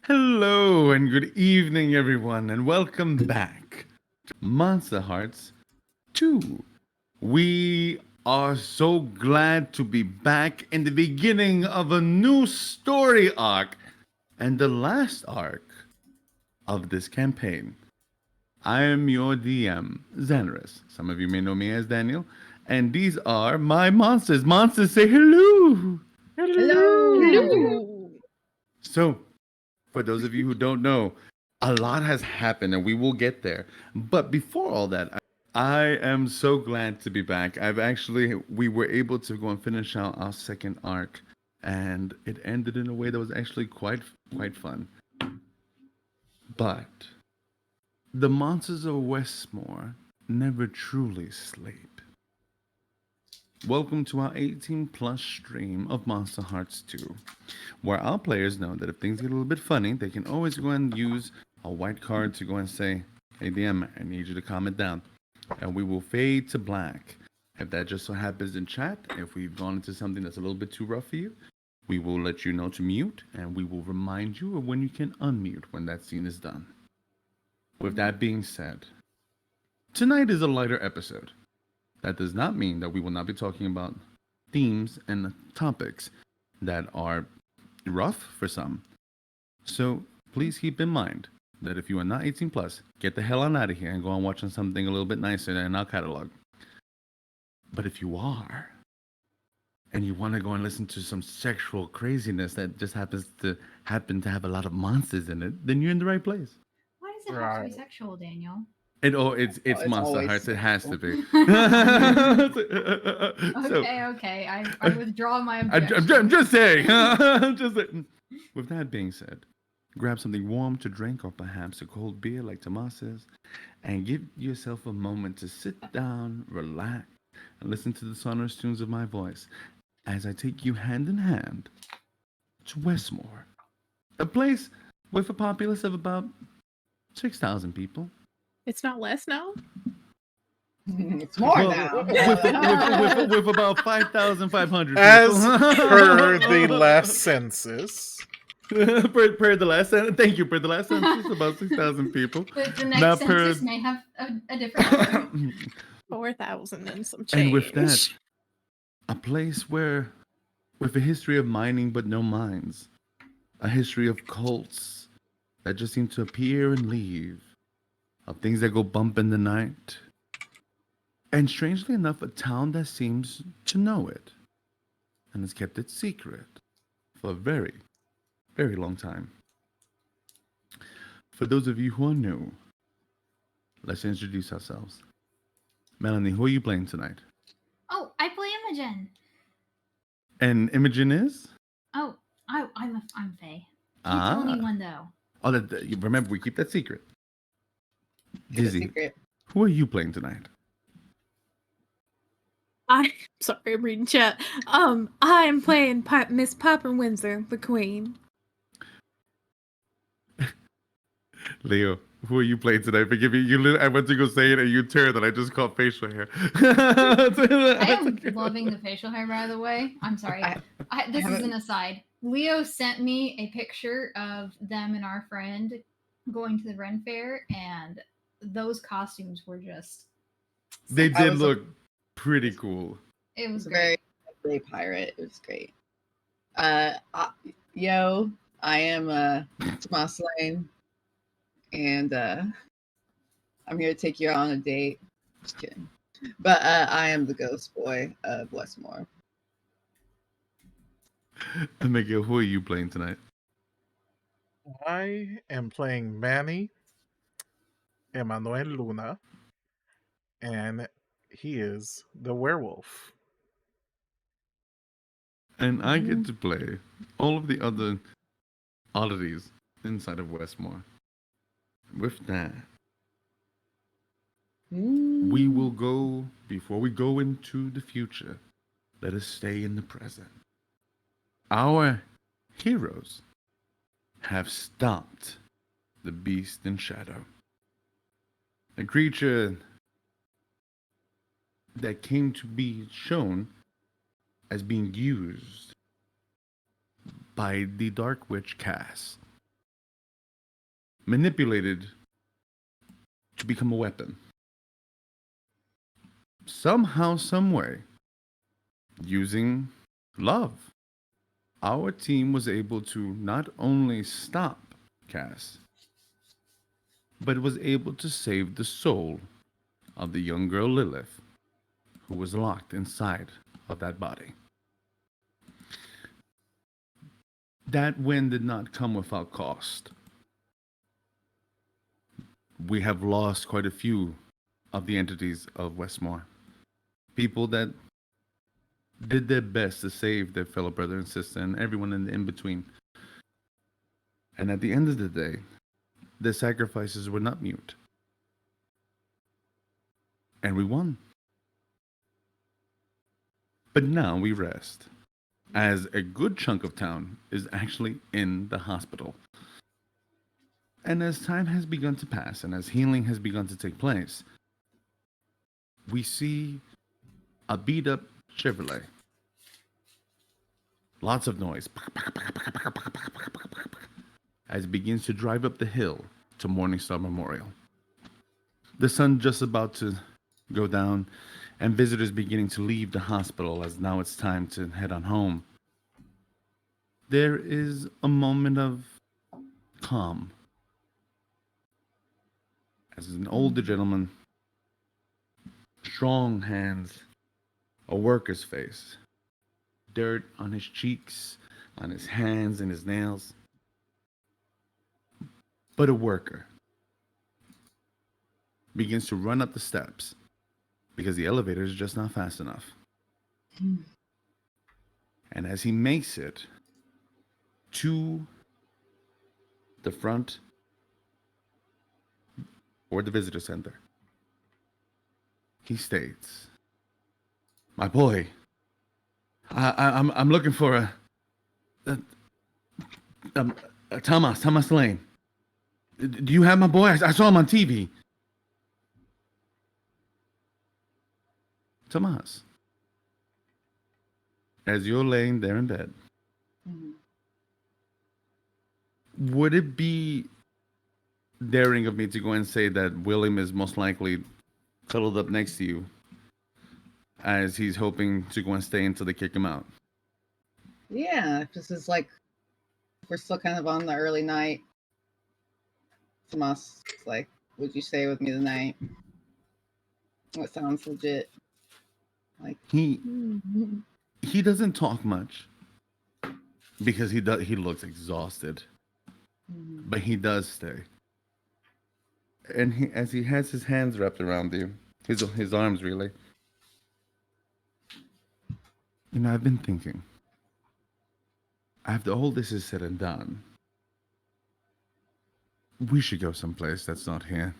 Hello and good evening, everyone, and welcome back to Monsterhearts 2. We are so glad to be back in the beginning of a new story arc and the last arc of this campaign. I am your DM, Xanarus. Some of you may know me as Daniel, and these are my monsters. Monsters, say hello! Hello. Hello. So, for those of you who don't know, a lot has happened and we will get there. But before all that, I am so glad to be back. We were able to go and finish out our second arc, and it ended in a way that was actually quite fun. But the monsters of Westmore never truly sleep. Welcome to our 18 plus stream of Monster Hearts 2, where our players know that if things get a little bit funny, they can always go and use a white card to go and say, "Hey DM, I need you to calm it down." And we will fade to black. If that just so happens in chat, if we've gone into something that's a little bit too rough for you, we will let you know to mute, and we will remind you of when you can unmute when that scene is done. With that being said, tonight is a lighter episode. That does not mean that we will not be talking about themes and topics that are rough for some. So please keep in mind that if you are not 18 plus, get the hell on out of here and go on watching something a little bit nicer in our catalog. But if you are, and you want to go and listen to some sexual craziness that just happens to have a lot of monsters in it, then you're in the right place. Why does it have to be sexual, Daniel? It's it's Monster always Hearts. It has to be. Okay. I withdraw my objection. I'm just saying. I'm just saying. With that being said, grab something warm to drink or perhaps a cold beer like Tomas says, and give yourself a moment to sit down, relax, and listen to the sonorous tunes of my voice as I take you hand in hand to Westmore, a place with a populace of about 6,000 people. It's not less now? It's more now. With about 5,500 people. As per the last census. per the last census, thank you. Per the last census, about 6,000 people. The next Now census may have a different number. 4,000 and some change. And with that, a place with a history of mining but no mines, a history of cults that just seem to appear and leave, of things that go bump in the night, and strangely enough, a town that seems to know it and has kept it secret for a very, very long time. For those of you who are new, let's introduce ourselves. Melanie, who are you playing tonight? Oh, I play Imogen. And Imogen is? Oh, I'm Faye. Can't tell anyone though. Oh, remember, we keep that secret. Dizzy, Secret. who are you playing tonight? I'm sorry, I'm reading chat. I am playing Miss Piper Windsor, the Queen. Leo, who are you playing tonight? Forgive me. I went to go say it and you turned and I just caught facial hair. I am loving the facial hair, by the way. I'm sorry. This is an aside. Leo sent me a picture of them and our friend going to the Ren Fair, and those costumes were just. They did look pretty cool. It was Very, great. very pirate. It was great. Yo, I am Tomas Lane, and I'm here to take you on a date. Just kidding. But I am the ghost boy of Westmore. And Miguel, who are you playing tonight? I am playing Manny Emmanuel Luna, and he is the werewolf. And I get to play all of the other oddities inside of Westmore. With that, we will go, before we go into the future, let us stay in the present. Our heroes have stopped the beast in shadow. A creature that came to be shown as being used by the Dark Witch Cass manipulated to become a weapon. Somehow, someway, using love, our team was able to not only stop Cass, but was able to save the soul of the young girl Lilith, who was locked inside of that body. That win did not come without cost. We have lost quite a few of the entities of Westmore. People that did their best to save their fellow brother and sister and everyone in between. And at the end of the day, their sacrifices were not mute. And we won. But now we rest, as a good chunk of town is actually in the hospital. And as time has begun to pass and as healing has begun to take place, we see a beat up Chevrolet. Lots of noise as it begins to drive up the hill to Morningstar Memorial. The sun just about to go down and visitors beginning to leave the hospital as now it's time to head on home. There is a moment of calm as an older gentleman, strong hands, a worker's face, dirt on his cheeks, on his hands and his nails, but a worker begins to run up the steps because the elevator is just not fast enough. And as he makes it to the front or the visitor center, he states, "My boy, I'm looking for a Thomas Lane. Do you have my boy? I saw him on TV." Tomas, as you're laying there in bed, would it be daring of me to go and say that William is most likely cuddled up next to you as he's hoping to go and stay until they kick him out? Yeah, this is like, we're still kind of on the early night. Tomas is like, would you stay with me tonight? What sounds legit. Like He doesn't talk much because he looks exhausted, but he does stay. And as he has his hands wrapped around you, his arms really. You know, I've been thinking, after all this is said and done, we should go someplace that's not here.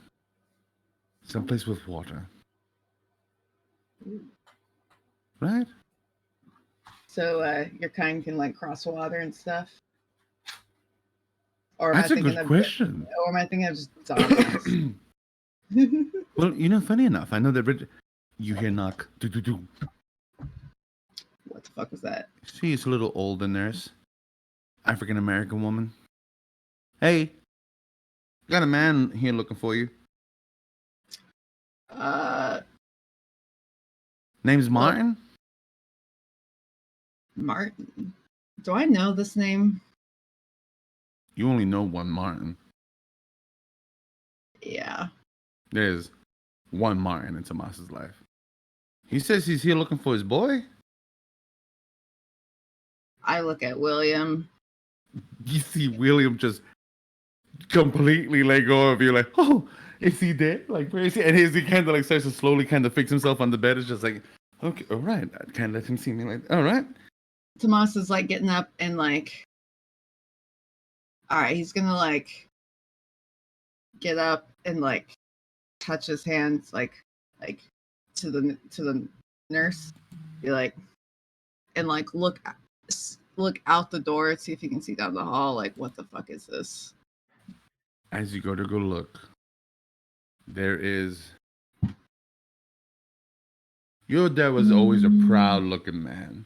Someplace with water. Right? So your kind can like cross water and stuff? Or That's a good question. Or am I thinking of just zombies? Well, you know, funny enough, I know that you hear knock. Do. What the fuck was that? See, it's a little older nurse, African American woman. Hey, got a man here looking for you. Name's Martin. Martin. Do I know this name? You only know one Martin. Yeah. There's one Martin in Tomas's life. He says he's here looking for his boy. I look at William. You see William just completely let go of you, like, oh, is he dead? Like, where is he? And he kind of like starts to slowly kind of fix himself on the bed. It's just like, okay, all right. I kind of let him see me, like, all right. Tomas is like getting up and like, all right, he's gonna like get up and like touch his hands like to the nurse, be like, and like look out the door, see if you can see down the hall. Like, what the fuck is this? As you go to look, there is. Your dad was always a proud-looking man,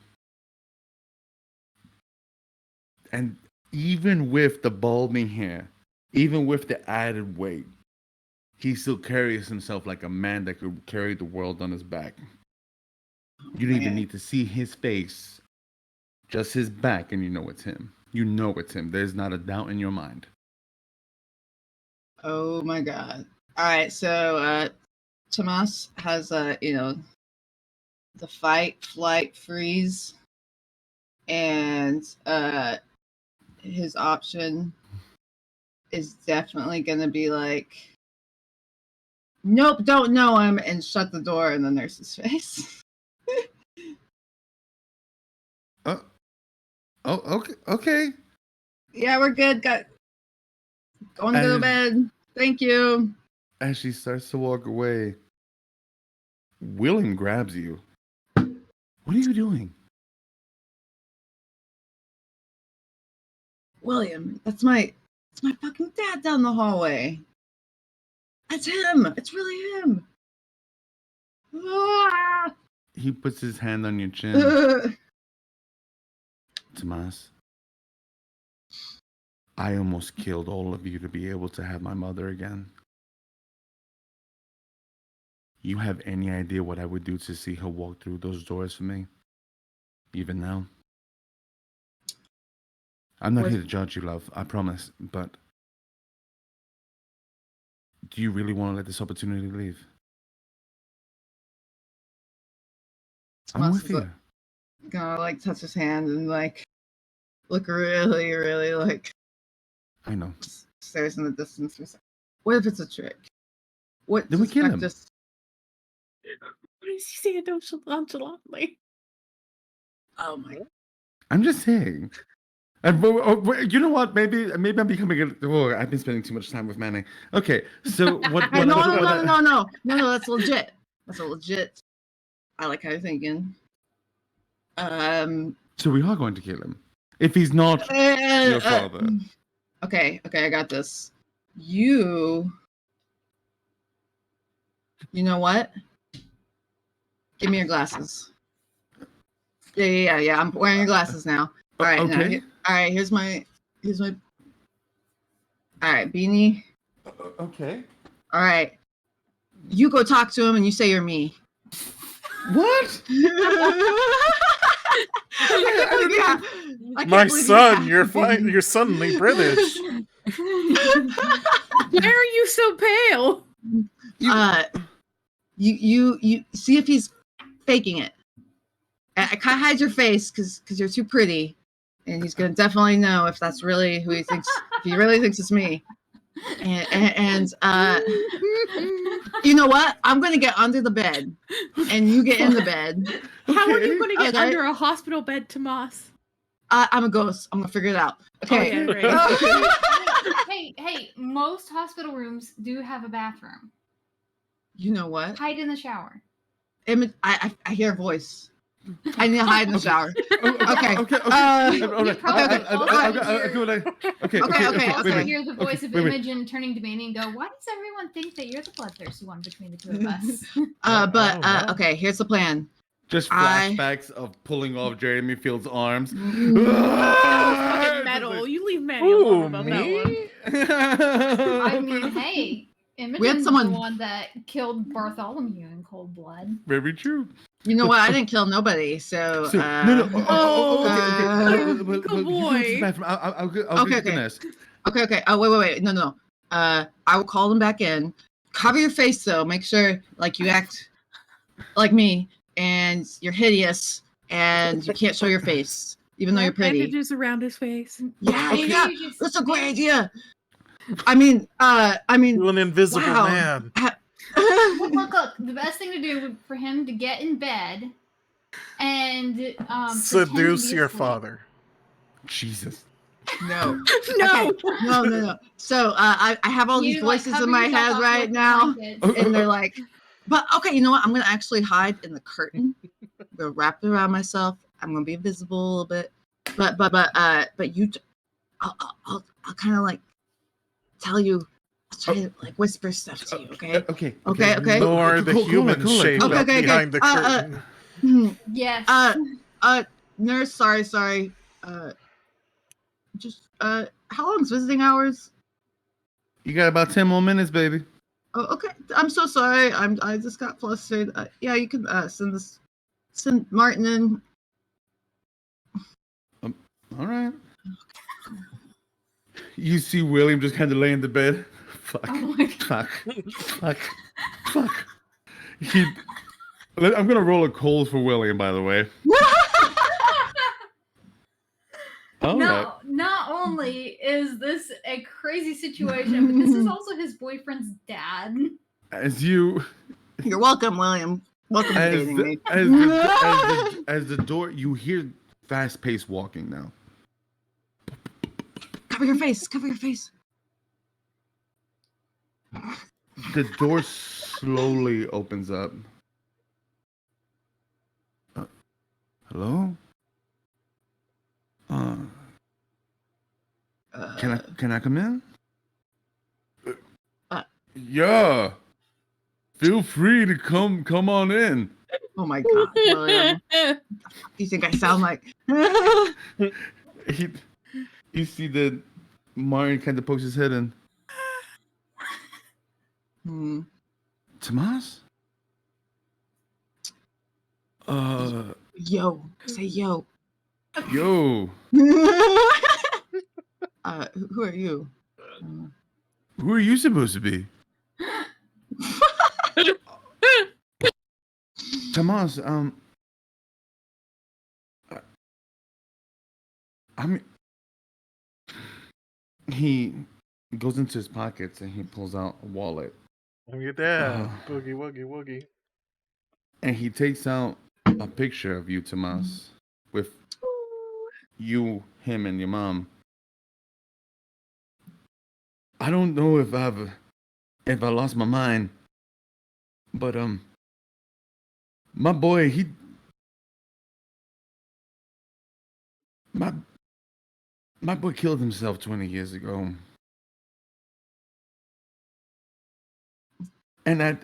and even with the balding hair, Even with the added weight, he still carries himself like a man that could carry the world on his back. You don't even need to see his face, just his back, and you know it's him. You know it's him. There's not a doubt in your mind. Oh my god. All right, so Tomas has the fight, flight, freeze, and his option is definitely gonna be like, nope, don't know him, and shut the door in the nurse's face. Okay. Yeah, we're good. Going to go to bed. Thank you. As she starts to walk away, William grabs you. What are you doing? William, it's my fucking dad down the hallway. That's him. It's really him. Ah! He puts his hand on your chin. Tomas, I almost killed all of you to be able to have my mother again. You have any idea what I would do to see her walk through those doors for me? Even now? I'm not here to judge you, love, I promise, but do you really want to let this opportunity leave? I'm with you. Gonna like touch his hand and like look really, really like. I know. Stares in the distance. What if it's a trick? What? Then we kill him. What is he saying nonchalantly? Oh my! I'm just saying. And you know what? Maybe I'm becoming. I've been spending too much time with Manny. Okay, so what? No. That's legit. That's a legit. I like how you're thinking. So we are going to kill him if he's not your father. Okay, I got this. You know what? Give me your glasses. Yeah. I'm wearing your glasses now. All right, okay. All right. Here's my. All right, beanie. Okay. All right. You go talk to him, and you say you're me. What? My son, you're suddenly British. Why are you so pale? You see if he's faking it. I can't hide your face because you're too pretty, and he's gonna definitely know if that's really who he thinks. If he really thinks it's me, and you know what? I'm gonna get under the bed, and you get in the bed. How are you gonna get under a hospital bed, Tomas? I'm a ghost. I'm gonna figure it out. Okay. Oh, yeah, right. Hey, most hospital rooms do have a bathroom. You know what? Hide in the shower. I hear a voice. I need to hide in the shower. Okay. Also hear the voice of Imogen turning to Manny and go, "Why does everyone think that you're the bloodthirsty one between the two of us?" Okay. Here's the plan. Just flashbacks of pulling off Jeremy Field's arms. Fucking metal. You leave Manny alone about that one. I mean, hey, Imogen's the one that killed Bartholomew in cold blood. Very true. You know what? I didn't kill nobody, so okay. Good boy. I'll get the nurse. Okay. Oh, wait. No. I will call them back in. Cover your face though. Make sure like you act like me, and you're hideous, and you can't show your face, even though you're pretty. Bandages around his face. Yeah. That's a great idea. I mean, you're an invisible man. Look, the best thing to do for him to get in bed and seduce your father. Jesus. No. No. Okay. No. So I have all these voices in my head right now, and they're like, but okay, you know what? I'm gonna actually hide in the curtain. I'm gonna wrap it around myself. I'm gonna be visible a little bit, but you, I'll kind of like tell you. I'll try to like whisper stuff to you. Okay. Ignore the human shape behind the curtain. Yes. Nurse, sorry. Just how long's visiting hours? You got about 10 more minutes, baby. Oh, okay. I'm so sorry. I just got flustered. Yeah, you can send Martin in. All right. You see William just kind of lay in the bed. Fuck. Oh my God. Fuck. I'm gonna roll a cold for William, by the way. All right. Not only is this a crazy situation, but this is also his boyfriend's dad. As you, You're welcome, William. Welcome to dating me. As the door, you hear fast-paced walking now. Cover your face. Cover your face. The door slowly opens up. Hello? Can I come in? Yeah. Feel free to come on in. Oh my God, William. You think I sound like? You see that Martin kind of pokes his head in. Tomas? Yo. Say yo. Yo. Who are you? Who are you supposed to be? Tomas, he goes into his pockets and he pulls out a wallet. Look at that. Boogie, woogie, woogie. And he takes out a picture of you, Tomas, with you, him, and your mom. I don't know if I lost my mind, but my boy, my boy killed himself 20 years ago. And I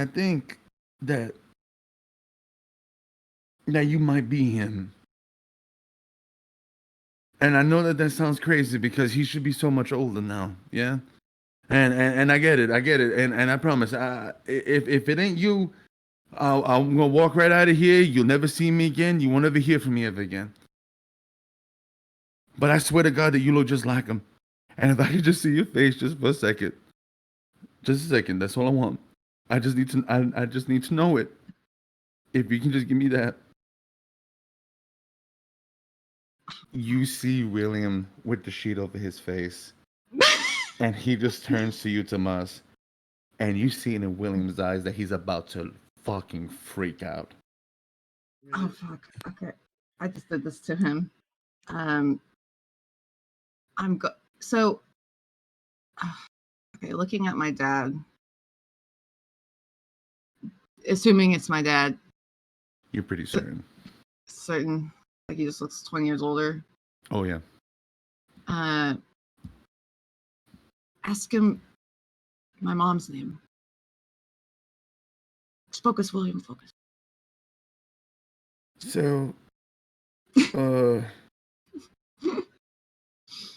think that you might be him. And I know that sounds crazy because he should be so much older now, yeah? And I get it. And I promise, if it ain't you, I'm gonna walk right out of here. You'll never see me again. You won't ever hear from me ever again. But I swear to God that you look just like him. And if I could just see your face just for a second. Just a second, that's all I want. I just need to know it. If you can just give me that. You see William with the sheet over his face. And he just turns to you, Tomas. And you see in William's eyes that he's about to fucking freak out. Oh, fuck. Okay. I just did this to him. So, okay, looking at my dad. Assuming it's my dad. You're pretty certain. Certain. Like he just looks 20 years older. Oh, yeah. Ask him my mom's name. Just focus, William, focus. So,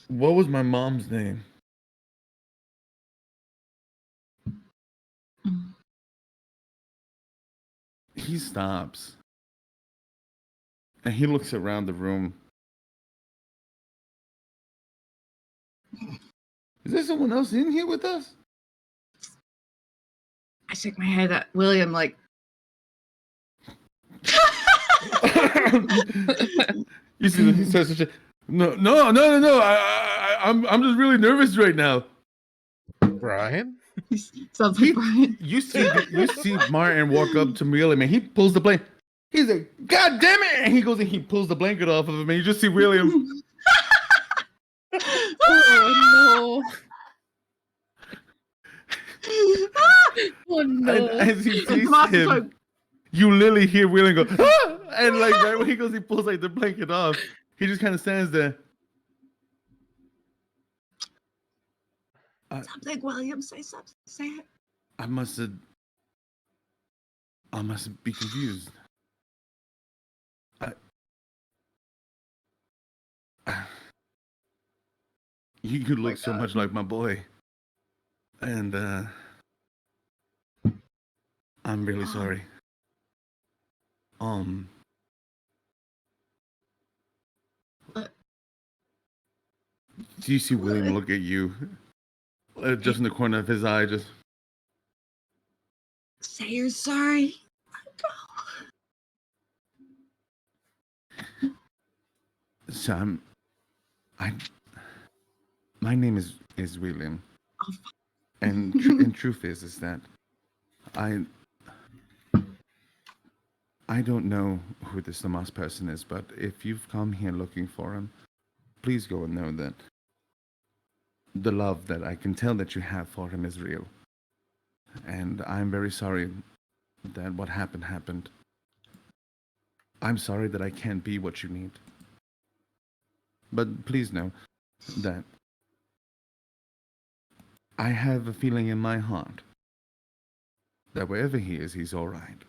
what was my mom's name? He stops. And he looks around the room. Is there someone else in here with us? I shake my head at William like... You see that he says such a... No. I'm just really nervous right now. Brian? Sounds like Brian. You see Martin walk up to William and he pulls the blanket. He's like, God damn it! And he goes and he pulls the blanket off of him and you just see William. Oh no. Oh no. And as he sees him, you literally hear William go, ah! And like right when he goes, he pulls like the blanket off. He just kind of stands there. Something, William, say something. Say it. I must be confused. You look so much like my boy. And I'm really sorry. Do you see William look at you? Just in the corner of his eye, just say you're sorry. So my name is William, and and truth is that I don't know who this Tomas person is, but if you've come here looking for him, please go and know that the love that I can tell that you have for him is real. And I'm very sorry that what happened. I'm sorry that I can't be what you need. But please know that I have a feeling in my heart that wherever he is, he's all right.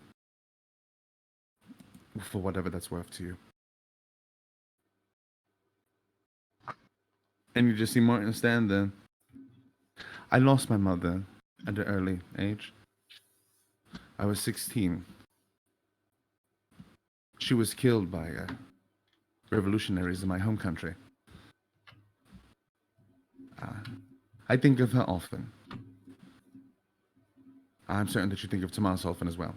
For whatever that's worth to you. And you just see Martin stand there. I lost my mother at an early age. I was 16. She was killed by revolutionaries in my home country. I think of her often. I'm certain that you think of Tomas often as well.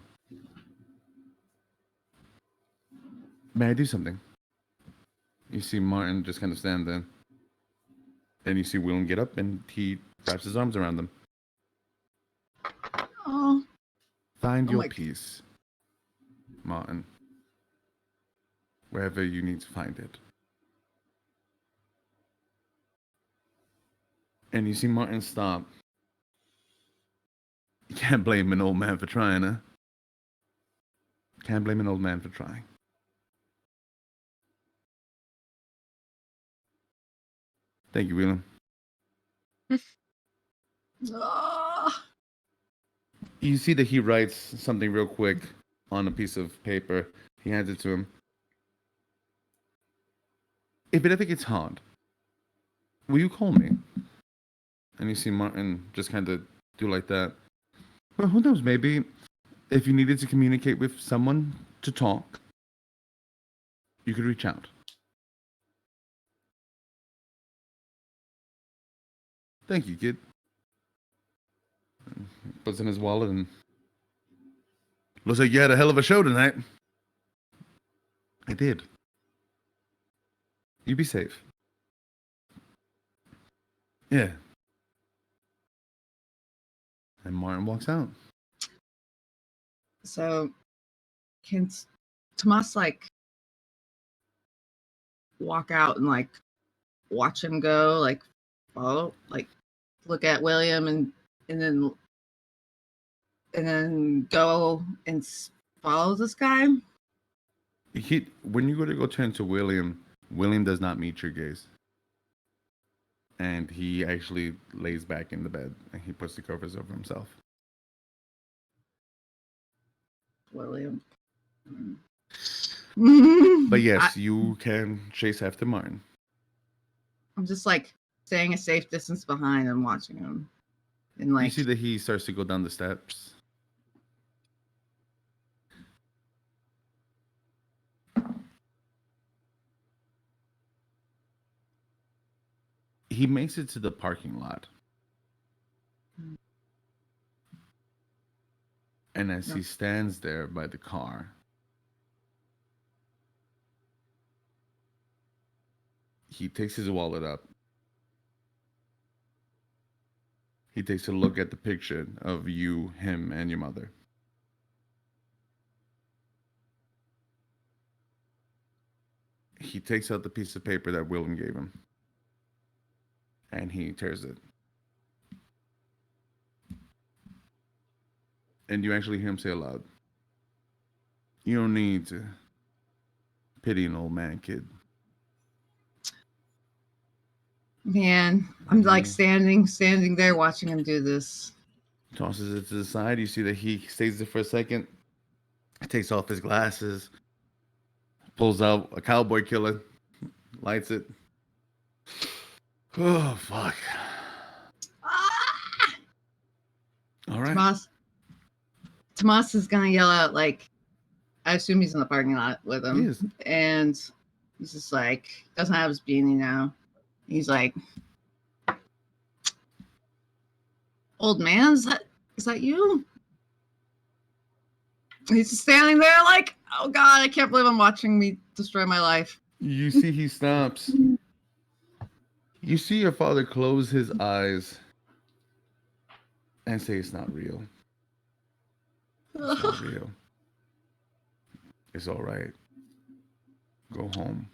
May I do something? You see Martin just kind of stand there. And you see Willem get up and he wraps his arms around them. Oh. Find your peace, Martin. Wherever you need to find it. And you see Martin stop. You can't blame an old man for trying, huh? Can't blame an old man for trying. Thank you, Willem. You see that he writes something real quick on a piece of paper. He hands it to him. If it ever gets hard, will you call me? And you see Martin just kind of do like that. Well, who knows? Maybe if you needed to communicate with someone to talk, you could reach out. Thank you, kid. Puts in his wallet and looks like you had a hell of a show tonight. I did. You be safe. Yeah. And Martin walks out. So, can Tomas like walk out and like watch him go, like follow, like look at William and then go and follow this guy? When you go to go turn to William, William does not meet your gaze. And he actually lays back in the bed and he puts the covers over himself. William. But yes, you can chase after Martin. I'm just like staying a safe distance behind and watching him. And like you see that he starts to go down the steps. He makes it to the parking lot. And as he stands there by the car, he takes his wallet up. He takes a look at the picture of you, him, and your mother. He takes out the piece of paper that William gave him. And he tears it. And you actually hear him say aloud, "You don't need to pity an old man, kid." Man, I'm like standing there watching him do this. Tosses it to the side. You see that he stays there for a second. Takes off his glasses. Pulls out a cowboy killer. Lights it. Oh, fuck. All right. Tomas is gonna yell out, like, I assume he's in the parking lot with him. He is. And he's just like, doesn't have his beanie now. He's like, old man, is that you? He's just standing there like, oh God, I can't believe I'm watching me destroy my life. You see he stops. You see your father close his eyes and say it's not real. It's not real. It's all right. Go home.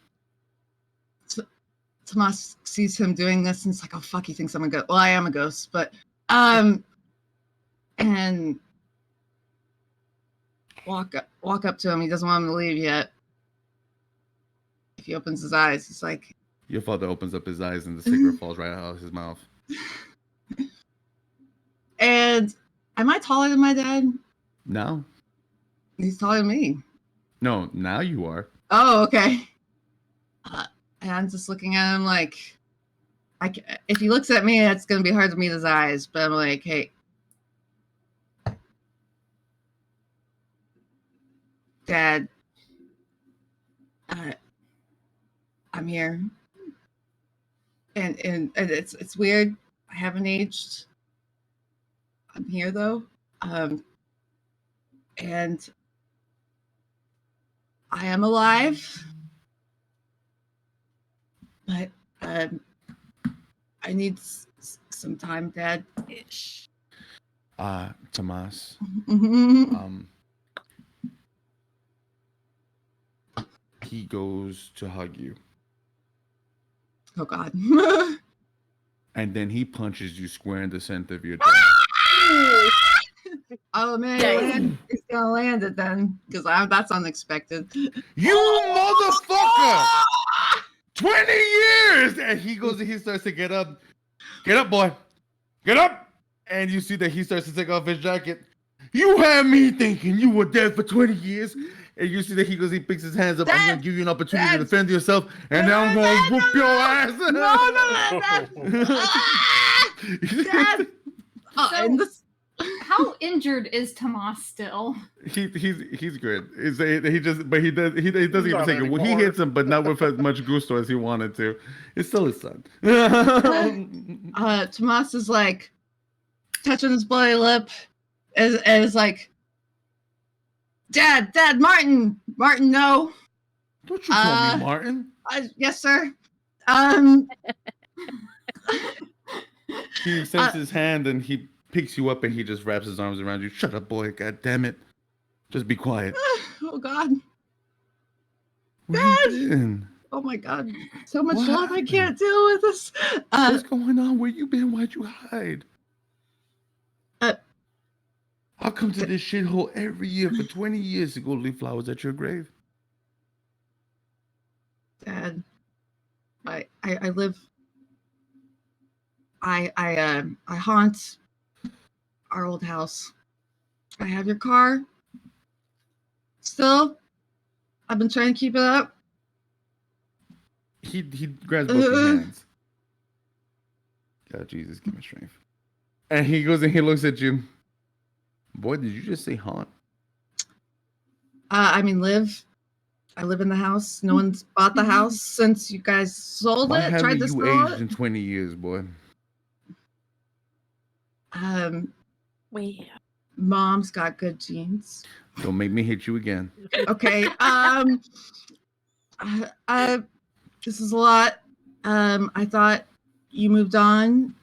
Tomas sees him doing this and it's like, oh fuck, he thinks I'm a ghost. Well, I am a ghost, but and walk up to him. He doesn't want him to leave yet. If he opens his eyes, he's like, your father opens up his eyes and the cigarette falls right out of his mouth. And am I taller than my dad? Now? He's taller than me. No, now you are. Oh, okay. And I'm just looking at him like, if he looks at me, it's going to be hard to meet his eyes. But I'm like, hey, Dad, I'm here. And it's weird. I haven't aged. I'm here though. And I am alive. But I need some time, Dad. Tomas. He goes to hug you. Oh God. And then he punches you square in the center of your chest. Oh man, he's gonna land it then, because that's unexpected. You motherfucker! 20 years! And he goes and he starts to get up. Get up, boy. Get up! And you see that he starts to take off his jacket. You had me thinking you were dead for 20 years. And you see that he goes, he picks his hands up. I'm going to give you an opportunity to defend yourself. And now I'm going to whoop your ass. Dad. How injured is Tomas still? He's good. He doesn't even take it. Well, he hits him, but not with as much gusto as he wanted to. It's still his son. Tomas is like touching his bloody lip, and is like, Dad, Martin, no. Don't you call me Martin? Yes, sir. He extends his hand and he picks you up and he just wraps his arms around you. Shut up, boy. God damn it. Just be quiet. Oh, God. Dad! Oh, my God. So much love. I can't deal with this. What's going on? Where you been? Why'd you hide? I'll come to this shithole every year for 20 years to go leave flowers at your grave. Dad, I live. I haunt our old house. I have your car. Still, I've been trying to keep it up. He grabs both your hands. God, Jesus, give me strength. And he goes and he looks at you. Boy, did you just say haunt? I mean, live. I live in the house. No one's bought the house since you guys sold Why it. haven't Tried to you sell aged in 20 years, boy? Wait. Mom's got good genes. Don't make me hit you again. Okay. This is a lot. I thought you moved on.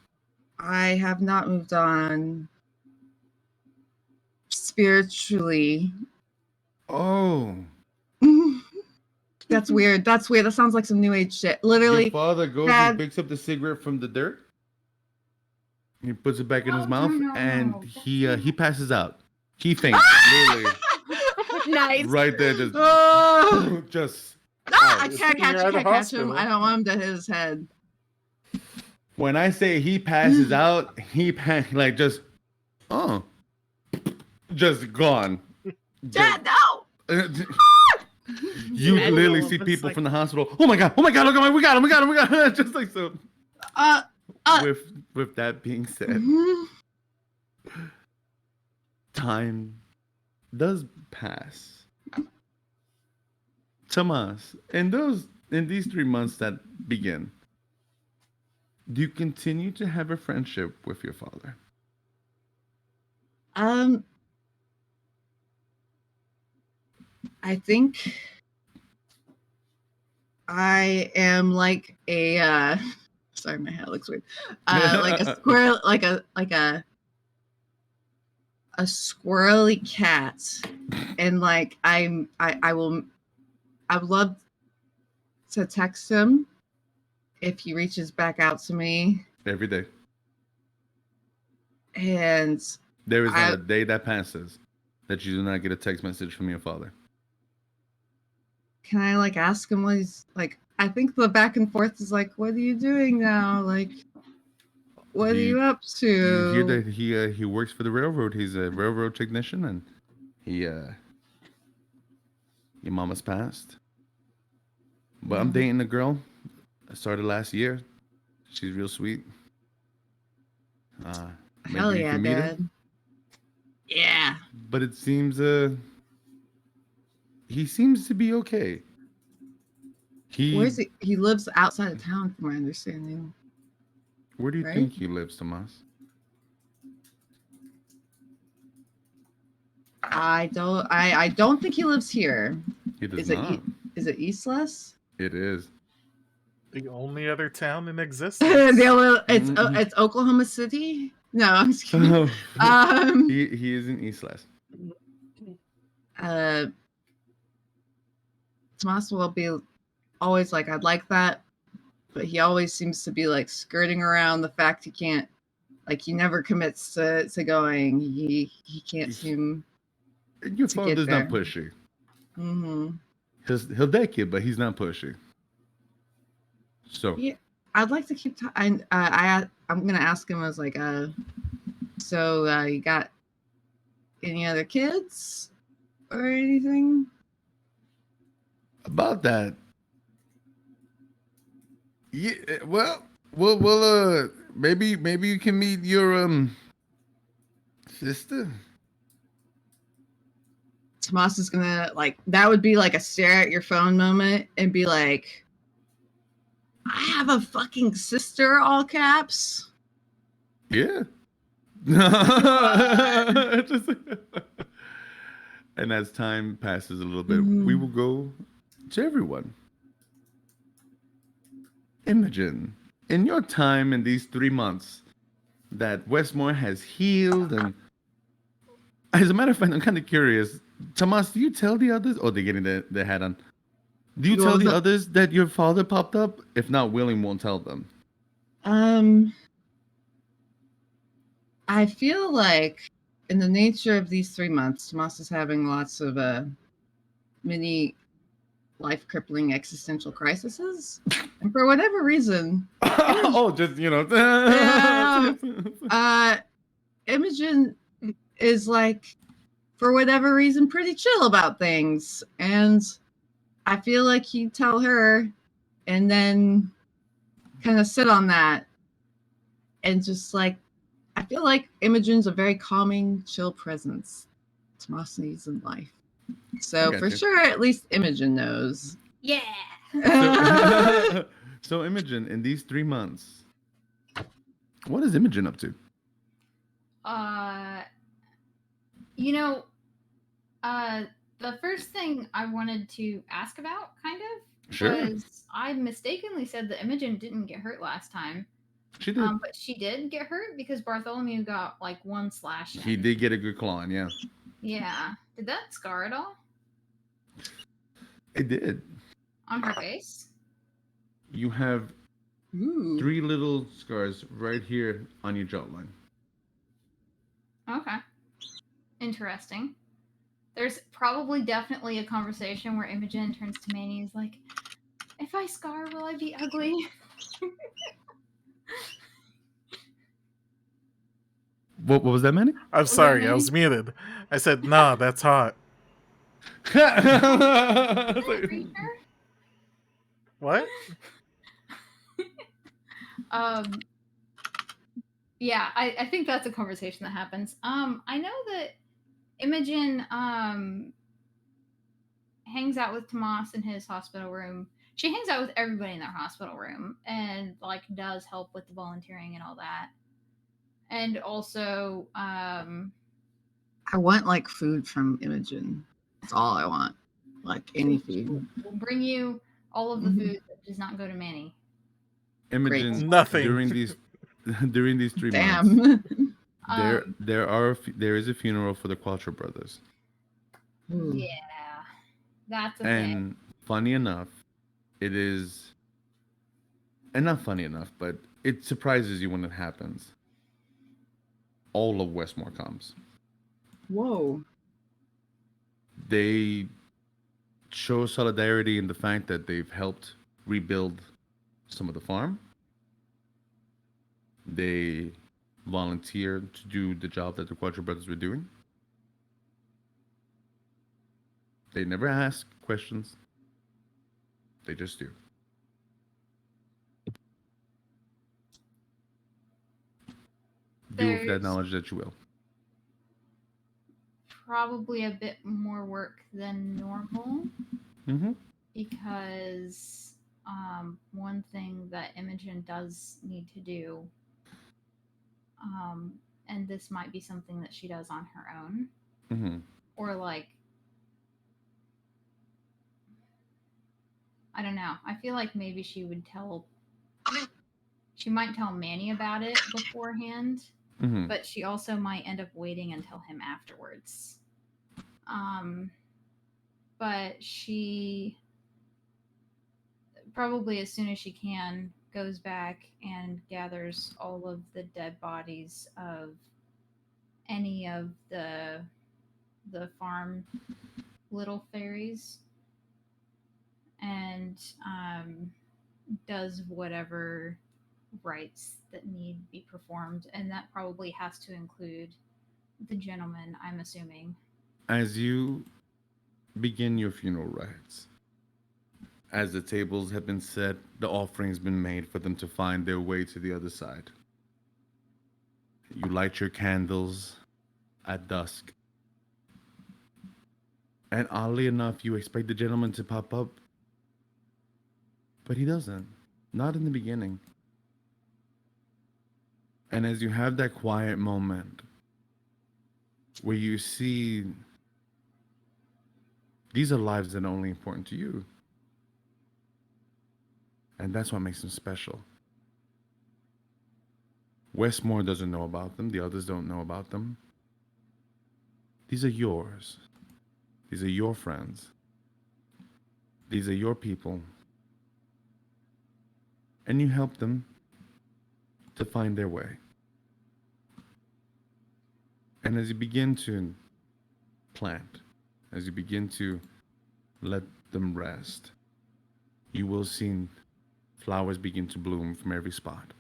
I have not moved on. Spiritually. Oh. That's weird. That sounds like some new age shit. Literally. Your father goes and picks up the cigarette from the dirt. He puts it back in his mouth and he passes out. He faints. Literally. Nice. Right there, just I can't catch him. I don't want him to hit his head. When I say he passes out, just gone. Dad, no! You literally see people from the hospital. Oh my god! We got him! We got him! Just like so. With that being said, time does pass. Tomas, in these 3 months that begin, do you continue to have a friendship with your father? I think I am like a sorry, my hat looks weird. Like a squirrel, like a squirrely cat, and like I would love to text him if he reaches back out to me. Every day. And there is not a day that passes that you do not get a text message from your father. Can I like ask him what he's like? I think the back and forth is like, what are you doing now? Like, what are you up to? You hear that he works for the railroad. He's a railroad technician, and your mama's passed. But I'm dating a girl. I started last year. She's real sweet. Hell yeah, Dad. Yeah. But it seems he seems to be okay. Where's he? He lives outside of town, from my understanding. Where do you think he lives, Tomas? I don't think he lives here. He does not. Is it Eastless? It is. The only other town in existence. It's Oklahoma City. No, I'm just kidding. He is in Eastless. Tomas will be always like, I'd like that, but he always seems to be like skirting around the fact he can't, like he never commits to going. He can't seem. Your father's not pushy. Mm-hmm. He'll deck you, but he's not pushy. So yeah, I'd like to keep. I'm gonna ask him. I was like, so you got any other kids or anything? About that. Yeah, well, maybe you can meet your sister. Tomas is gonna like that would be like a stare at your phone moment and be like, I have a fucking sister, all caps. Yeah. And as time passes a little bit, we will go to everyone. Imogen, in your time in these 3 months that Westmore has healed, and as a matter of fact, I'm kind of curious. Tomas, do you tell the others? Oh, they're getting their hat on. Do you tell the others that your father popped up? If not, William won't tell them. I feel like in the nature of these 3 months, Tomas is having lots of mini life-crippling existential crises. And for whatever reason... Imogen is like, for whatever reason, pretty chill about things. And I feel like you tell her and then kind of sit on that and just like, I feel like Imogen's a very calming, chill presence Tomas needs in life. So for sure, at least Imogen knows. Yeah. So Imogen, in these 3 months, what is Imogen up to? The first thing I wanted to ask about, kind of, sure, was I mistakenly said that Imogen didn't get hurt last time. She did. But she did get hurt because Bartholomew got like 1 slash. He did get a good claw in, yeah. Yeah. Did that scar at all? It did. On her face? You have 3 little scars right here on your jawline. Okay. Interesting. There's probably definitely a conversation where Imogen turns to Manny and is like, if I scar, will I be ugly? What was that, Manny? I'm sorry, I was muted. I said, nah, that's hot. What? Yeah, I think that's a conversation that happens. I know that Imogen hangs out with Tomas in his hospital room. She hangs out with everybody in their hospital room and like does help with the volunteering and all that. And also, I want like food from Imogen. That's all I want. Like any food. We'll bring you all of the food that does not go to Manny. Imogen, Nothing. during these 3 Damn. months, there is a funeral for the Quattro brothers. Yeah, that's a And thing. funny enough, it is, and not funny enough, but it surprises you when it happens. All of Westmore comes. Whoa. They show solidarity in the fact that they've helped rebuild some of the farm. They volunteered to do the job that the Quattro brothers were doing. They never ask questions. They just do. Do with that There's knowledge that you will. probably a bit more work than normal Mm-hmm. because one thing that Imogen does need to do, and this might be something that she does on her own, Mm-hmm. or like, I don't know. I feel like maybe she might tell Manny about it beforehand, Mm-hmm. but she also might end up waiting and tell him afterwards. But she probably as soon as she can goes back and gathers all of the dead bodies of any of the farm little fairies and does whatever rites that need to be performed, and that probably has to include the gentleman, I'm assuming. As you begin your funeral rites, as the tables have been set, the offering's been made for them to find their way to the other side. You light your candles at dusk. And oddly enough, you expect the gentleman to pop up, but he doesn't. Not in the beginning. And as you have that quiet moment where you see these are lives that are only important to you. And that's what makes them special. Westmore doesn't know about them. The others don't know about them. These are yours. These are your friends. These are your people. And you help them to find their way. And as you begin to plant, as you begin to let them rest, you will see flowers begin to bloom from every spot.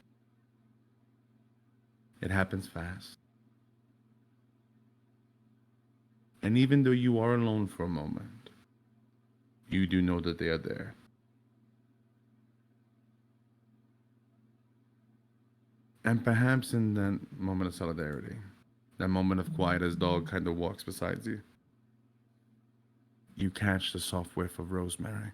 It happens fast. And even though you are alone for a moment, you do know that they are there. And perhaps in that moment of solidarity, that moment of quiet as dog kind of walks beside you, you catch the soft whiff of rosemary.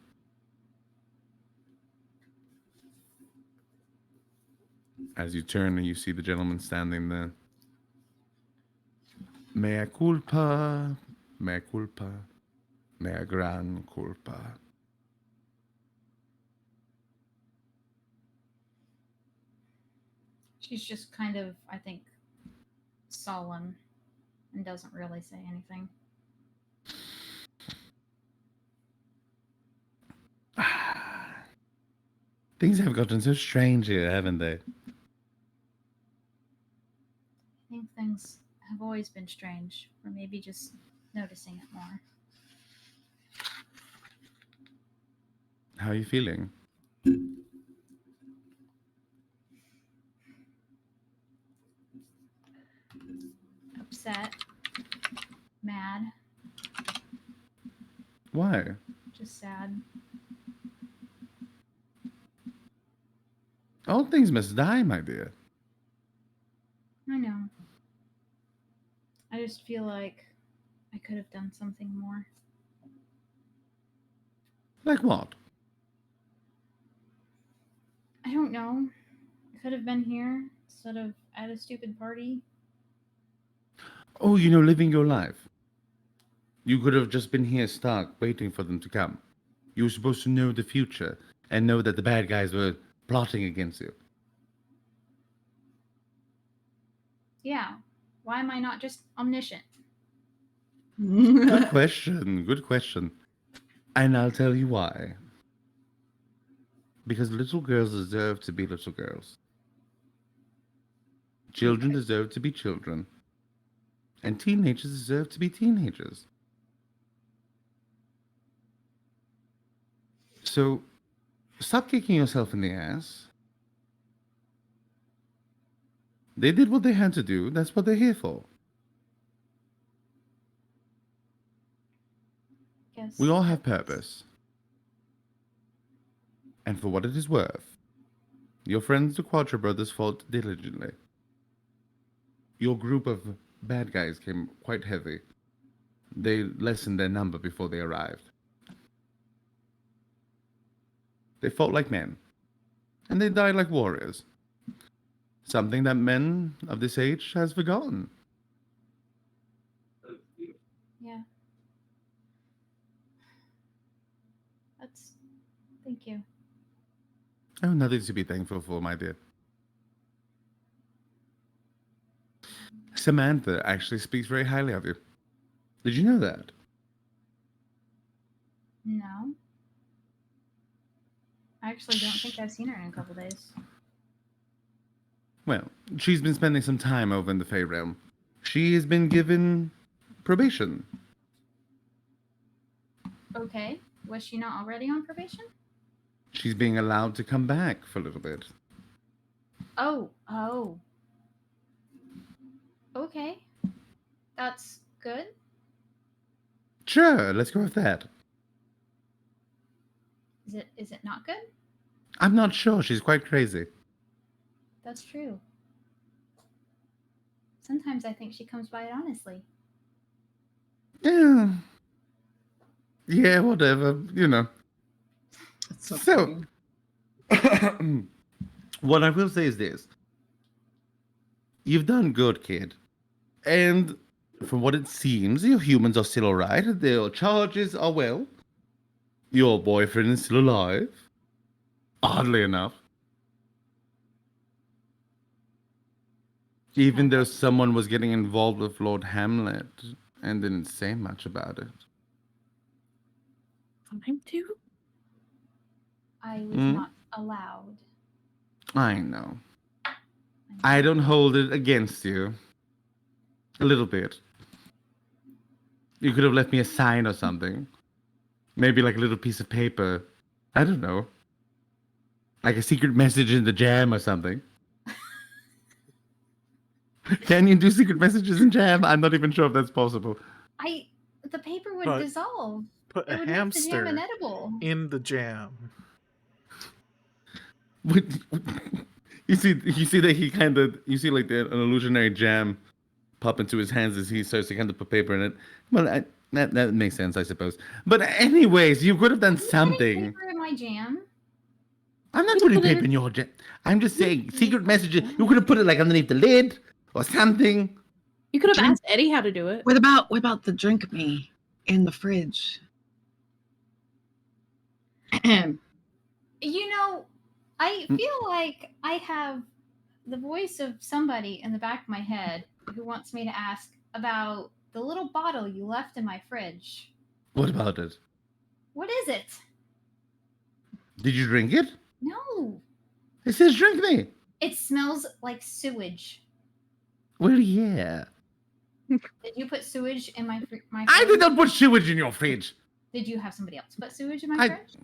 As you turn and you see the gentleman standing there. Mea culpa, mea culpa, mea gran culpa. She's just kind of, I think, solemn and doesn't really say anything. Things have gotten so strange here, haven't they? I think things have always been strange. Or maybe just noticing it more. How are you feeling? Upset. Mad. Why? Just sad. All things must die, my dear. I know. I just feel like I could have done something more. Like what? I don't know. I could have been here instead of at a stupid party. Oh, you know, living your life. You could have just been here stuck, waiting for them to come. You were supposed to know the future and know that the bad guys were plotting against you. Yeah. Why am I not just omniscient? Good question. Good question. And I'll tell you why. Because little girls deserve to be little girls. Children deserve to be children. And teenagers deserve to be teenagers. So, stop kicking yourself in the ass. They did what they had to do. That's what they're here for. Guess We all have that's- purpose. And for what it is worth, your friends the Quadra brothers fought diligently. Your group of bad guys came quite heavy. They lessened their number before they arrived. They fought like men, and they died like warriors. Something that men of this age has forgotten. Yeah. Thank you. Oh, nothing to be thankful for, my dear. Samantha actually speaks very highly of you. Did you know that? No. I actually don't think I've seen her in a couple days. Well, she's been spending some time over in the Fey Realm. She has been given probation. Okay. Was she not already on probation? She's being allowed to come back for a little bit. Oh. Okay. That's good. Sure, let's go with that. Is it not good? I'm not sure. She's quite crazy. That's true. Sometimes I think she comes by it honestly. Yeah. Yeah, whatever. You know. That's So, what I will say is this. You've done good, kid. And from what it seems, your humans are still alright. Their charges are well. Your boyfriend is still alive. Oddly enough. Even though someone was getting involved with Lord Hamlet and didn't say much about it. Time to? I was not allowed. I know. I don't hold it against you. A little bit. You could have left me a sign or something. Maybe like a little piece of paper. I don't know. Like a secret message in the jam or something. Can you do secret messages in jam? I'm not even sure if that's possible. The paper would But dissolve. Put It a would make the jam hamster inedible. in the jam. You see that he kind of, you see like an illusionary jam pop into his hands as he starts to kind of put paper in it. Well, that makes sense, I suppose. But anyways, you could have done something. Paper in my jam. I'm not putting paper in your jam. I'm just saying secret messages. You could have put it like underneath the lid or something. You could have asked Eddie how to do it. What about the drink me in the fridge? You know, I feel like I have the voice of somebody in the back of my head who wants me to ask about the little bottle you left in my fridge. What about it? What is it? Did you drink it? No. It says drink me. It smells like sewage. Well, yeah. Did you put sewage in my fridge? I did not put sewage in your fridge. Did you have somebody else put sewage in my fridge?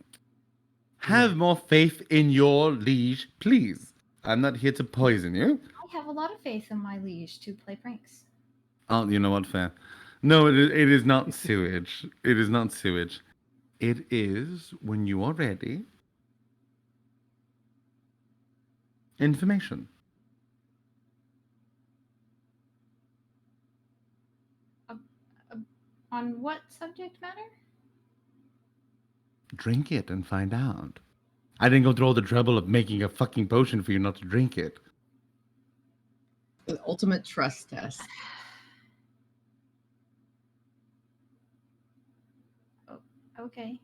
Have more faith in your liege, please. I'm not here to poison you. I have a lot of faith in my liege to play pranks. Oh, you know what, fair. No, it is not sewage. It is not sewage. It is, when you are ready, information. On what subject matter? Drink it and find out. I didn't go through all the trouble of making a fucking potion for you not to drink it. The ultimate trust test. Oh, okay.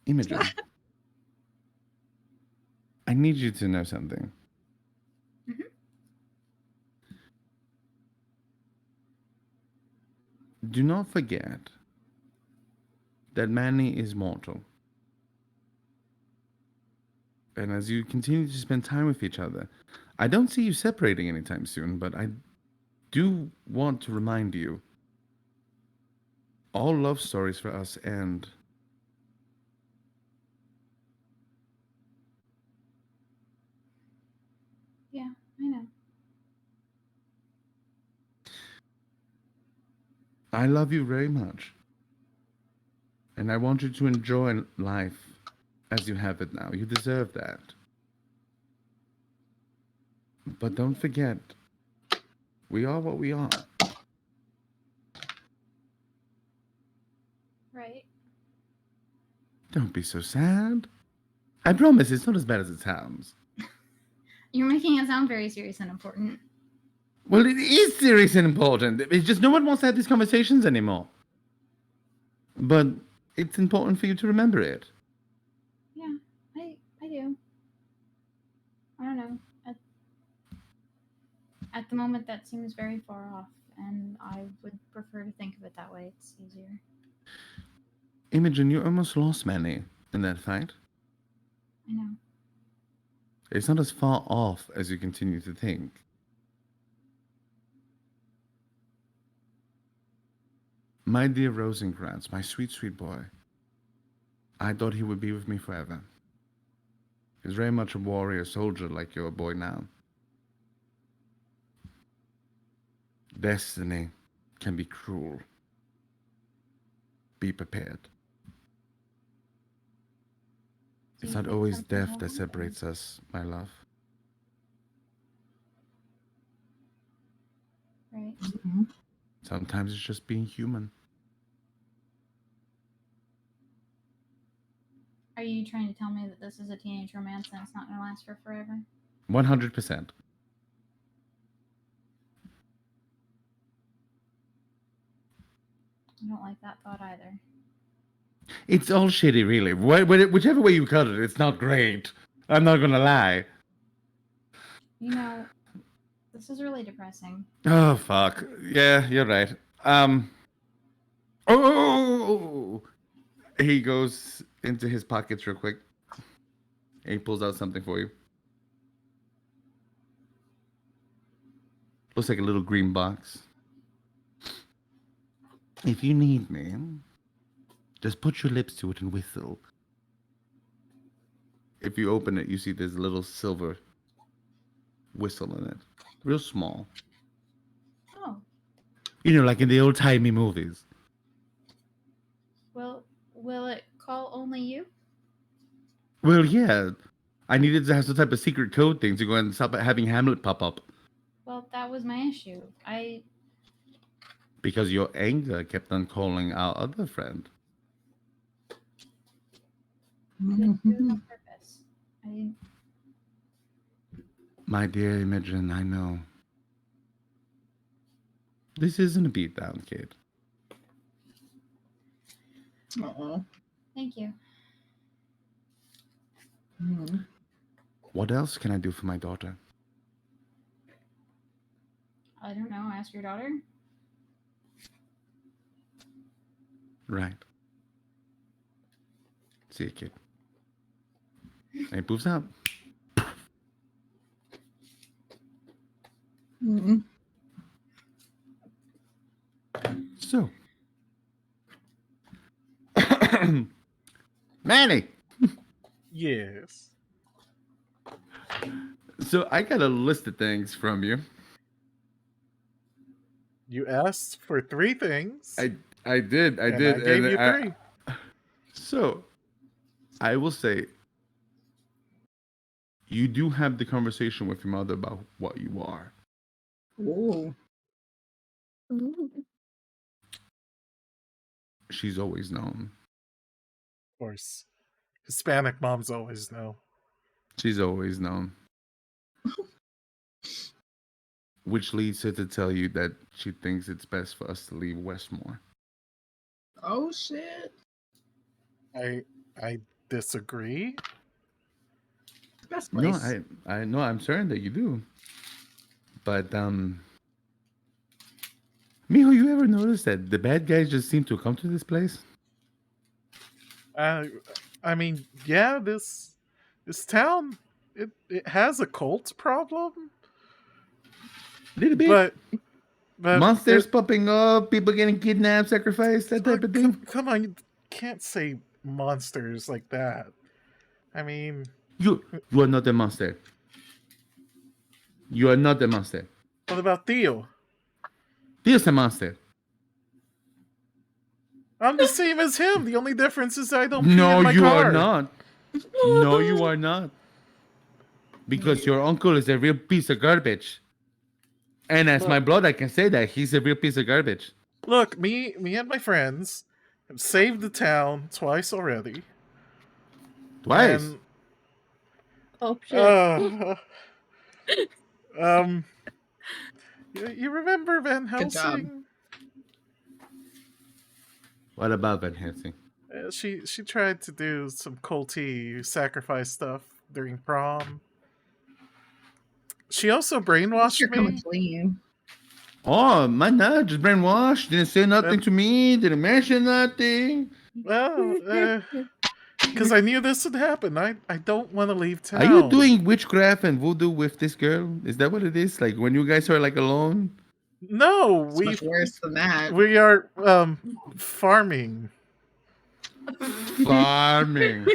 Imogen, I need you to know something. Mm-hmm. Do not forget that Manny is mortal. And as you continue to spend time with each other, I don't see you separating anytime soon, but I do want to remind you all love stories for us end. Yeah, I know. I love you very much. And I want you to enjoy life as you have it now. You deserve that. But don't forget, we are what we are. Right. Don't be so sad. I promise it's not as bad as it sounds. You're making it sound very serious and important. Well, it is serious and important. It's just no one wants to have these conversations anymore. But it's important for you to remember it. Yeah, I do. I don't know. At the moment, that seems very far off, and I would prefer to think of it that way. It's easier. Imogen, you almost lost Manny in that fight. I know. It's not as far off as you continue to think. My dear Rosencrantz, my sweet, sweet boy, I thought he would be with me forever. He's very much a warrior soldier like your boy now. Destiny can be cruel. Be prepared. It's not always death that separates us, my love. Right. Mm-hmm. Sometimes it's just being human. Are you trying to tell me that this is a teenage romance and it's not going to last for forever? 100%. I don't like that thought either. It's all shitty, really. Whichever way you cut it, it's not great. I'm not gonna lie. You know, this is really depressing. Oh, fuck. Yeah, you're right. Oh! He goes into his pockets real quick. And he pulls out something for you. Looks like a little green box. If you need me, just put your lips to it and whistle. If you open it, you see there's a little silver whistle in it. Real small. Oh, You know, like in the old-timey movies. well, will it call only you? Well, yeah. I needed to have some type of secret code thing to go and stop having Hamlet pop up. Well, that was my issue. Because your anger kept on calling our other friend. I didn't do it on purpose. My dear Imogen, I know. This isn't a beatdown, kid. Uh-oh. Thank you. Mm-hmm. What else can I do for my daughter? I don't know. Ask your daughter. Right. See you, kid. And he moves out. Mm-hmm. So. Manny! Yes. So I got a list of things from you. You asked for 3 things. I did. I gave you 3. So, I will say, you do have the conversation with your mother about what you are. Ooh. She's always known. Of course. Hispanic moms always know. She's always known. Which leads her to tell you that she thinks it's best for us to leave Westmore. Oh shit. I disagree. Best No, place. I know, I'm certain that you do. But Mijo, you ever notice that the bad guys just seem to come to this place? I mean, yeah, this town it has a cult problem, Little bit. but Monsters popping up, people getting kidnapped, sacrificed, that type of thing. Come on, you can't say monsters like that. I mean, You are not a monster. You are not a monster. what about Theo? Theo's a monster. I'm the same as him. The only difference is I don't pee No, in my you car. are not. No, you are not. Because your uncle is a real piece of garbage. And as my blood, I can say that he's a real piece of garbage. Look, me and my friends have saved the town twice already. Twice. And, Oh shit. you remember Van Good job. Helsing? What about Van Helsing? She tried to do some culty sacrifice stuff during prom. She also brainwashed You're coming me. clean. Oh, man, nah, just brainwashed. Didn't say nothing to me. Didn't mention nothing. Well, because I knew this would happen. I don't want to leave town. Are you doing witchcraft and voodoo with this girl? Is that what it is? Like when you guys are like alone? No, It's much worse than that. we are farming. Farming.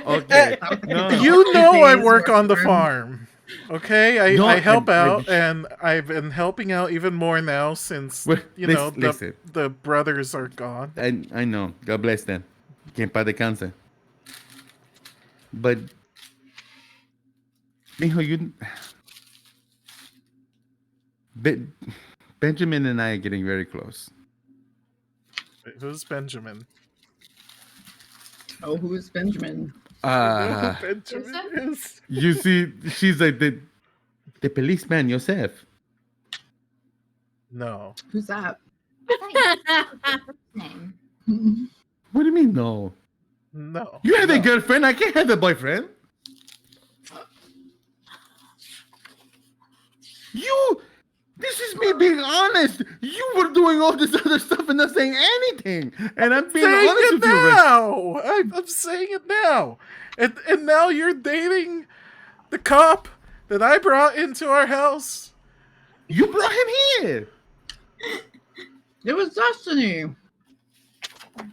Okay. No. You know I Days work work on the farm. farm. Okay, No, I help I out, wish- and I've been helping out even more now since Well, listen. the brothers are gone. I know. God bless them. Que en paz descanse. But, mijo, Benjamin and I are getting very close. Wait, who's Benjamin? Oh, who is Benjamin? Benjamin is. You see, she's like the policeman yourself. No. Who's that? Name. What do you mean, no? No. You have a no. girlfriend. I can't have a boyfriend. This is me being honest. You were doing all this other stuff and not saying anything. And I'm being Saying honest it with you. now. I'm saying it now. And now you're dating the cop that I brought into our house. You brought him here. It was Destiny.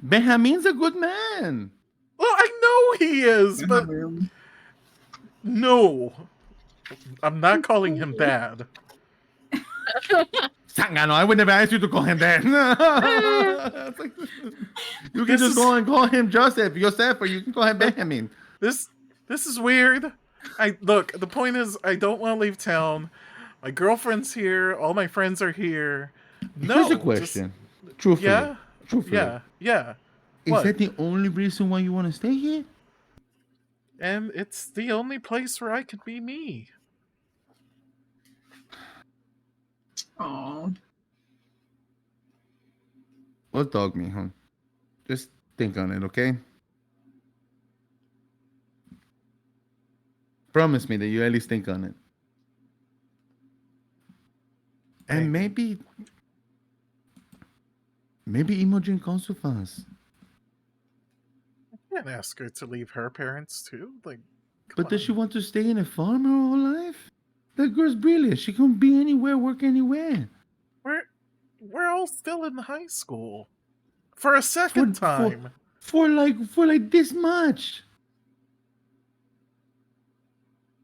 Benjamin's a good man. Well, I know he is, but no. I'm not calling him dad. Sangano, I would never ask you to call him that. You can just go and call him Joseph, or you can call him Benjamin. This is weird. Look, the point is I don't want to leave town. My girlfriend's here, all my friends are here. No. Here's a question. Truthfully. Yeah? Truthfully. Yeah. Is What? that the only reason why you want to stay here? And it's the only place where I could be me. Oh. Well, dog me, huh? Just think on it, okay? Promise me that you at least think on it. And maybe Imogen comes with us. I can't ask her to leave her parents too. Like, But does she on. want to stay in a farm her whole life? That girl's brilliant. She can be anywhere, work anywhere. We're all still in high school. For a second time. For like this much.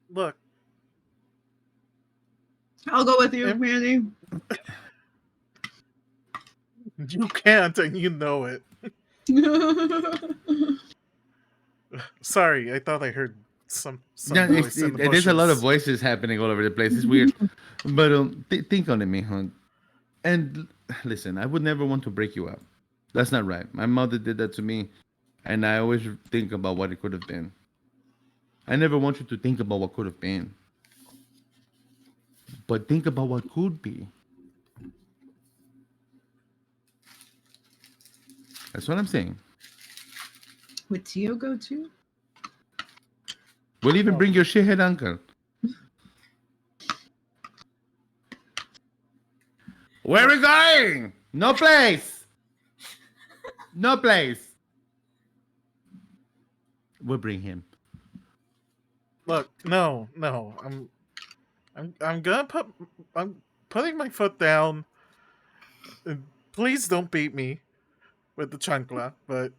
Look. I'll go with you, Mandy. You can't, and you know it. Sorry, I thought I heard some Yeah, voice in the there's a lot of bushes. voices happening all over the place. It's weird. But think on it, mijo. And listen, I would never want to break you up. That's not right. My mother did that to me, and I always think about what it could have been. I never want you to think about what could have been, but think about what could be. That's what I'm saying. Would Tio go too? We'll even bring your shithead uncle. Where are we going? No place. No place. We'll bring him. Look, no. I'm gonna put. I'm putting my foot down. And please don't beat me with the chancla. But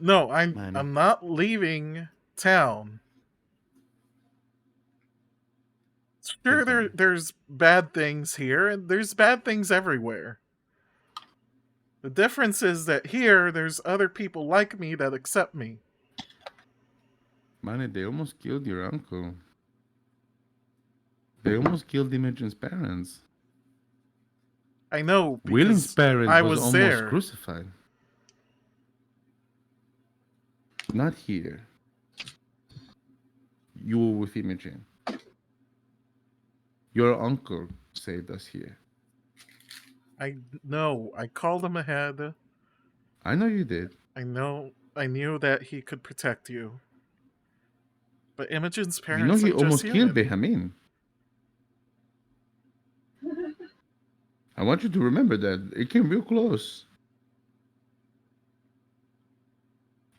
no, Man. I'm not leaving town. Sure, there's bad things here, and there's bad things everywhere. The difference is that here, there's other people like me that accept me. Man, they almost killed your uncle. They almost killed Imogen's parents. I know Willing's because parents I was was almost there. crucified. Not here. You were with Imogen. Your uncle saved us here. I know. I called him ahead. I know you did. I knew that he could protect you. But Imogen's You know parents he are just almost killed human. Benjamin. I want you to remember that. It came real close.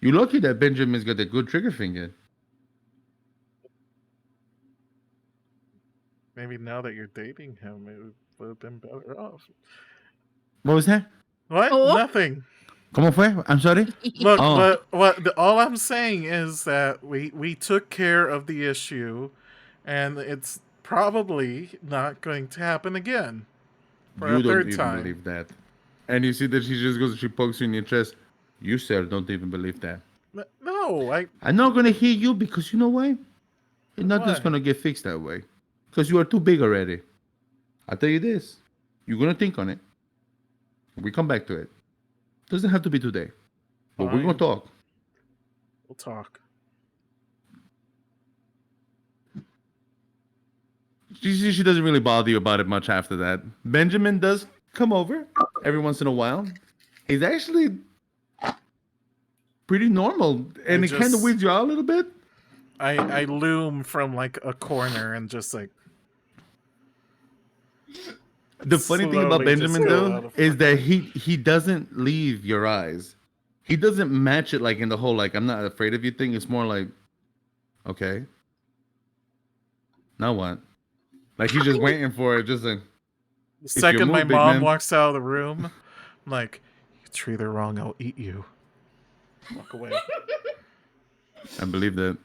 You're lucky that Benjamin's got a good trigger finger. Maybe now that you're dating him, it would have been better off. What was that? What? Oh. Nothing. ¿Cómo fue? I'm sorry. Look, Oh. all I'm saying is that we took care of the issue, and it's probably not going to happen again for You a don't third even time. believe that. And you see that she just goes and she pokes you in your chest. You, sir, don't even believe that. No, I'm not going to hear you because you know why? It's not just Why? going to get fixed that way. Because you are too big already. I'll tell you this. You're going to think on it. We come back to it. Doesn't have to be today. But we're going Fine. to talk. We'll talk. She doesn't really bother you about it much after that. Benjamin does come over every once in a while. He's actually pretty normal. And it kind of just- weirds you out a little bit. I loom from like a corner and just like The funny thing about slowly just Benjamin go though out of is my that mind. he doesn't leave your eyes. He doesn't match it like in the whole like I'm not afraid of you thing. It's more like, okay, now what? Like he's just waiting for it. Just like The your second my move, big mom man. walks out of the room, I'm like, you treat her wrong, I'll eat you. Walk away. I believe that.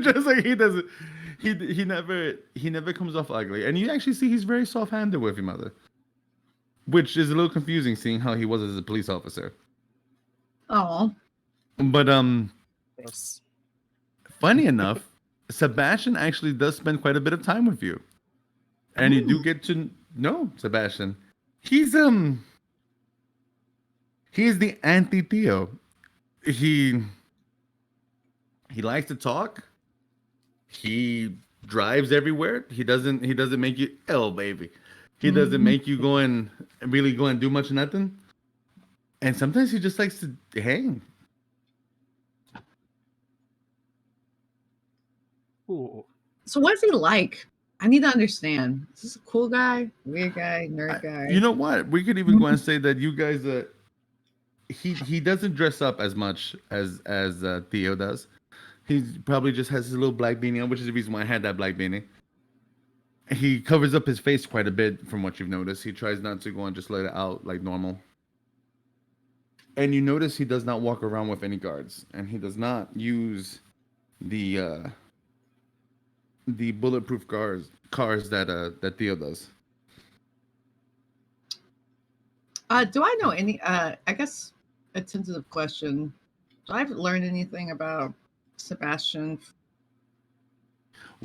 Just like he doesn't. He never comes off ugly, and you actually see he's very soft-handed with your mother, which is a little confusing seeing how he was as a police officer. Oh, But Gross. funny enough, Sebastian actually does spend quite a bit of time with you, and you do get to know Sebastian. He's the anti-Theo. He likes to talk. He drives everywhere. He doesn't make you ill, baby. He doesn't make you go and really go and do much of nothing. And sometimes he just likes to hang. Ooh. so what's he like? I need to understand. Is this a cool guy, weird guy, nerd guy? You know what? We could even go and say that you guys. He doesn't dress up as much as Theo does. He probably just has his little black beanie on, which is the reason why I had that black beanie. He covers up his face quite a bit, from what you've noticed. He tries not to go and just let it out like normal. And you notice he does not walk around with any guards, and he does not use the bulletproof cars that Theo does. Do I know any? I guess a tentative question. Do I learn anything about Sebastian?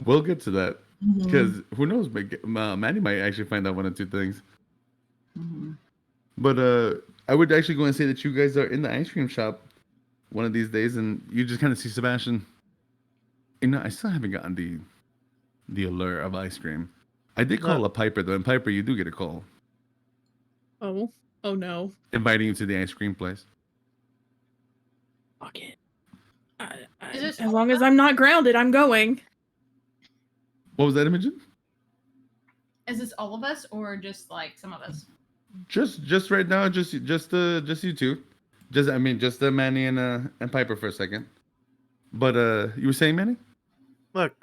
We'll get to that. Because who knows, Maddie might actually find out one or two things. Mm-hmm. But I would actually go and say that you guys are in the ice cream shop one of these days, and you just kind of see Sebastian. I still haven't gotten the allure of ice cream. I did call a Piper though, and Piper, you do get a call Oh no. inviting you to the ice cream place. Fuck it. Is this As long as I'm not grounded, I'm going. What was that, Imogen? Is this all of us or just like some of us? Just right now, just you two. Just Manny and Piper for a second. But you were saying, Manny? Look,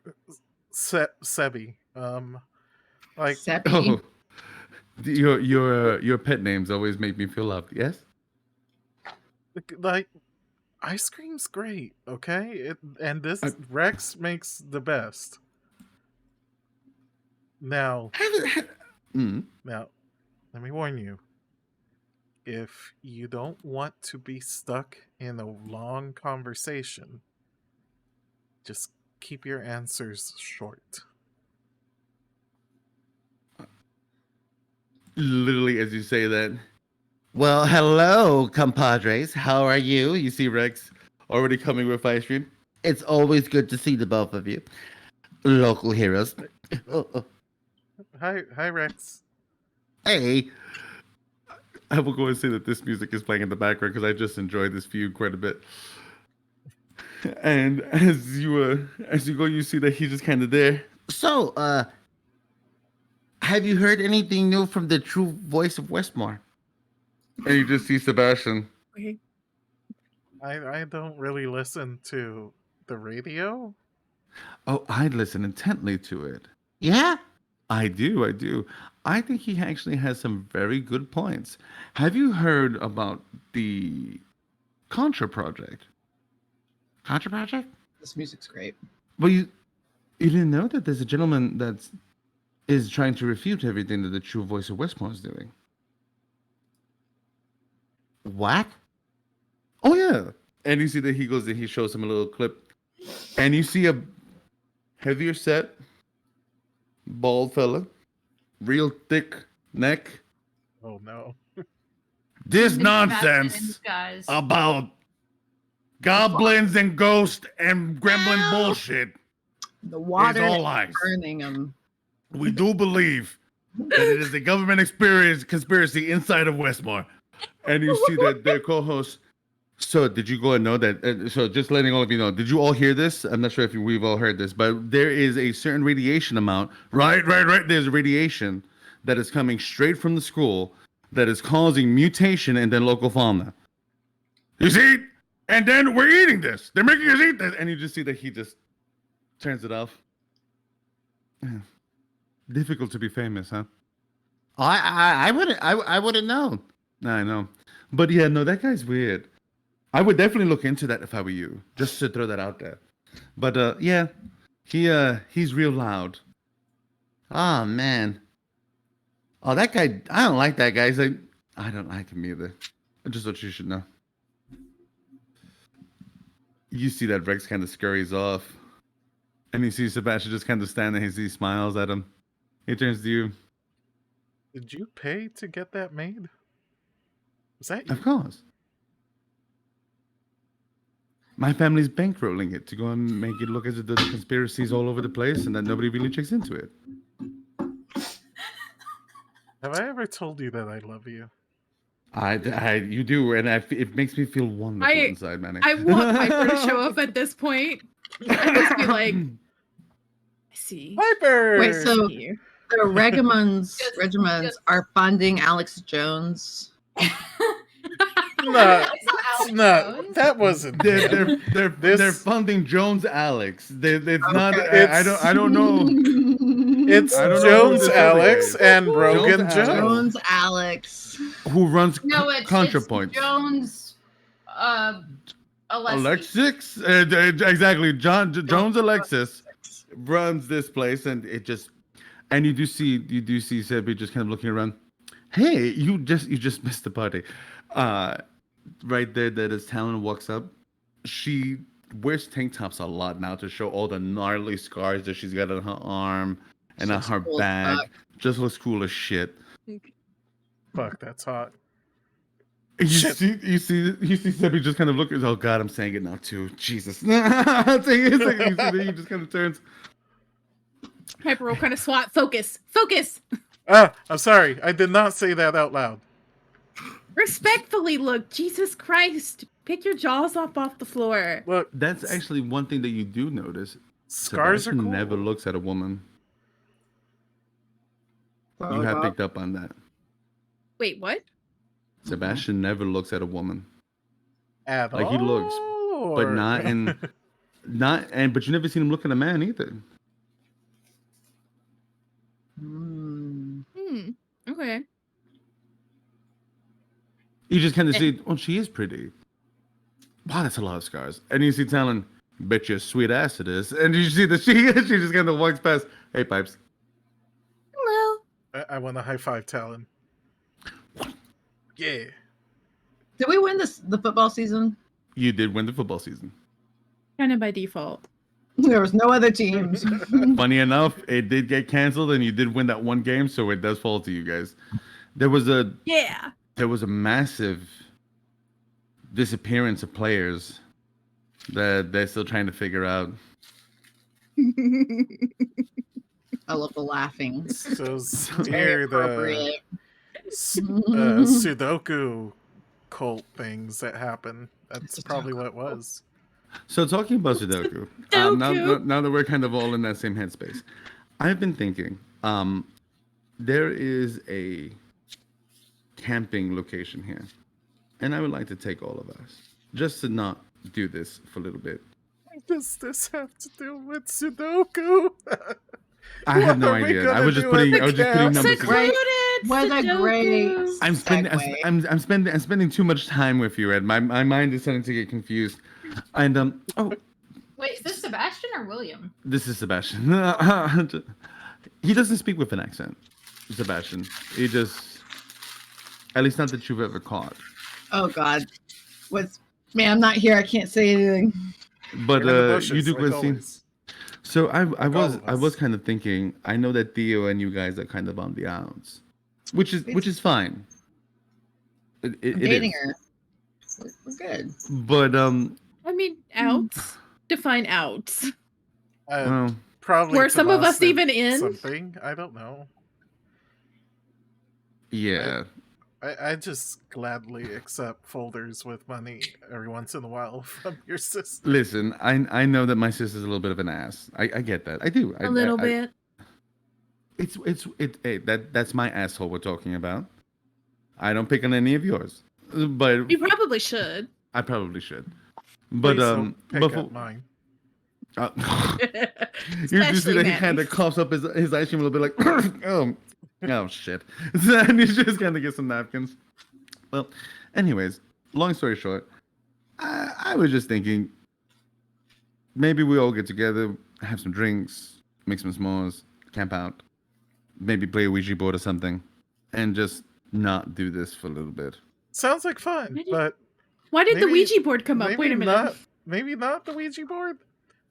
Sebi. Like Seppi. Oh, your pet names always make me feel loved. Yes. like ice cream's great, okay? And this Rex makes the best. Now, now, let me warn you. If you don't want to be stuck in a long conversation, just keep your answers short. Literally, as you say that. Well, hello, compadres. How are you? You see Rex already coming with ice cream. It's always good to see the both of you, local heroes. Hi, Rex. Hey. I will go and say that this music is playing in the background because I just enjoyed this feud quite a bit. And as you go, you see that he's just kind of there. So, have you heard anything new from the true voice of Westmore? And you just see Sebastian. Okay. I don't really listen to the radio. Oh, I listen intently to it. Yeah? I do. I think he actually has some very good points. Have you heard about the Contra Project? Contra Project? This music's great. Well, you didn't know that there's a gentleman that is trying to refute everything that the true voice of Westmore is doing. What? Oh yeah. And you see that he goes and he shows him a little clip, and you see a heavier set, bald fella, real thick neck. Oh no. This It's nonsense Sebastian, guys. about goblins and ghosts and gremlin bullshit The is water all is lies. burning them. We do believe that it is a government conspiracy inside of Westmore. And you see that their co-host. So did you go and know that? So just letting all of you know, did you all hear this? I'm not sure if we've all heard this, but there is a certain radiation amount. Right. There's radiation that is coming straight from the school that is causing mutation and then local fauna. You see? And then we're eating this. They're making us eat this. And you just see that he just turns it off. Difficult to be famous, huh? I wouldn't know. I know. But yeah, no, that guy's weird. I would definitely look into that if I were you, just to throw that out there. But yeah, he's real loud. Oh man. Oh, that guy. I don't like that guy. He's like, I don't like him either. Just what you should know. You see that Rex kind of scurries off, and you see Sebastian just kind of standing. He smiles at him. He turns to you. Did you pay to get that made? Was that you? Of course. My family's bankrolling it to go and make it look as if there's conspiracies all over the place and that nobody really checks into it. Have I ever told you that I love you? You do, and it makes me feel wonderful inside, Manny. I want Piper to show up at this point. I just be like, I see. Piper! Wait, so Here. the regiments are funding Alex Jones. No, It's not Alex no, Jones. that wasn't. They're funding Jones Alex. It's not. It's- I don't know. It's I don't know who Jones this Alex other guy is. and Brogan Jones Jones. Alex. Jones Alex. Who runs No, it's ContraPoint? Jones. Alexis. Exactly. Jones Alexis runs this place, and it just. And you do see Sebi just kind of looking around. Hey, you just missed the party. Right there, that as Talon walks up, she wears tank tops a lot now to show all the gnarly scars that she's got on her arm and on Looks her cool as back. fuck. Just looks cool as shit. Fuck, that's hot. And Shit. you see Sebby just kind of looking. Oh God, I'm saying it now too. Jesus. You just kind of turns. Piper will kind of swat. Focus. I'm sorry. I did not say that out loud. Respectfully, look. Jesus Christ. Pick your jaws up off the floor. Look, That's actually one thing that you do notice. scars are Sebastian cool. never looks at a woman. You have picked up on that. Wait, what? Sebastian never looks at a woman. At Like, all, he looks, but or- but you never seen him look at a man either. Okay. You just kind of see, oh, she is pretty. Wow, that's a lot of scars. And you see Talon, bet you a sweet ass it is. And you see that she just kind of walks past. Hey, Pipes. Hello. I want a high five, Talon. Yeah. Did we win the football season? You did win the football season. Kind of by default. There was no other teams. Funny enough, it did get canceled, and you did win that one game, so it does fall to you guys. There was a massive disappearance of players that they're still trying to figure out. I love the laughing. So Very here the appropriate. Sudoku cult things that happen. That's probably what it was. So talking about Sudoku, now that we're kind of all in that same headspace, I've been thinking, there is a camping location here, and I would like to take all of us just to not do this for a little bit. What does this have to do with Sudoku? I have no What are we idea. I gonna was just do putting with the numbers camp? together. What a great segue. I'm spending too much time with you, Ed. My mind is starting to get confused. And Wait, is this Sebastian or William? this is Sebastian. He doesn't speak with an accent. Sebastian. He just, at least not that you've ever caught. Oh God. Man, I'm not here. I can't say anything. But You're in the bushes, you do like go see. always. So I all of was us. kind of thinking. I know that Theo and you guys are kind of on the outs, which is fine. It Dating is. her. We're good. But I mean, outs. Define outs. well, Probably Were some of Tomas us did even in? something. I don't know. yeah. I just gladly accept folders with money every once in a while from your sister. Listen, I know that my sister's a little bit of an ass. I get that. I do. A little bit. Hey, that's my asshole we're talking about. I don't pick on any of yours, but You probably should. I probably should. But Please don't pick before up mine. you just see Especially that he Matt. kind of coughs up his ice cream a little bit, like oh shit, and he's just gonna get some napkins. Well, anyways, long story short, I was just thinking maybe we all get together, have some drinks, make some s'mores, camp out, maybe play a Ouija board or something, and just not do this for a little bit. Sounds like fun, but Why did the maybe- Ouija board come up? maybe Wait a minute. Maybe not the Ouija board.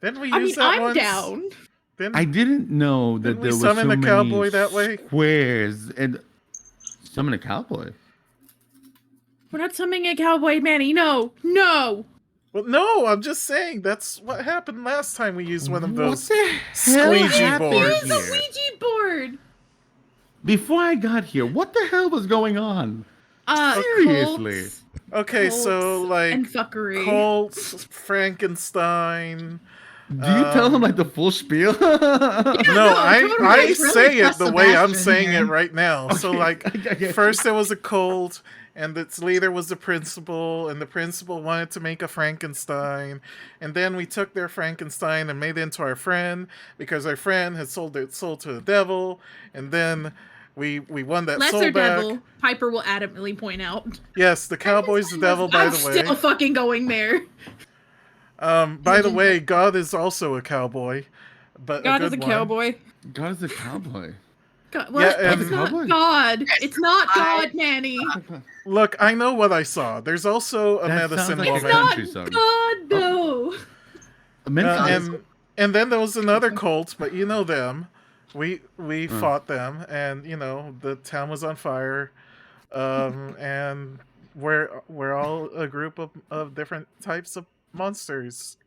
Didn't we I use mean, that I'm once? down. Didn't, I didn't know that Didn't we there was summon so the many cowboy that way? squares and summon a cowboy. We're not summoning a cowboy, Manny. No. Well, no, I'm just saying that's what happened last time we used one of those What the hell squeegee happened boards. Use a here? Ouija board. Before I got here, what the hell was going on? Seriously. Cults, Okay, so cults, like and fuckery. Colts, Frankenstein. Do you tell him like the full spiel? No, no, I totally. I It's really say it just the way I'm Sebastian saying here. it right now. So Okay, like I get first there was a cult, and its leader was the principal, and the principal wanted to make a Frankenstein, and then we took their Frankenstein and made it into our friend because our friend had sold its soul to the devil, and then we won that soul Lesser back. devil. Piper will adamantly point out. Yes, the cowboy's the devil. By I'm the still way, fucking going there. by the way, God is also a cowboy, but God a is good a one. cowboy. God is a cowboy. God, well, Yeah, it's and- not Cowboy? God. It's not God, Manny. Look, I know what I saw. There's also a That sounds medicine like a woman. Not country song. God, though. And then there was another cult, but you know them. We fought them, and the town was on fire, and we're all a group of different types of monsters,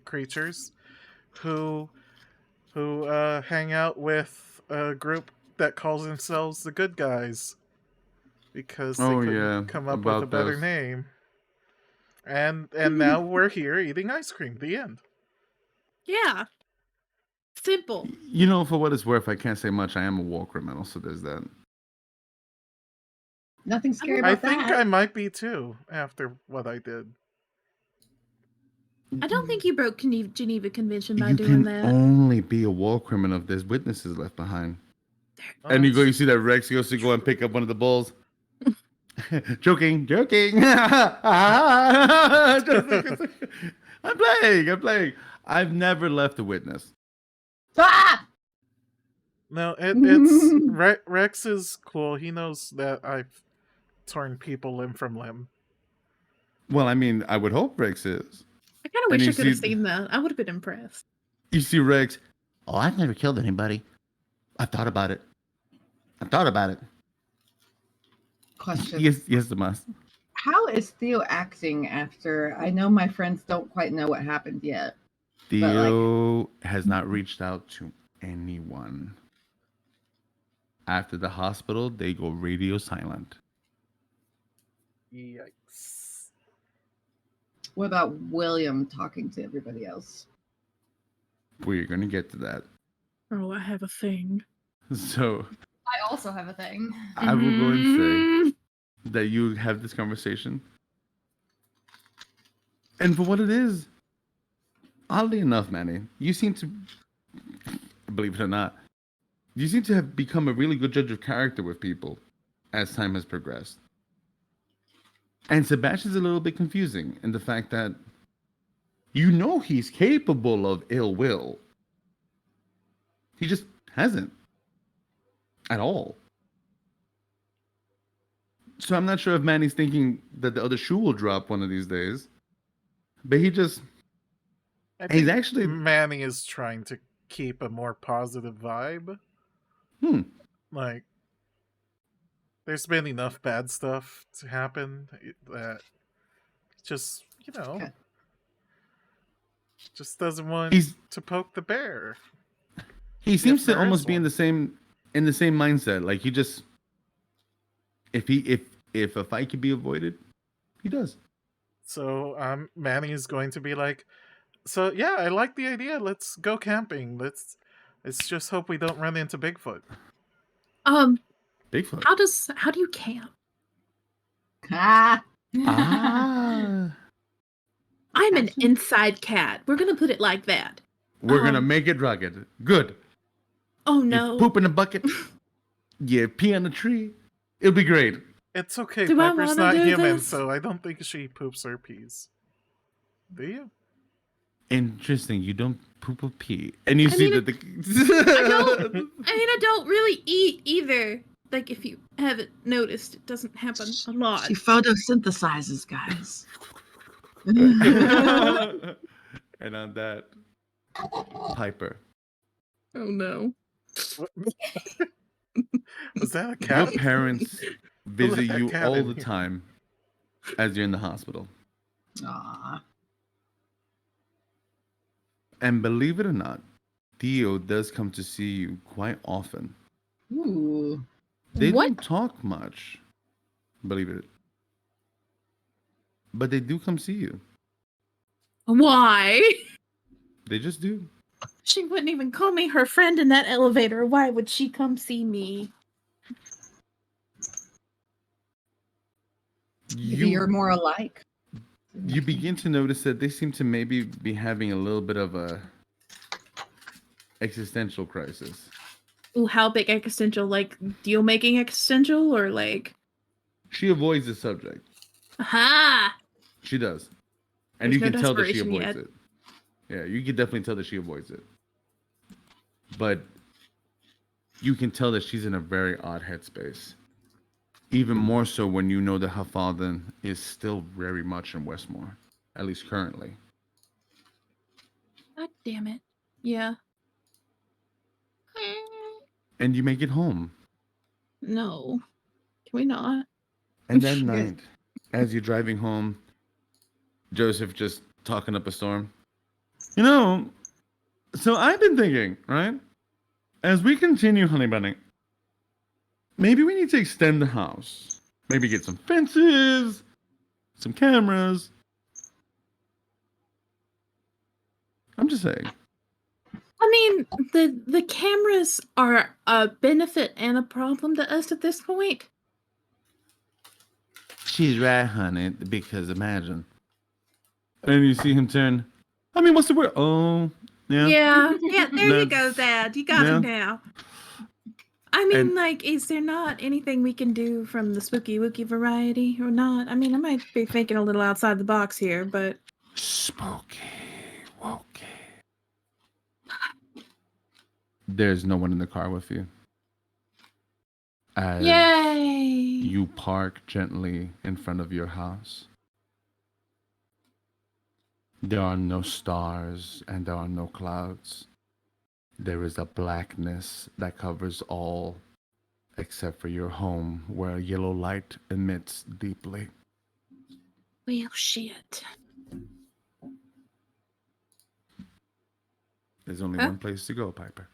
creatures, who hang out with a group that calls themselves the good guys because they couldn't come up with a better name. And now we're here eating ice cream. The end. Yeah. Simple. For what it's worth, I can't say much. I am a war criminal, so there's that. Nothing scary about that. I think I might be too, after what I did. I don't think you broke Geneva Convention by doing that. You can only be a war criminal if there's witnesses left behind. And you see that Rex goes to go and pick up one of the balls. Joking. I'm playing. I've never left a witness. Ah! No, it's Rex is cool. He knows that I've torn people limb from limb. Well, I mean, I would hope Rex is. I kind of wish I could have seen that. I would have been impressed. You see Rex. Oh, I've never killed anybody. I thought about it. Question. Yes, Tomas. How is Theo acting after? I know my friends don't quite know what happened yet. Theo has not reached out to anyone. After the hospital, they go radio silent. Yikes. What about William talking to everybody else? We're going to get to that. Oh, I have a thing. So, I also have a thing. I will go and say that you have this conversation. And for what it is, oddly enough, Manny, you seem to, believe it or not, you seem to have become a really good judge of character with people as time has progressed. And Sebastian's a little bit confusing in the fact that he's capable of ill will. He just hasn't. At all. So I'm not sure if Manny's thinking that the other shoe will drop one of these days. But he's actually... Manny is trying to keep a more positive vibe. Like, there's been enough bad stuff to happen that just, just doesn't want to poke the bear. He seems to almost be in the same mindset. Like, he just, if a fight can be avoided, he does. So Manny is going to be like, so yeah, I like the idea. Let's go camping. Let's just hope we don't run into Bigfoot. Bigfoot. How do you camp? I'm an inside cat. We're gonna put it like that. We're gonna make it rugged. Good. Oh no. You poop in a bucket. You pee on a tree. It'll be great. It's okay. Piper's not human, so I don't think she poops or pees. Do you? Interesting. You don't poop or pee, and you that the. I don't really eat either. Like, if you haven't noticed, it doesn't happen a lot. She photosynthesizes, guys. And on that, Piper. Oh no. Was that a cat? Your parents visit you all the time as you're in the hospital. Aww. And believe it or not, Theo does come to see you quite often. Ooh. They don't talk much, believe it. But they do come see you. Why? They just do. She wouldn't even call me her friend in that elevator. Why would she come see me? You're more alike. You begin to notice that they seem to maybe be having a little bit of a existential crisis. Ooh, how big existential? Like deal-making existential, or like? She avoids the subject. Aha! She does. And you can tell that she avoids it. Yeah, you can definitely tell that she avoids it. But you can tell that she's in a very odd headspace. Even more so when you know that her father is still very much in Westmore, at least currently. Damn it. Yeah. And you make it home. No. Can we not? And that night, as you're driving home, Joseph just talking up a storm. You know, so I've been thinking, right? As we continue honey bunning, maybe we need to extend the house. Maybe get some fences, some cameras. I'm just saying. I mean, the cameras are a benefit and a problem to us at this point. She's right, honey, because imagine. And you see him turn. I mean, what's the word? Oh, yeah. Yeah, there you go, Dad. You got him now. I mean, like, is there not anything we can do from the spooky wookie variety or not? I mean, I might be thinking a little outside the box here, but... Spooky wookie. There's no one in the car with you. As Yay! you park gently in front of your house. There are no stars and there are no clouds. There is a blackness that covers all except for your home, where yellow light emits deeply. Well, shit. There's only one place to go, Piper.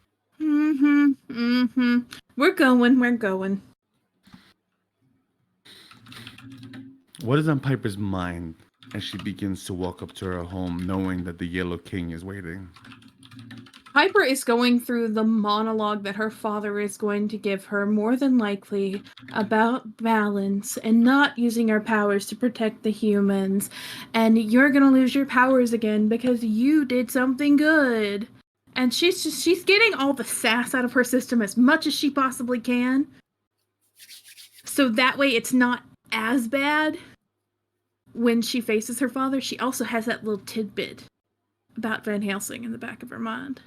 We're going. What is on Piper's mind as she begins to walk up to her home, knowing that the Yellow King is waiting? Piper is going through the monologue that her father is going to give her, more than likely, about balance and not using her powers to protect the humans. And you're gonna lose your powers again because you did something good. And she's getting all the sass out of her system as much as she possibly can. So that way it's not as bad when she faces her father. She also has that little tidbit about Van Helsing in the back of her mind.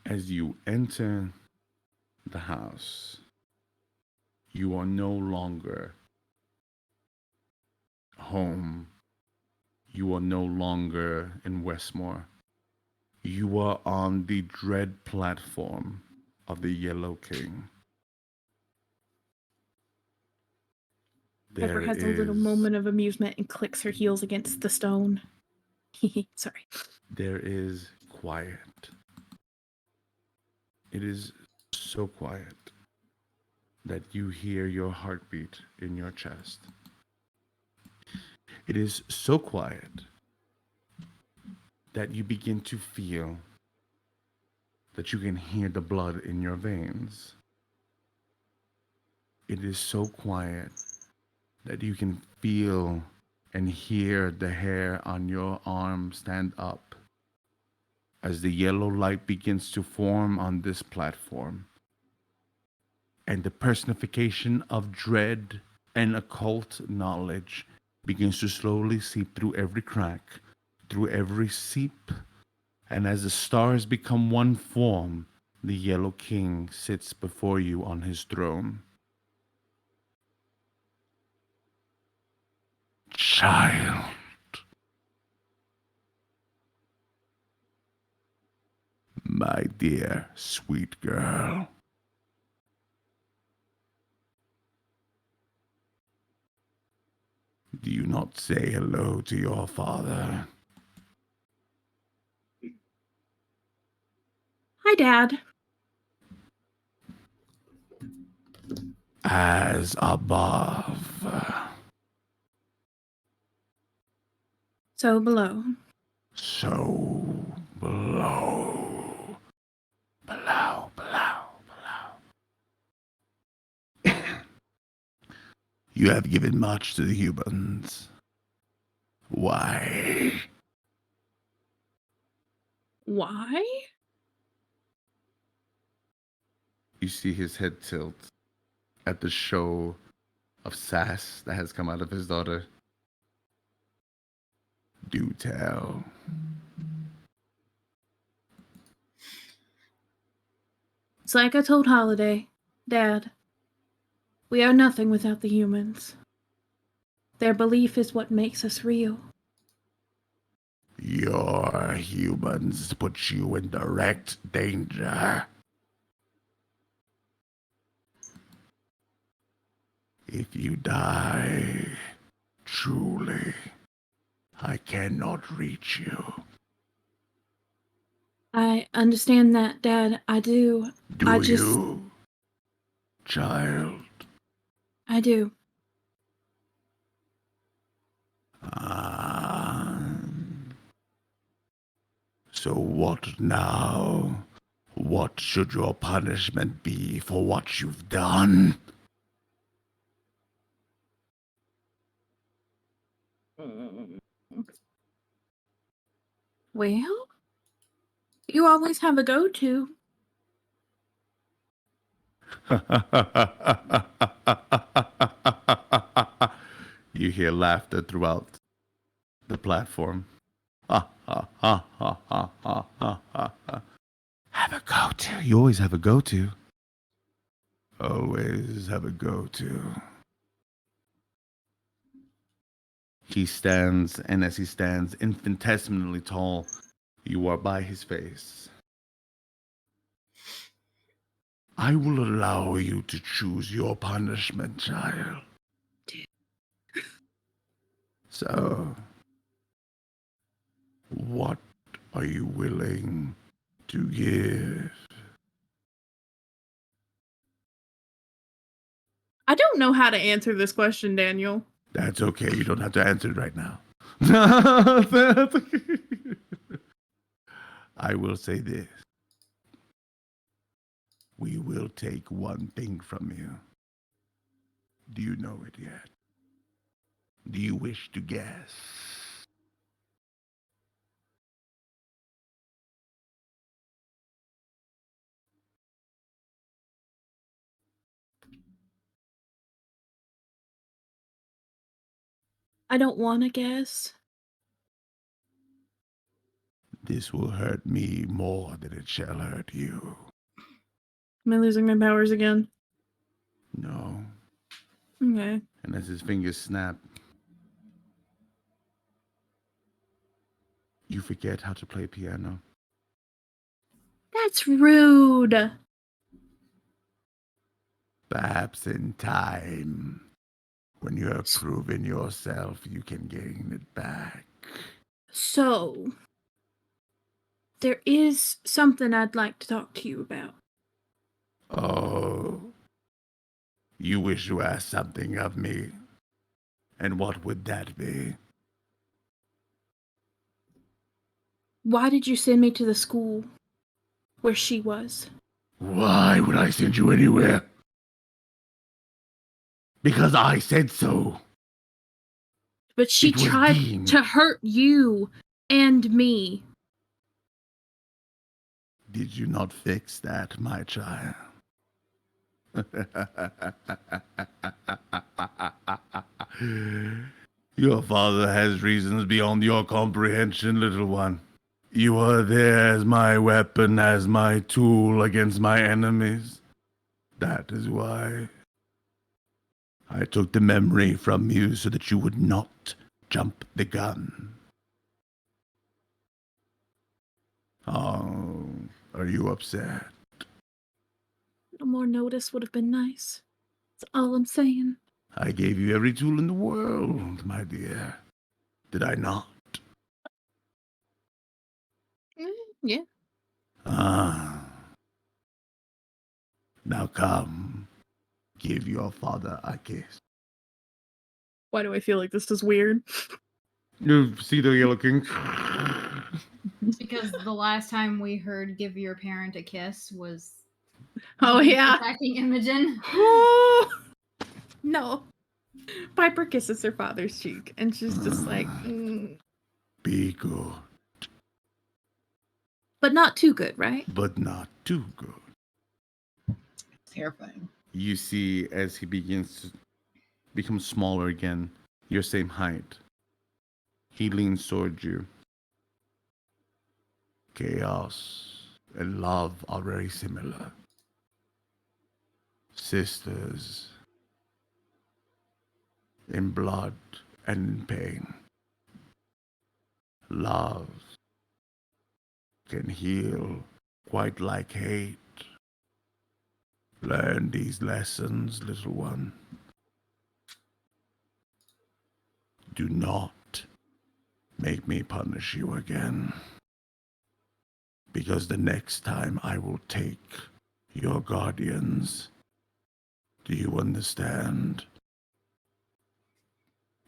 As you enter the house, you are no longer home. You are no longer in Westmore. You are on the dread platform of the Yellow King. Pepper has a little moment of amusement and clicks her heels against the stone. Sorry. There is quiet. It is so quiet that you hear your heartbeat in your chest. It is so quiet that you begin to feel that you can hear the blood in your veins. It is so quiet that you can feel and hear the hair on your arm stand up as the yellow light begins to form on this platform. And the personification of dread and occult knowledge begins to slowly seep through every crack, through every seep. And as the stars become one form, the Yellow King sits before you on his throne. Child. My dear, sweet girl. Do you not say hello to your father? Hi, Dad. As above, so below. So below. Below, below, below. You have given much to the humans. Why? Why? You see his head tilt at the show of sass that has come out of his daughter. Do tell. It's like I told Holiday, Dad. We are nothing without the humans. Their belief is what makes us real. Your humans put you in direct danger. If you die, truly, I cannot reach you. I understand that, Dad. I do. Do I just... you, child? I do. So what now? What should your punishment be for what you've done? Well, you always have a go-to. You hear laughter throughout the platform. Ha ha ha ha ha ha ha ha. Have a go-to. You always have a go-to. Always have a go-to. He stands, and as he stands infinitesimally tall, you are by his face. I will allow you to choose your punishment, child. So, what are you willing to give? I don't know how to answer this question, Daniel. That's okay. You don't have to answer it right now. I will say this. We will take one thing from you. Do you know it yet? Do you wish to guess? I don't want to guess. This will hurt me more than it shall hurt you. Am I losing my powers again? No. Okay. And as his fingers snap, you forget how to play piano. That's rude. Perhaps in time, when you have proven yourself, you can gain it back. So, there is something I'd like to talk to you about. Oh, you wish to ask something of me? And what would that be? Why did you send me to the school where she was? Why would I send you anywhere? Because I said so. But she It was tried deemed. to hurt you and me. Did you not fix that, my child? Your father has reasons beyond your comprehension, little one. You are there as my weapon, as my tool against my enemies. That is why I took the memory from you so that you would not jump the gun. Oh, are you upset? A more notice would have been nice. That's all I'm saying. I gave you every tool in the world, my dear. Did I not? Yeah. Ah. Now come, give your father a kiss. Why do I feel like this is weird? You see the Yellow King? It's because the last time we heard "Give your parent a kiss" was Oh, yeah. attacking Imogen. No. Piper kisses her father's cheek, and she's just like, Be good, But not too good, right? but not too good. Terrifying. You see, as he begins to become smaller again, your same height, he leans towards you. Chaos and love are very similar. Sisters in blood and in pain. Love can heal quite like hate. Learn these lessons, little one. Do not make me punish you again. Because the next time I will take your guardians. Do you understand?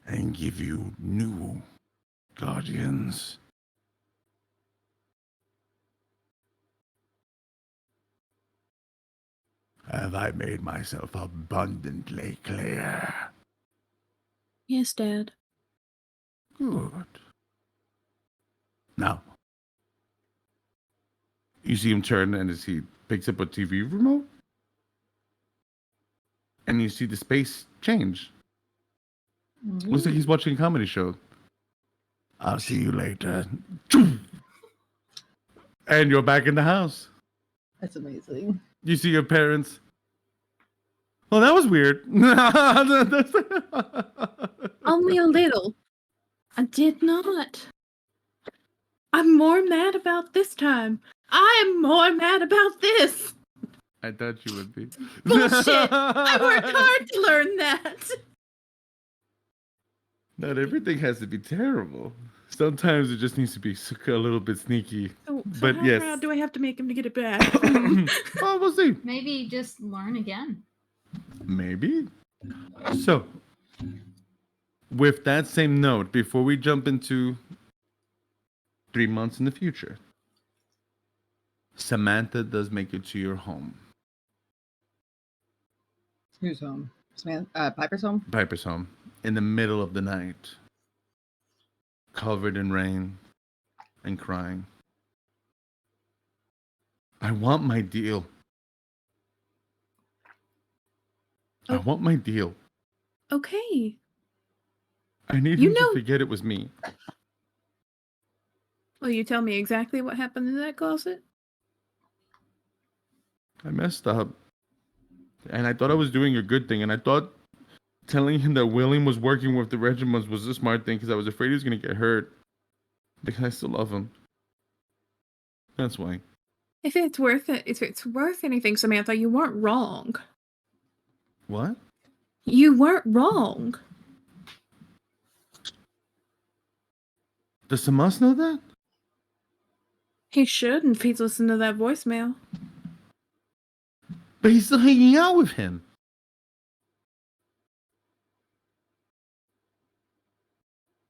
And give you new guardians. Have I made myself abundantly clear? Yes, Dad. Good. Now, you see him turn, and as he picks up a TV remote, and you see the space change. Looks like he's watching a comedy show. I'll see you later. And you're back in the house. That's amazing. You see your parents. Well, that was weird. Only a little. I did not. I'm more mad about this time. I am more mad about this. I thought you would be. Bullshit. I worked hard to learn that. Not everything has to be terrible. Sometimes it just needs to be a little bit sneaky. So But how yes. proud do I have to make him to get it back? Oh, we'll see. Maybe just learn again. Maybe. So, with that same note, before we jump into 3 months in the future, Samantha does make it to your home. Who's home? Piper's home? Piper's home. In the middle of the night. Covered in rain and crying. I want my deal. I want my deal. Okay. I need him to forget it was me. Will you tell me exactly what happened in that closet? I messed up. And I thought I was doing a good thing. And I thought telling him that William was working with the regiments was a smart thing because I was afraid he was going to get hurt. Because I still love him. That's why. If it's worth it, if it's worth anything, Samantha, you weren't wrong. What? You weren't wrong. Does Samas know that? He shouldn't if he's listening to that voicemail. But he's still hanging out with him.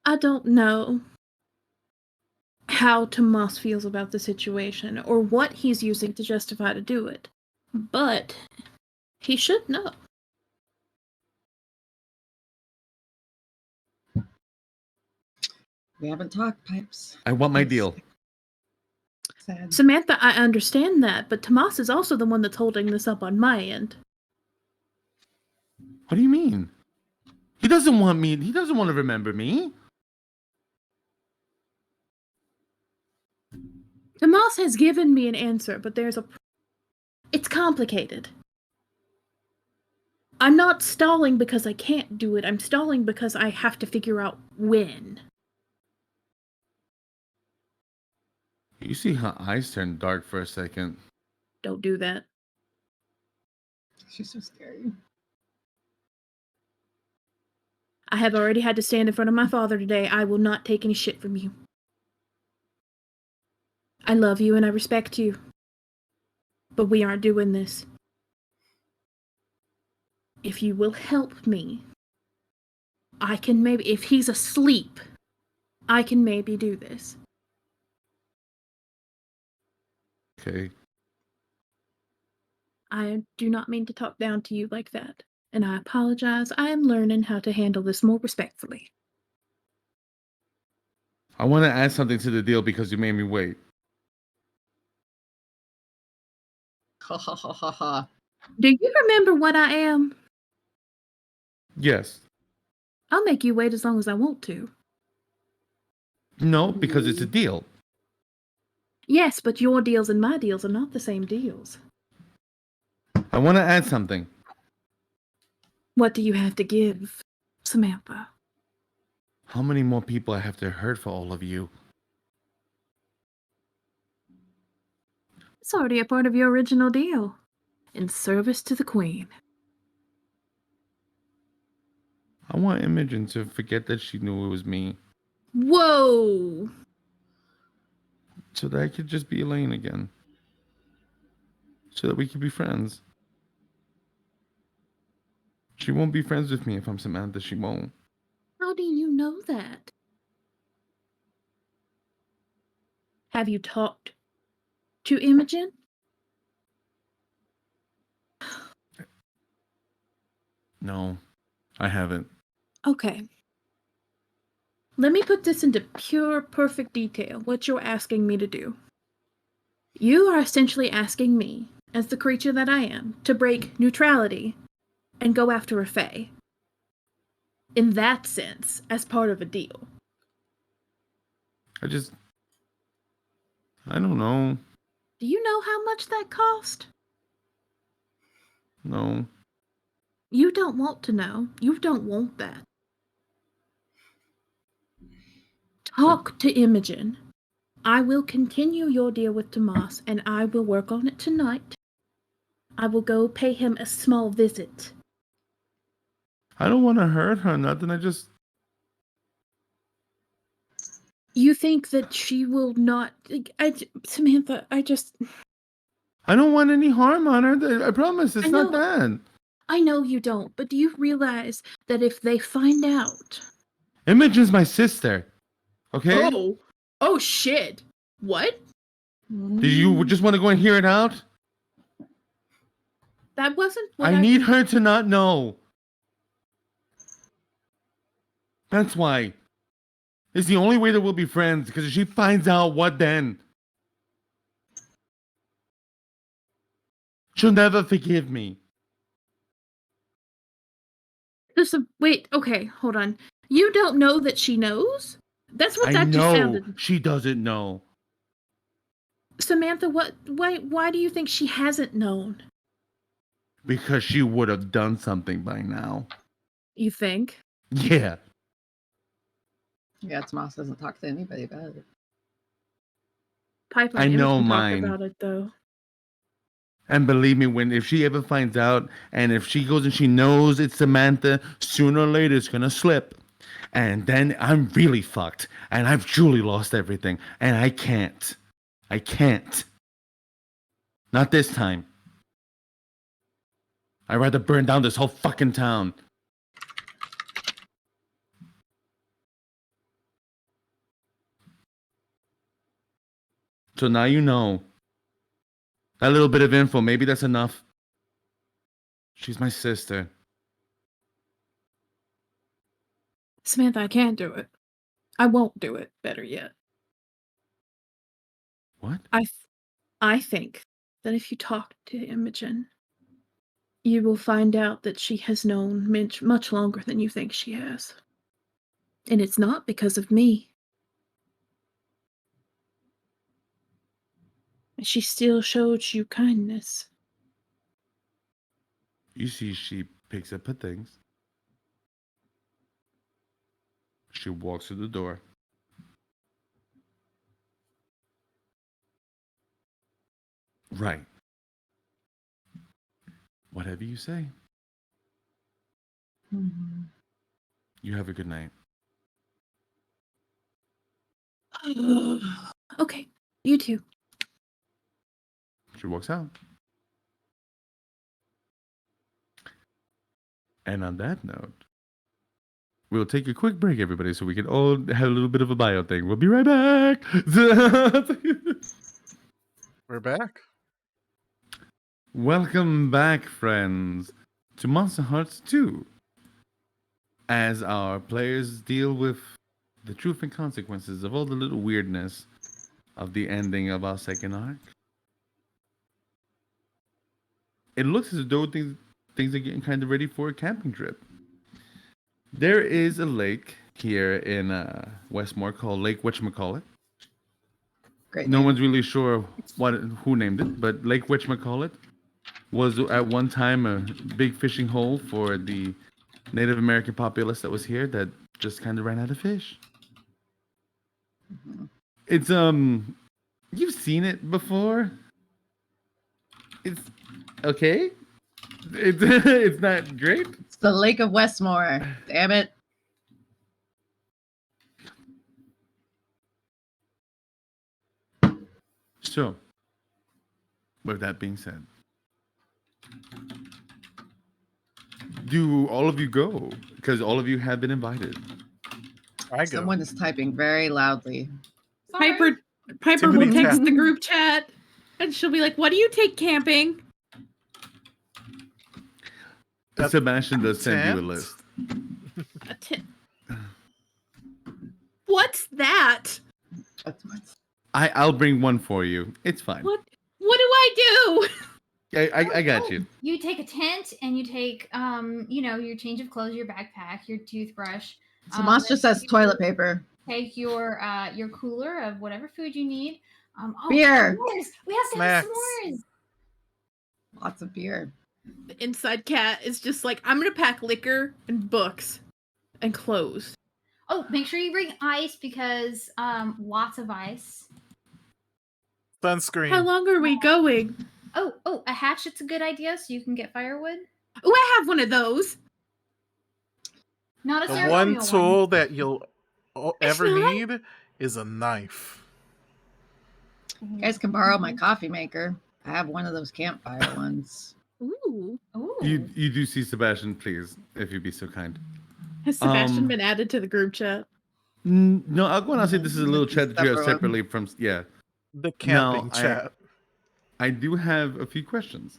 I don't know how Tomas feels about the situation or what he's using to justify to do it. But he should know. We haven't talked, Pipes. I want my deal. Sad. Samantha, I understand that, but Tomas is also the one that's holding this up on my end. What do you mean? He doesn't want me. He doesn't want to remember me. Tomas has given me an answer, but it's complicated. I'm not stalling because I can't do it. I'm stalling because I have to figure out when. You see her eyes turn dark for a second. Don't do that. She's so scary. I have already had to stand in front of my father today. I will not take any shit from you. I love you and I respect you. But we aren't doing this. If you will help me, I can maybe, if he's asleep, I can maybe do this. Okay. I do not mean to talk down to you like that, and I apologize. I am learning how to handle this more respectfully. I want to add something to the deal because you made me wait. Ha ha ha ha ha. Do you remember what I am? Yes. I'll make you wait as long as I want to. No, because it's a deal. Yes, but your deals and my deals are not the same deals. I want to add something. What do you have to give, Samantha? How many more people I have to hurt for all of you? That's already a part of your original deal. In service to the Queen. I want Imogen to forget that she knew it was me. Whoa! So that I could just be Elaine again. So that we could be friends. She won't be friends with me if I'm Samantha. She won't. How do you know that? Have you talked to Imogen? No, I haven't. Okay. Let me put this into pure, perfect detail, what you're asking me to do. You are essentially asking me, as the creature that I am, to break neutrality and go after a fae. In that sense, as part of a deal. I don't know. Do you know how much that cost? No. You don't want to know. You don't want that. Talk to Imogen. I will continue your deal with Tomas, and I will work on it tonight. I will go pay him a small visit. I don't want to hurt her. Nothing. You think that she will not... Samantha, I don't want any harm on her. I promise. It's not that. I know you don't, but do you realize that if they find out... Imogen's my sister. Okay? Oh shit. What? Do you just want to go and hear it out? That wasn't what I need her to not know. That's why. It's the only way that we'll be friends, because if she finds out, what then? She'll never forgive me. Wait, okay, hold on. You don't know that she knows? That's what that just sounded. She doesn't know. Samantha, why do you think she hasn't known? Because she would have done something by now. You think? Yeah. Yeah, Tomas doesn't talk to anybody about it. Pipeline I know Imogen mine. talked about it, though. And believe me, if she ever finds out, and if she goes and she knows it's Samantha, sooner or later it's gonna slip. And then I'm really fucked. And I've truly lost everything. And I can't. Not this time. I'd rather burn down this whole fucking town. So now you know. That little bit of info, maybe that's enough. She's my sister. Samantha, I can't do it. I won't do it, better yet. What? I think that if you talk to Imogen, you will find out that she has known much longer than you think she has. And it's not because of me. She still showed you kindness. You see, she picks up her things. She walks through the door. Right. Whatever you say. Mm-hmm. You have a good night. Okay, you too. She walks out. And on that note, we'll take a quick break, everybody, so we can all have a little bit of a bio thing. We'll be right back. We're back. Welcome back, friends, to Monsterhearts 2. As our players deal with the truth and consequences of all the little weirdness of the ending of our second arc. It looks as though things are getting kind of ready for a camping trip. There is a lake here in Westmore called Lake Whatchamacallit. Great No name. one's really sure who named it, but Lake Whatchamacallit was at one time a big fishing hole for the Native American populace that was here that just kind of ran out of fish. Mm-hmm. It's you've seen it before. It's okay. It's not great. It's the Lake of Westmore. Damn it. So, with that being said, do all of you go? Because all of you have been invited. I go. Someone is typing very loudly. Piper Tiffany will text Cat. the group chat, and she'll be like, "What do you take camping?" Sebastian does send you a tent? list. A What's that? I'll bring one for you. It's fine. What do I do? I got you. You take a tent and you take your change of clothes, your backpack, your toothbrush. Tomas just says toilet paper. Take your cooler of whatever food you need. Beer. S'mores. We have to Snacks. have s'mores. Lots of beer. The inside cat is just like, I'm gonna pack liquor and books and clothes. Oh, make sure you bring ice because lots of ice. Sunscreen. How long are we going? Oh, a hatchet's a good idea so you can get firewood. Oh, I have one of those. Not a The ceremonial one tool that you'll ever not. need is a knife. You guys can borrow my coffee maker. I have one of those campfire ones. Ooh. Ooh. You do see Sebastian, please, if you'd be so kind. Has Sebastian been added to the group chat? No, I'll go and I'll say this is a little It's chat that you have separate one. separately from The camping No, chat. I do have a few questions.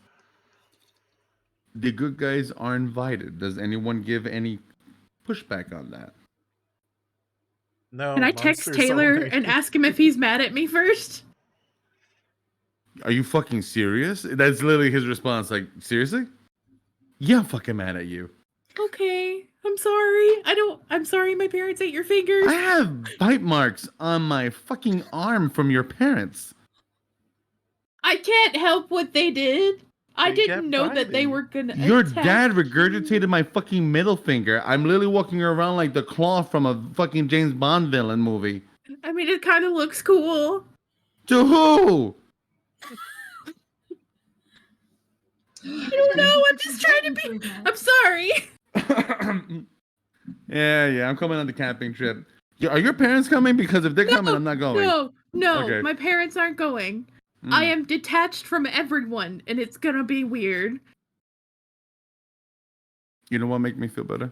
The good guys are invited. Does anyone give any pushback on that? No. Can I text monsters Taylor only. and ask him if he's mad at me first? Are you fucking serious? That's literally his response. Like, seriously? Yeah, I'm fucking mad at you. Okay, I'm sorry. I'm sorry my parents ate your fingers. I have bite marks on my fucking arm from your parents. I can't help what they did. I They didn't kept know that they biting. were gonna Your attack dad you. regurgitated my fucking middle finger. I'm literally walking around like the claw from a fucking James Bond villain movie. I mean, it kind of looks cool. To who? I don't know. I'm just trying to be. I'm sorry. Yeah, I'm coming on the camping trip. Are your parents coming? Because if they're coming, I'm not going. No, Okay. my parents aren't going. I am detached from everyone, and it's gonna be weird. You know what make me feel better?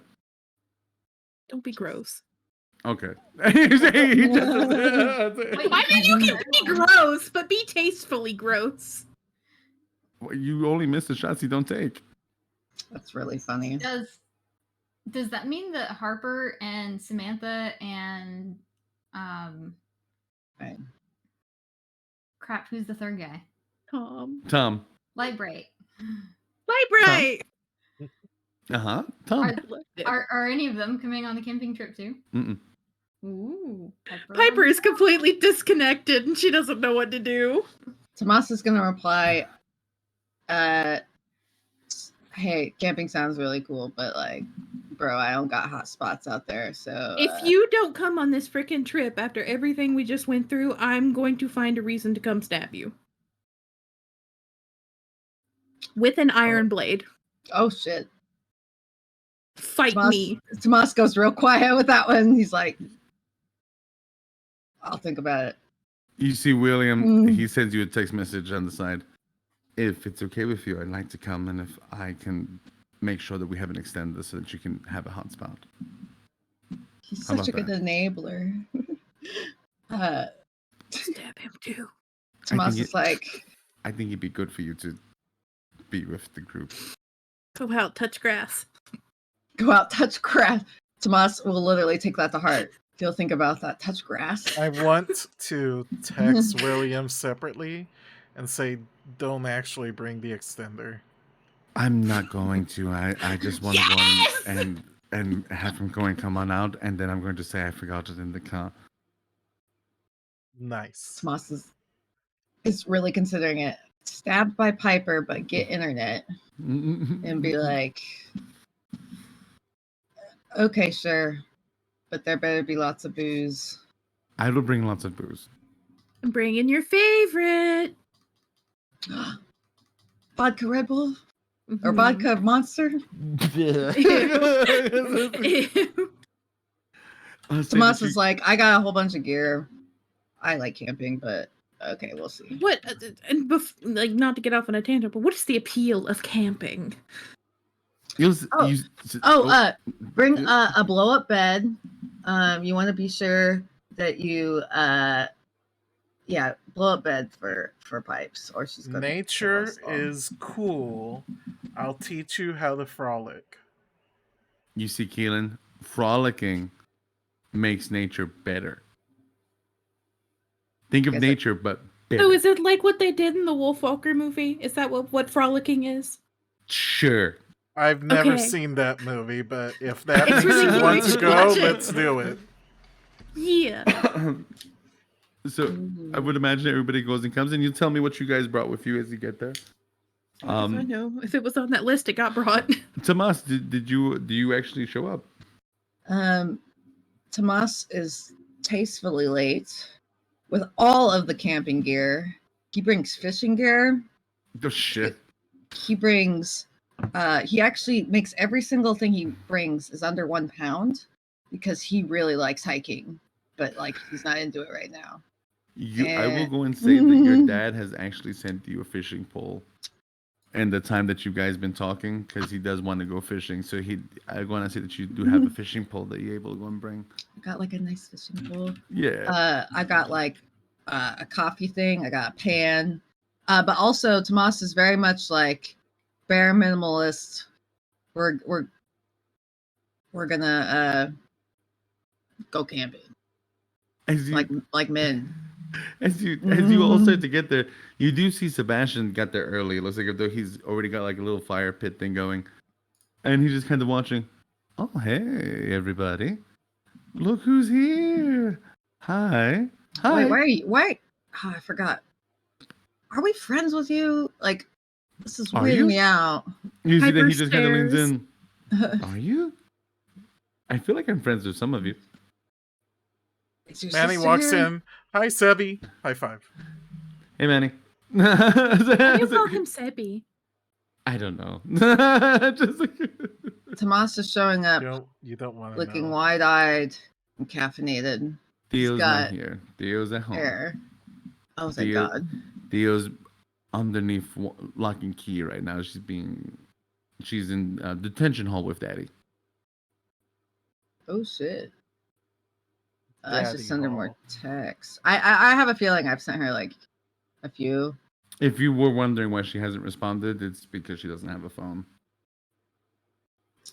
Don't be gross. Okay. I mean, you can be gross, but be tastefully gross. You only miss the shots you don't take. That's really funny. Does that mean that Harper and Samantha and Right. crap, who's the third guy? Tom. Lightbright. Lightbright. Tom. Are any of them coming on the camping trip too? Mm-mm. Ooh. Piper is completely disconnected and she doesn't know what to do. Tomas is gonna reply, hey, camping sounds really cool, but like, bro, I don't got hot spots out there, so If you don't come on this freaking trip after everything we just went through, I'm going to find a reason to come stab you. With an iron blade. Oh shit. Fight me. Tomas goes real quiet with that one. He's like, I'll think about it. You see William, he sends you a text message on the side. If it's okay with you, I'd like to come, and if I can make sure that we have an extender so that you can have a hot spot. He's How such a about good enabler. Stab him too. Tomas is like, I think it'd be good for you to be with the group. Go out, touch grass. Go out, touch grass. Tomas will literally take that to heart. He'll think about that. Touch grass. I want to text William separately and say, don't actually bring the extender. I'm not going to. I just want to go and have him go and come on out, and then I'm going to say I forgot it in the car. Nice. Tomas is really considering it. Stabbed by Piper, but get internet. And be like, okay, sure. But there better be lots of booze. I will bring lots of booze. Bring in your favorite. vodka Red Bull or Mhm. vodka Monster. Tomas is like, I got a whole bunch of gear. I like camping, but okay, we'll see. What? And like, not to get off on a tangent, but what is the appeal of camping? Bring a blow up bed. You want to be sure that you blow up bed for pipes, or she's gonna. Nature is cool. I'll teach you how to frolic. You see, Keelan, frolicking makes nature better. Think of nature, but better. So is it like what they did in the Wolf Walker movie? Is that what frolicking is? Sure. I've never seen that movie, but if that It's makes really you cool. want You to should go, watch it. let's do it. Yeah. So I would imagine everybody goes and comes, and you tell me what you guys brought with you as you get there. I know if it was on that list, it got brought. Tomas, do you actually show up? Tomas is tastefully late with all of the camping gear. He brings fishing gear. Oh shit. He brings he actually makes every single thing he brings is under 1 pound because he really likes hiking, but like he's not into it right now. I will go and say that your dad has actually sent you a fishing pole and the time that you guys been talking, because he does want to go fishing. So I want to say that you do have a fishing pole that you're able to go and bring. I got like a nice fishing pole. Yeah. I got like a coffee thing. I got a pan. But also Tomas is very much like bare minimalist. We're gonna go camping. Like men. As you all start to get there, you do see Sebastian got there early. It looks like though he's already got like a little fire pit thing going, and he's just kind of watching. Oh, hey everybody! Look who's here! Hi! Wait, why? Oh, I forgot. Are we friends with you? Like, this is weirding me out. You see that he just kind of leans in. Are you? I feel like I'm friends with some of you. Manny walks in. Hi, Sebby. High five. Hey, Manny. Why do you call him Sebby? I don't know. Just Tomas is showing up. You don't want to looking know. wide-eyed and caffeinated. Theo's not here. Theo's at home. Hair. Oh, thank God. Theo's underneath lock and key right now. She's in detention hall with Daddy. Oh shit. I should send her more texts. I have a feeling I've sent her like a few. If you were wondering why she hasn't responded, it's because she doesn't have a phone.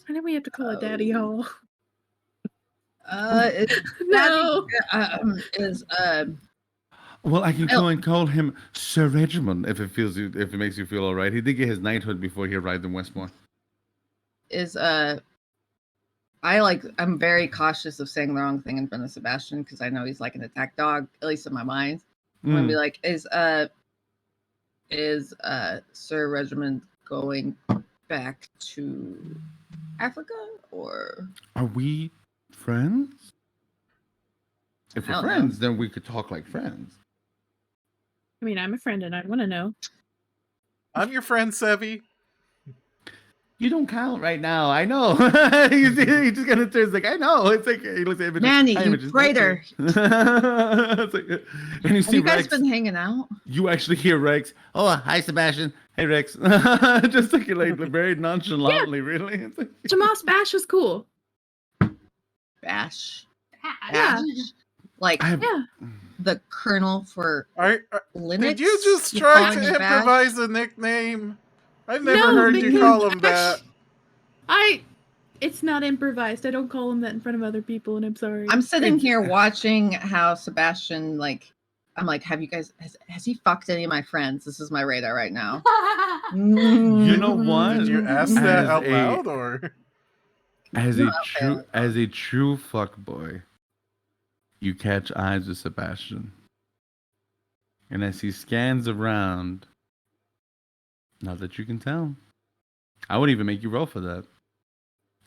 Why do we have to call it Daddy Hall? No. Well, I can go and call him Sir Regimen if it makes you feel all right. He did get his knighthood before he arrived in Westmore. I'm very cautious of saying the wrong thing in front of Sebastian because I know he's like an attack dog, at least in my mind. I'm gonna be like, is Sir Regimen going back to Africa, or are we friends? If we're friends, then we could talk like friends. I mean, I'm a friend and I want to know. I'm your friend, Sevy. You don't count right now. I know. He just kind of turns like, I know. It's like he looks at him. Manny, you traitor. And you see Have you guys Rex. been hanging out? You actually hear Rex. Oh, hi, Sebastian. Hey, Rex. Just like very nonchalantly, really. It's like, Tomas Bash was cool. Bash. Yeah. Like the Colonel for Linux. Did you just try to improvise a nickname? I've never heard you call him that. It's not improvised. I don't call him that in front of other people, and I'm sorry. I'm sitting here watching how Sebastian, I'm like, have you guys, has he fucked any of my friends? This is my radar right now. You know what? Did you ask that out loud, or? As a true fuckboy, you catch eyes with Sebastian. And as he scans around, not that you can tell, I wouldn't even make you roll for that.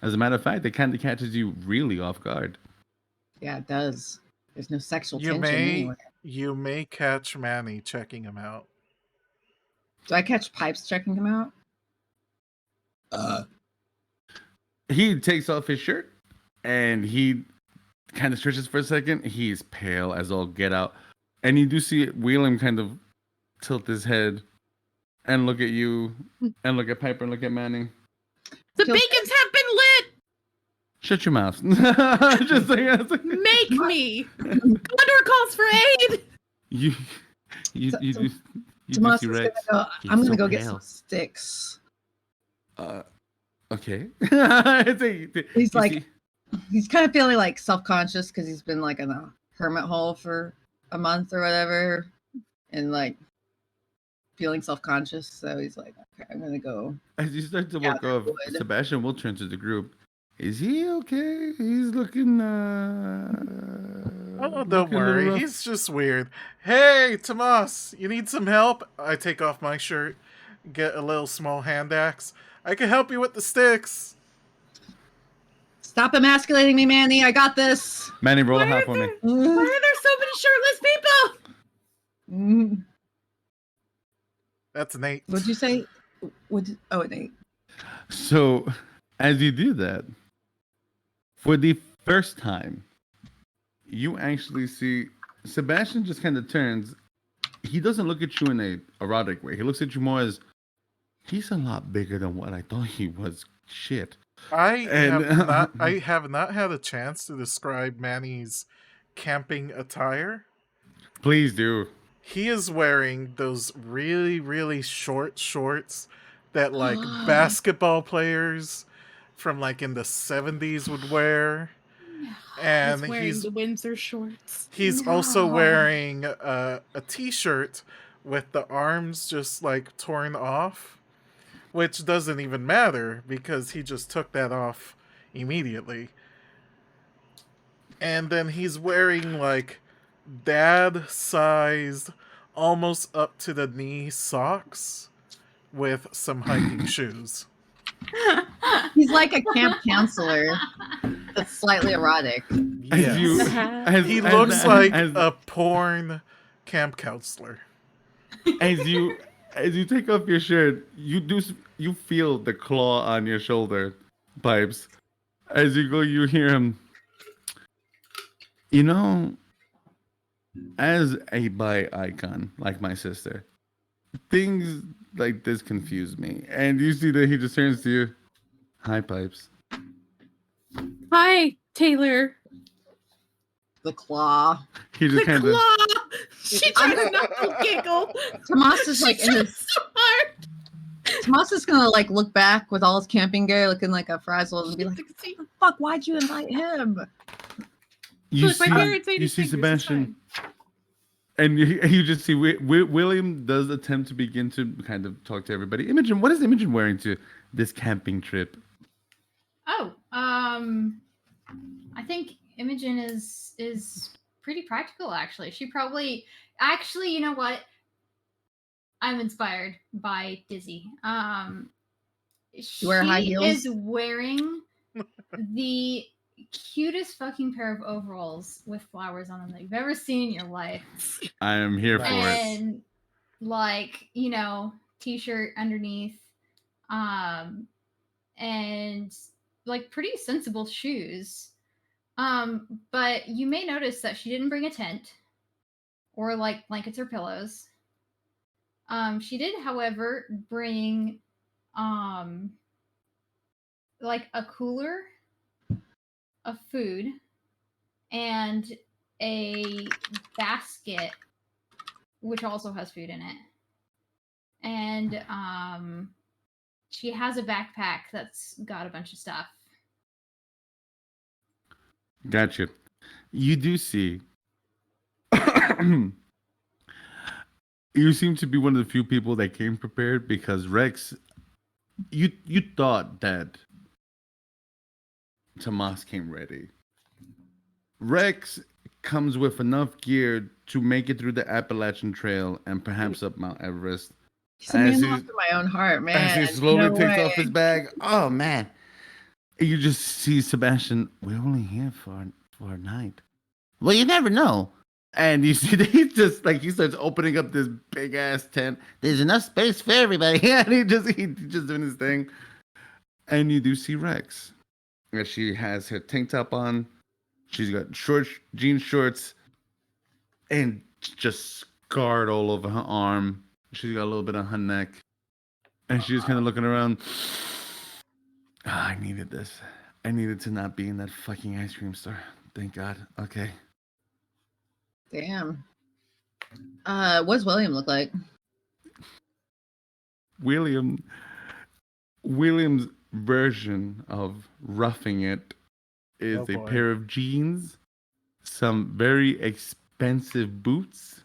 As a matter of fact, it kind of catches you really off guard. Yeah, it does. There's no sexual tension anywhere. You may catch Manny checking him out. Do I catch Pipes checking him out? He takes off his shirt and he kind of stretches for a second. He's pale as all get out. And you do see William kind of tilt his head and look at you and look at Piper and look at Manny. The beacons have been lit! Shut your mouth. Make me! Condor calls for aid! You Tomas see is Rex. gonna go. He's I'm gonna so go get pale. some sticks. Okay. He's like, he's kind of feeling like self-conscious because he's been like in a hermit hole for a month or whatever, and like feeling self-conscious. So he's like, okay, I'm gonna go. As you start to walk off, Sebastian will turn to the group. Is he okay? He's looking. Oh, don't worry. He's just weird. Hey, Tomas, you need some help? I take off my shirt, get a little small hand axe. I can help you with the sticks. Stop emasculating me, Manny. I got this. Manny, roll a half for me. Why are there so many shirtless people? That's an 8. What'd you say? Oh, an 8. So, as you do that, for the first time, you actually see Sebastian just kind of turns. He doesn't look at you in a erotic way. He looks at you more as he's a lot bigger than what I thought he was. Shit. I have not had a chance to describe Manny's camping attire. Please do. He is wearing those really, really short shorts that like basketball players from like in the 70s would wear. And he's wearing the Windsor shorts. He's also wearing a t-shirt with the arms just like torn off, which doesn't even matter because he just took that off immediately. And then he's wearing like dad-sized, almost up to the knee socks with some hiking shoes. He's like a camp counselor that's slightly erotic. Yes. He looks like a porn camp counselor. As you take off your shirt, you feel the claw on your shoulder, Pipes. As you go, you hear him. You know, as a bi icon like my sister, things like this confuse me. And you see that he just turns to you. Hi, Pipes. Hi, Taylor. The claw. He just kind of. Claw. She tried to not giggle. Tomas is like in his. So hard. Tomas is gonna like look back with all his camping gear, looking like a frazzled, and be like, "Fuck, why'd you invite him?" You see Sebastian, and you just see William does attempt to begin to kind of talk to everybody. Imogen, what is Imogen wearing to this camping trip? Oh, I think Imogen is pretty practical actually. She probably you know what? I'm inspired by Dizzy. She wear high heels? is wearing the cutest fucking pair of overalls with flowers on them that you've ever seen in your life. I am here for it. And like, you know, t-shirt underneath, and like pretty sensible shoes. But you may notice that she didn't bring a tent or like blankets or pillows. She did, however, bring like a cooler of food and a basket which also has food in it. And she has a backpack that's got a bunch of stuff. Gotcha. You do see. You seem to be one of the few people that came prepared because Rex, you thought that Tomas came ready. Rex comes with enough gear to make it through the Appalachian Trail and perhaps up Mount Everest. He's a man after my own heart, man. As he slowly takes off his bag. Oh, man. You just see Sebastian, we're only here for a night. Well, you never know. And you see that he just like he starts opening up this big ass tent. There's enough space for everybody. And he just doing his thing. And you do see Rex. And she has her tank top on. She's got jean shorts and just scarred all over her arm. She's got a little bit on her neck. And she's kind of looking around. I needed this. I needed to not be in that fucking ice cream store. Thank God. Okay. Damn. What's William look like? William's version of roughing it is a pair of jeans, some very expensive boots.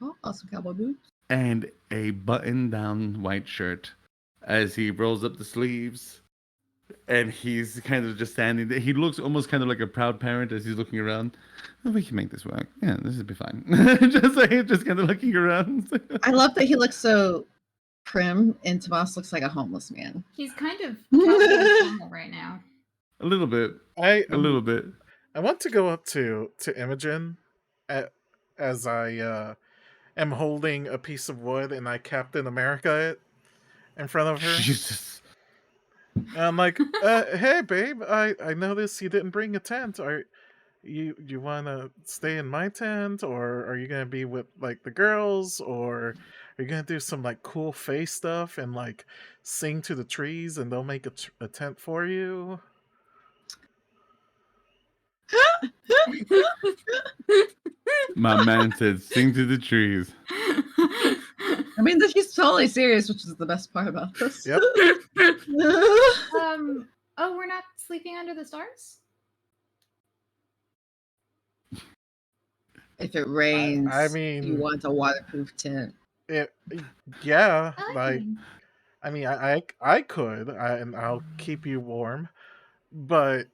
Oh, awesome cowboy boots. And a button-down white shirt as he rolls up the sleeves. And he's kind of just standing there. He looks almost kind of like a proud parent as he's looking around. Oh, we can make this work. Yeah, this will be fine. just kind of looking around. I love that he looks so prim, and Tomas looks like a homeless man. He's kind of normal right now. A little bit. A little bit. I want to go up to Imogen as I am holding a piece of wood and I Captain America it in front of her. Jesus. And I'm like, hey babe, I noticed you didn't bring a tent. Are you want to stay in my tent, or are you gonna be with like the girls, or are you gonna do some like cool face stuff and like sing to the trees and they'll make a tent for you? My man said, sing to the trees. I mean, she's totally serious, which is the best part about this. Yep. Oh, we're not sleeping under the stars? If it rains, I mean, you want a waterproof tent. Yeah, I mean, I could, and I'll keep you warm. But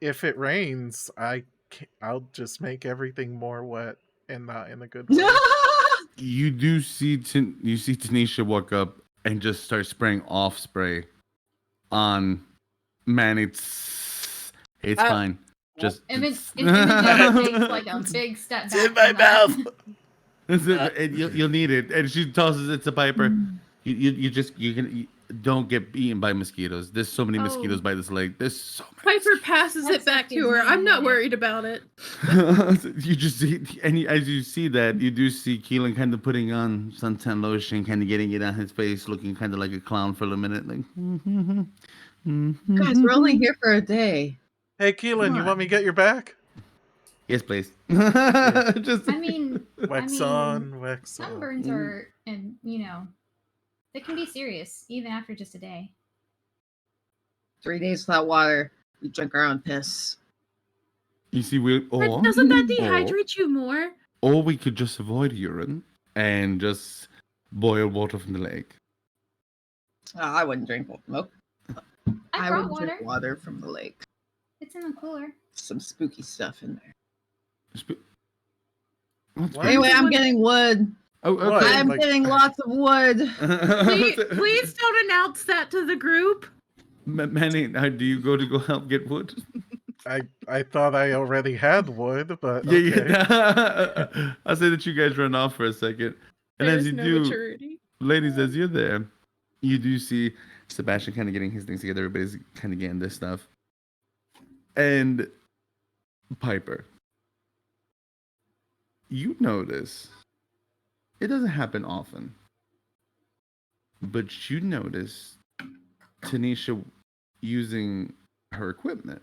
if it rains, I'll just make everything more wet and not in a good way. You do see Tanisha walk up and just start spraying off spray on. Man, it's fine. Just Imogen takes like a big step back. in my mouth. You'll need it. And she tosses it to Piper. You don't get eaten by mosquitoes. There's so many mosquitoes by this lake. There's so many. Piper passes it back to her. I'm not worried about it. You just see, as you see that, you do see Keelan kind of putting on suntan lotion, kind of getting it on his face, looking kind of like a clown for a minute. Like, Guys, we're only here for a day. Hey, Keelan, you want me to get your back? Yes, please. Wax on. Sunburns are, and they can be serious even after just a day. 3 days without water, we drink our own piss. You see, doesn't that dehydrate you more? Or we could just avoid urine and just boil water from the lake. I wouldn't drink milk. I brought would water. drink water from the lake. It's in the cooler. Some spooky stuff in there. What? Anyway, I'm getting wood. Oh, okay. I'm getting lots of wood. Please don't announce that to the group. Manny, do you go help get wood? I thought I already had wood, but okay. Yeah. I'll say that you guys run off for a second. And There's as you no do, maturity. ladies, as you're there, you do see Sebastian kind of getting his things together. Everybody's kind of getting this stuff. And Piper, you notice, it doesn't happen often, but you notice Tanisha using her equipment,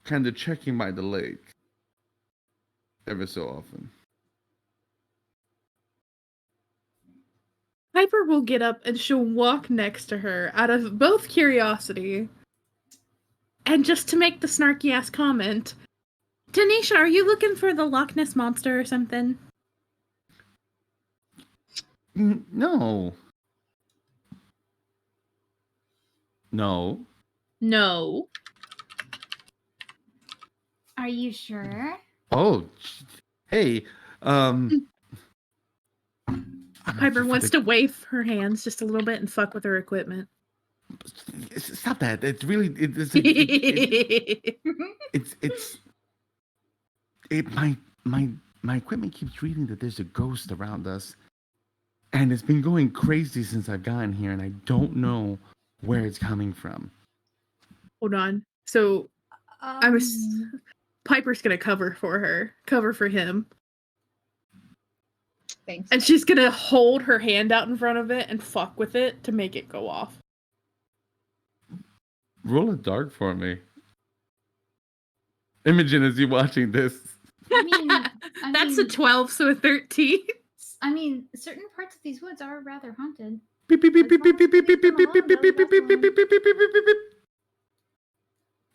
kind of checking by the lake ever so often. Piper will get up and she'll walk next to her out of both curiosity and just to make the snarky ass comment. Tanisha, are you looking for the Loch Ness Monster or something? No. No. Are you sure? Oh, hey, Piper wants to wave her hands just a little bit and fuck with her equipment. Stop that. It's really, My equipment keeps reading that there's a ghost around us, and it's been going crazy since I've gotten here, and I don't know where it's coming from. Hold on. So Piper's gonna cover for him. Thanks. And she's gonna hold her hand out in front of it and fuck with it to make it go off. Roll a dark for me. Imogen, is you watching this? That's a 12, so a 13. I mean, certain parts of these woods are rather haunted.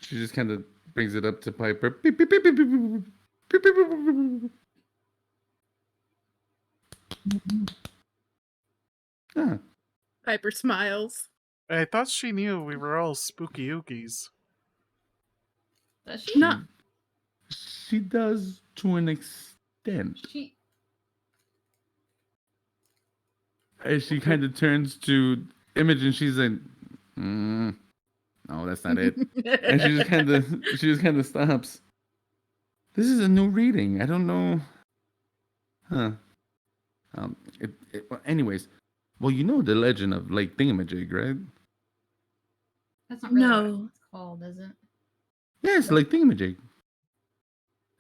She just kind of brings it up to Piper. Huh. Piper smiles. I thought she knew we were all spooky ookies. Does she? No. She does to an extent. As she kind of turns to Imogen, she's like, no, that's not it. And she just kind of stops. This is a new reading. I don't know. Huh. Anyways, well, you know the legend of Lake Thingamajig, right? That's not really what it's called, is it? Yes, Lake Thingamajig.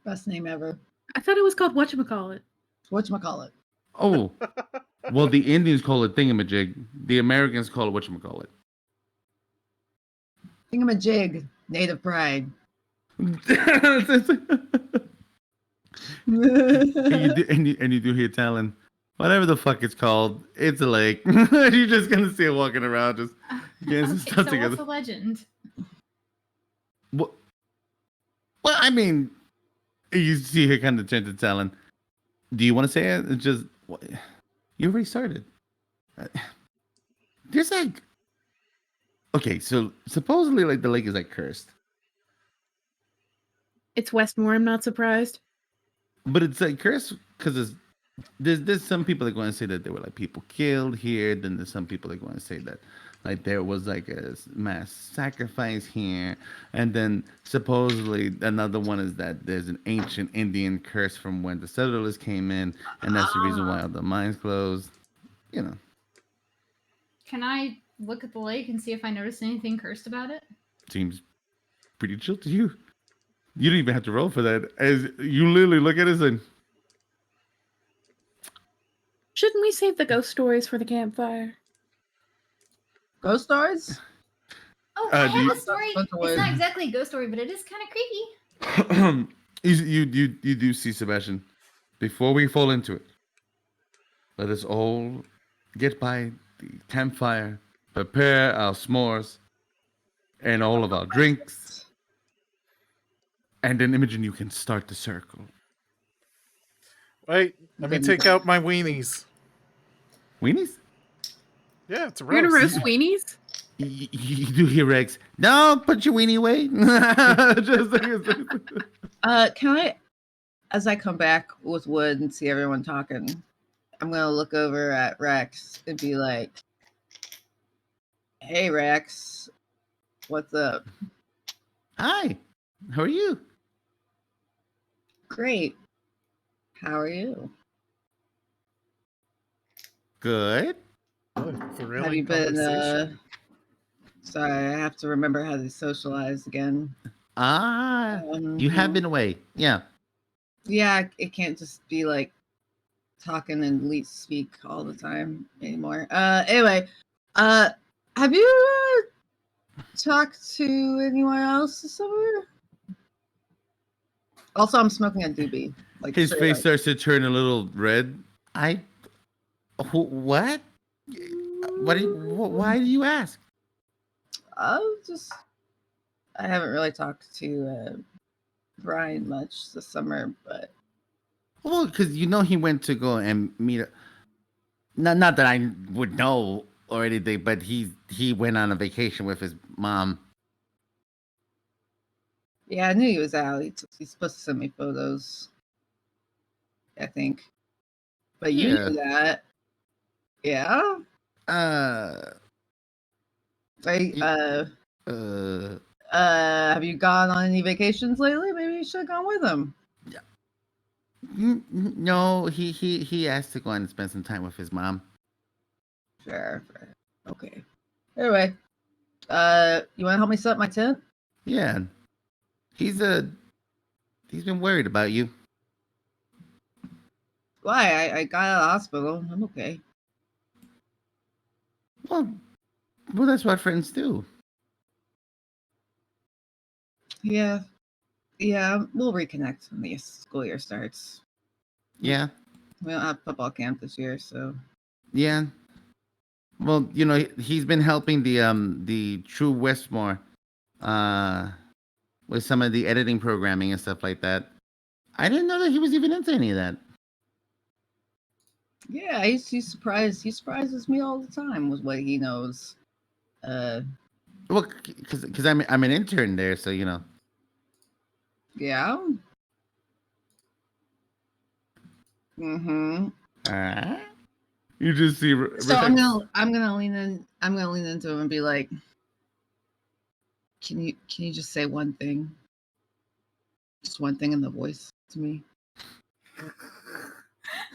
Best name ever. I thought it was called whatchamacallit. Whatchamacallit. Oh, well, the Indians call it Thingamajig. The Americans call it whatchamacallit. Thingamajig, native pride. And you do hear Talon, whatever the fuck it's called, it's a lake. You're just gonna see it walking around, just getting some stuff so together. what's the legend? Well, I mean, you see her kind of turn to Talon. Do you want to say it? It's just you already started. There's like, okay, so supposedly like the lake is like cursed. It's Westmore. I'm not surprised. But it's like cursed because there's some people that go and say that there were like people killed here. Then there's some people that go and say that like there was like a mass sacrifice here. And then supposedly another one is that there's an ancient Indian curse from when the settlers came in, and that's the reason why all the mines closed. You know. Can I look at the lake and see if I notice anything cursed about it? Seems pretty chill to you. You don't even have to roll for that. As you literally look at it and shouldn't we save the ghost stories for the campfire? Ghost stories? Oh, I have a story. It's not exactly a ghost story, but it is kind of creepy. you do see, Sebastian, before we fall into it, let us all get by the campfire, prepare our s'mores and all of our drinks, and then Imogen, you can start the circle. Wait, let me take out my weenies. Weenies? Yeah, it's a roast. You're gonna roast weenies? You do hear Rex. No, put your weenie away. Can I, as I come back with wood and see everyone talking, I'm gonna look over at Rex and be like, "Hey, Rex, what's up?" Hi, how are you? Great. How are you? Good. Have you been? Sorry, I have to remember how to socialize again. You have been away. Yeah. Yeah, it can't just be like talking and least speak all the time anymore. Anyway, have you talked to anyone else this summer? Also, I'm smoking a doobie. Like his face starts to turn a little red. What? Why do you ask? I haven't really talked to Brian much this summer, but well, because you know he went to go and meet. Not that I would know or anything, but he went on a vacation with his mom. Yeah, I knew he was out. He's supposed to send me photos, I think. But you knew that. Yeah. Have you gone on any vacations lately? Maybe you should have gone with him. No, he asked to go and spend some time with his mom. Fair. Okay. Anyway, you want to help me set up my tent? Yeah, he's been worried about you. Why? I got out of the hospital. I'm okay. Well, that's what friends do. Yeah. We'll reconnect when the school year starts. Yeah, We don't have football camp this year, so. yeah. Well, he's been helping the True Westmore, with some of the editing programming and stuff like that. I didn't know that he was even into any of that. Yeah, he's surprised. He surprises me all the time with what he knows. Well, because I'm an intern there, so Yeah. Mm-hmm. You just see. So I'm gonna lean in. I'm gonna lean into him and be like, "Can you just say one thing? Just one thing in the voice to me.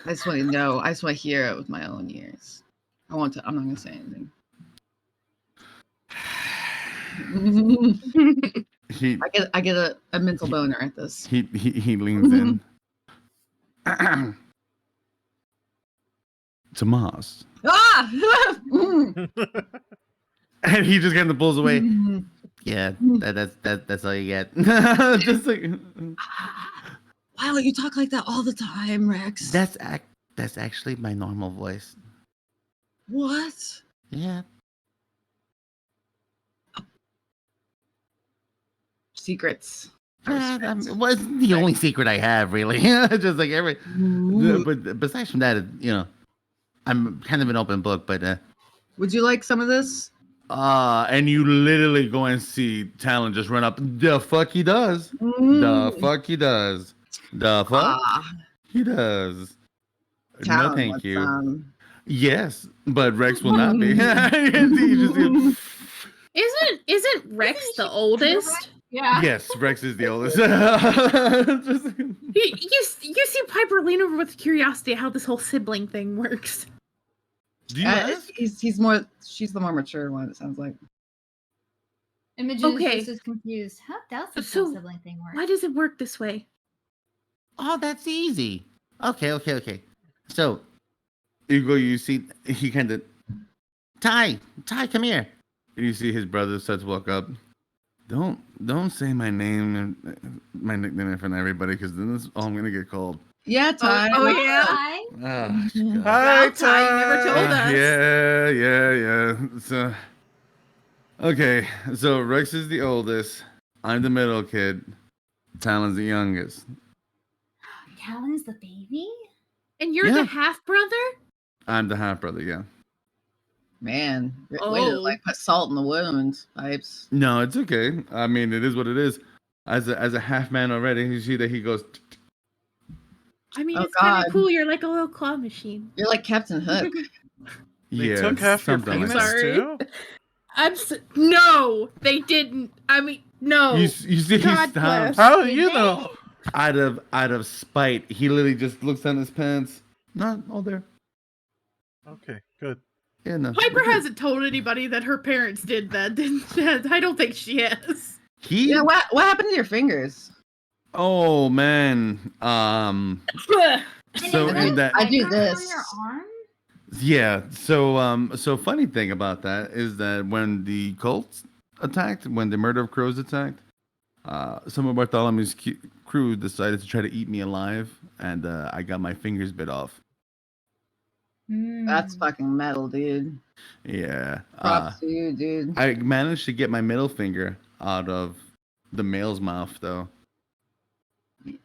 I just want to know. I just want to hear it with my own ears. I'm not gonna say anything. I get a mental boner at this. He leans in. Tomas. Ah! And he just kind of pulls away. Yeah, that's all you get. Just like. Why don't you talk like that all the time, Rex? That's actually my normal voice. What? Yeah. Secrets. It wasn't the only secret I have, really. Just like but besides from that, I'm kind of an open book. But would you like some of this? And you literally go and see Talon just run up. The fuck he does. The fuck he does. The fuck he does. Talon No, thank you. Some. Yes, but Rex will not be. Isn't Rex the oldest? Yeah. Yes, Rex is the oldest. You see Piper lean over with curiosity at how this whole sibling thing works. Do you ask? He's more. She's the more mature one. It sounds like. Imogen is just as confused. How does the sibling thing work? Why does it work this way? Oh, that's easy. Okay. So, you see, he kind of, Ty, come here. And you see his brother starts to walk up. Don't say my name and my nickname in front of everybody, because then that's all I'm gonna get called. Yeah, Ty. Oh yeah. Hi, Ty. You never told us. Yeah. So, okay. So Rex is the oldest. I'm the middle kid. Talon's the youngest. Talon's the baby? And you're the half brother? I'm the half brother, yeah. Man, way to put salt in the wound, Pipes. No, it's okay. I mean, it is what it is. As a half man already, you see that he goes. I mean, it's kind of cool. You're like a little claw machine. You're like Captain Hook. They took half your penis too? No, they didn't. I mean, no. You see, God he stops. How do you know? Out of spite, he literally just looks down his pants. Not all there. Okay, good. Yeah, no. Piper hasn't told anybody that her parents did that. I don't think she has. Yeah, what happened to your fingers? Oh man. So in that I do this. On your arm? Yeah. So funny thing about that is that when the cults attacked, when the Murder of Crows attacked, some of Bartholomew's crew decided to try to eat me alive, and I got my fingers bit off. That's fucking metal, dude. Yeah. Props to you, dude. I managed to get my middle finger out of the male's mouth, though.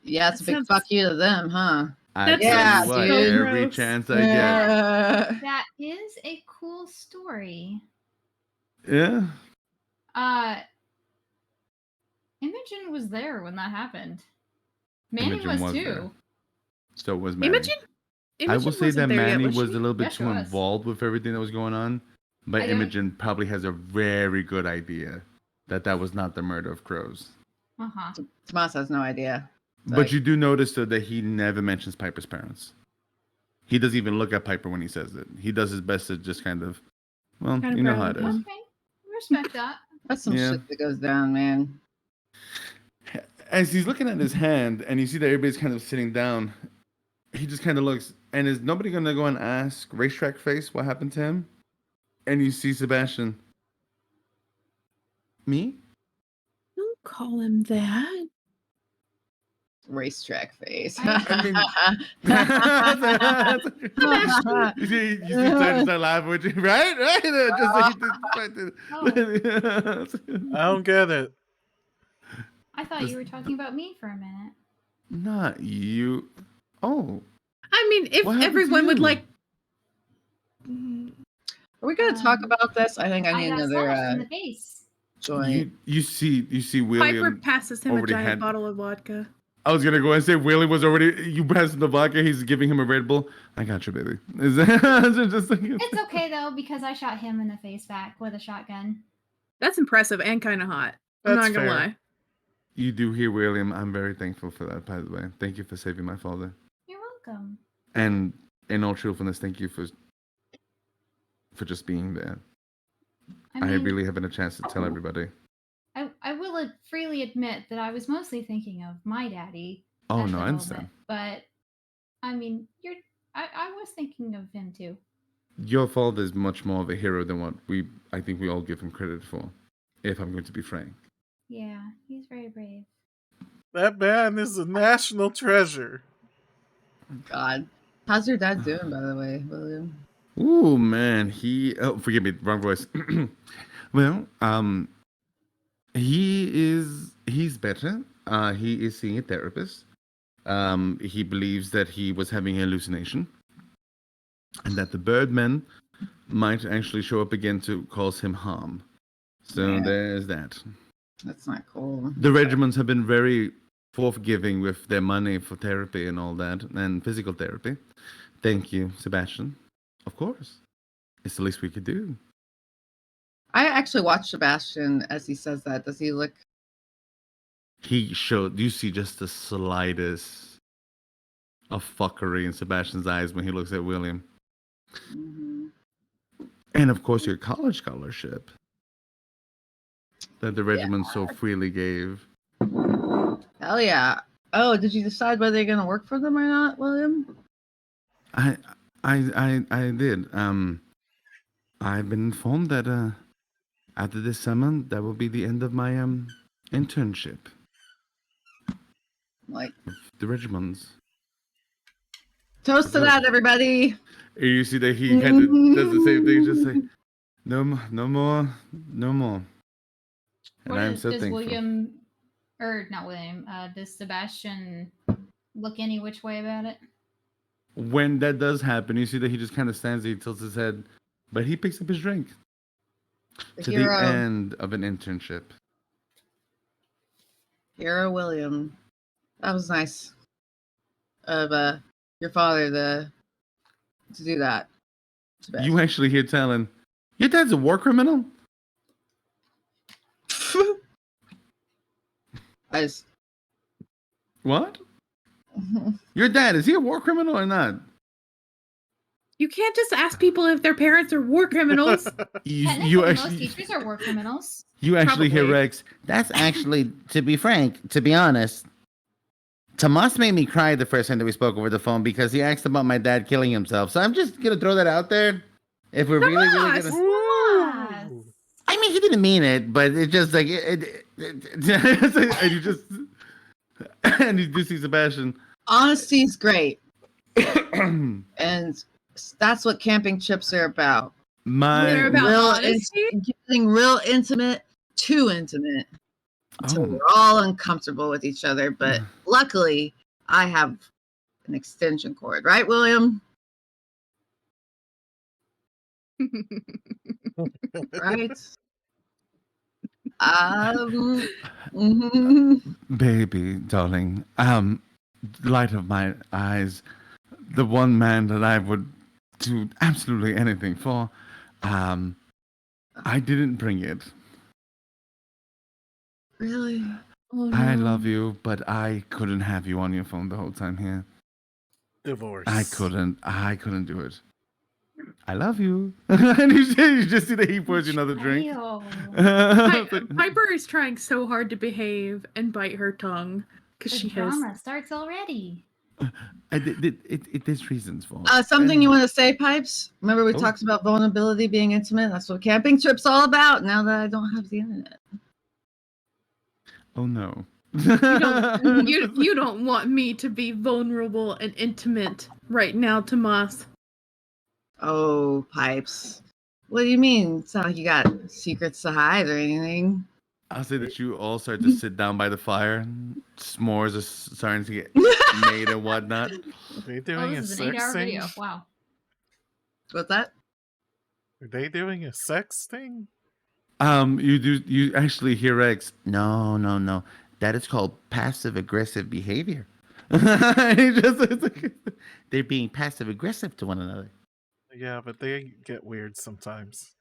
Yeah, it's a big fuck you to them, huh? Dude. Every chance I get. That is a cool story. Yeah. Imogen was there when that happened. Manny was too. There. So was Manny. Imogen I will say that Manny was a little bit Yes, too involved with everything that was going on, but Imogen probably has a very good idea that was not the Murder of Crows. Uh-huh. Tomas has no idea. But you do notice though that he never mentions Piper's parents. He doesn't even look at Piper when he says it. He does his best to just kind of, well, Kind of you know proud how of it is. him. Okay, respect that. That's some Yeah. shit that goes down, man. As he's looking at his hand, and you see that everybody's kind of sitting down, he just kind of looks, and is nobody gonna go and ask Racetrack Face what happened to him? And you see Sebastian. Me? Don't call him that. Racetrack face. I mean, you see trying to start laughing with you, right? Right? Just like he did. I don't get it. I thought you were talking about me for a minute. Not you. Oh, I mean, if what happened to everyone would you? like. Are we gonna talk about this? I think I need got another slashed in the face. joint. you see Piper William passes him a already giant had- bottle of vodka. I was gonna go and say William was already. You passed him the vodka. He's giving him a Red Bull. I got you, baby. Is that just like It's okay though because I shot him in the face back with a shotgun. That's impressive and kind of hot. I'm That's not gonna fair. lie. You do hear William. I'm very thankful for that, by the way. Thank you for saving my father. You're welcome. And in all truthfulness, thank you for just being there. I mean, really haven't a chance to tell everybody. I will freely admit that I was mostly thinking of my daddy. Oh at no, the I understand. moment, but I mean, I was thinking of him too. Your father is much more of a hero than what I think we all give him credit for. If I'm going to be frank. Yeah, he's very brave. That man is a national treasure. God. How's your dad doing, by the way, William? Ooh man, forgive me, wrong voice. Well, he's better. He is seeing a therapist. He believes that he was having a hallucination, and that the Birdmen might actually show up again to cause him harm. So Yeah. there's that. That's not cool. The regiments have been very forthgiving with their money for therapy and all that, and physical therapy. Thank you, Sebastian. Of course. It's the least we could do. I actually watched Sebastian as he says that. Does he look? You see just the slightest of fuckery in Sebastian's eyes when he looks at William. Mhm. And of course, your college scholarship that the regiment so freely gave. Hell yeah! Oh, did you decide whether you're gonna work for them or not, William? I did. I've been informed that after this summer, that will be the end of my internship. Like, With the regiments. toast to that, everybody. And you see that he kind of does the same thing, just like, no more. And I'm so does thankful. William, or not William, does Sebastian look any which way about it? When that does happen, you see that he just kind of stands there, he tilts his head, but he picks up his drink. To hero. the end of an internship. Hero William. That was nice of your father to do that. Sebastian. You actually hear telling, your dad's a war criminal? I just, What? Your dad, is he a war criminal or not? You can't just ask people if their parents are war criminals. Technically, most teachers are war criminals. You actually hear Probably. Rex. That's actually, to be frank, to be honest, Tomas made me cry the first time that we spoke over the phone because he asked about my dad killing himself. So I'm just gonna throw that out there. If we're really Tomas! gonna, Ooh. I mean, he didn't mean it, but it's just like and you just and you do see Sebastian. honesty's great, and that's what camping trips are about. They're about Real honesty? getting real intimate, too intimate. So we're all uncomfortable with each other, but luckily I have an extension cord, right, William? Right? Baby, darling, light of my eyes, the one man that I would do absolutely anything for, I didn't bring it. Really? Oh, I no. love you, but I couldn't have you on your phone the whole time here. Divorce. I couldn't do it. I love you. And you just see that he pours you another drink. Piper is trying so hard to behave and bite her tongue because The she has. drama starts already. There's reasons for it. Something you want to say, Pipes? Remember we talked about vulnerability being intimate? That's what camping trip's all about now that I don't have the internet. Oh no. You don't want me to be vulnerable and intimate right now, Tomas. Oh, Pipes. What do you mean? It's not like you got secrets to hide or anything. I'll say that you all start to sit down by the fire. S'mores are starting to get made and whatnot. Are they doing This a is an 8-hour sex thing? video. Wow. What's that? Are they doing a sex thing? You actually hear X. No. That is called passive aggressive behavior. They're being passive aggressive to one another. Yeah, but they get weird sometimes.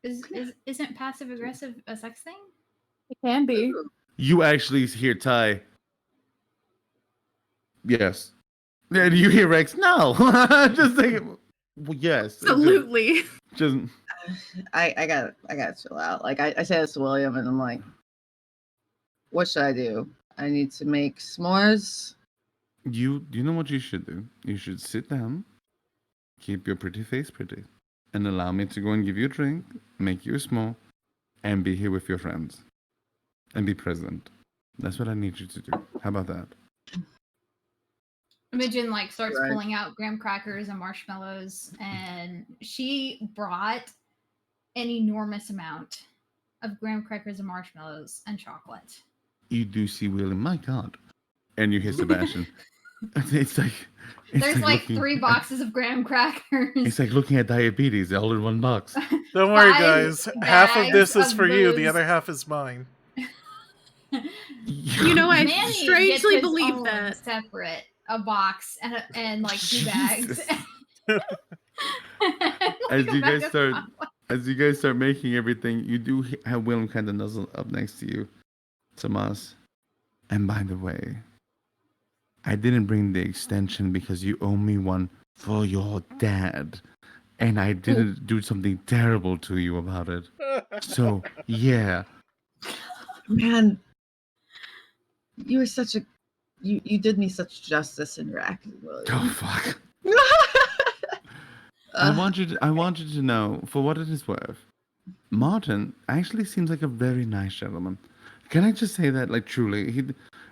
Isn't passive aggressive a sex thing? It can be. You actually hear Ty. Yes. And you hear Rex. No. Just like, well, yes. Absolutely. Just I gotta chill out. Like I said this to William, and I'm like, what should I do? I need to make s'mores. you know what you should do? You should sit down, keep your pretty face pretty, and allow me to go and give you a drink, make you a s'more, and be here with your friends. And be present. That's what I need you to do. How about that? Imogen starts Right. pulling out graham crackers and marshmallows, and she brought an enormous amount of graham crackers and marshmallows and chocolate. You do see William, my God. And you hear Sebastian. It's There's looking 3 boxes of graham crackers. It's like looking at diabetes all in one box. Don't worry, 5 guys. Half of this bags is of for you. The those. other half is mine. You know, I Manny strangely gets his believe own that. separate, a box and 2 bags. As you guys start making everything, you do have William kind of nuzzle up next to you, Tomas. And by the way, I didn't bring the extension because you owe me one for your dad. And I didn't do something terrible to you about it. So, yeah. Man, you were such a you did me such justice in your acting, William. Oh, fuck. I want you to know, for what it is worth, Martin actually seems like a very nice gentleman. Can I just say that, truly?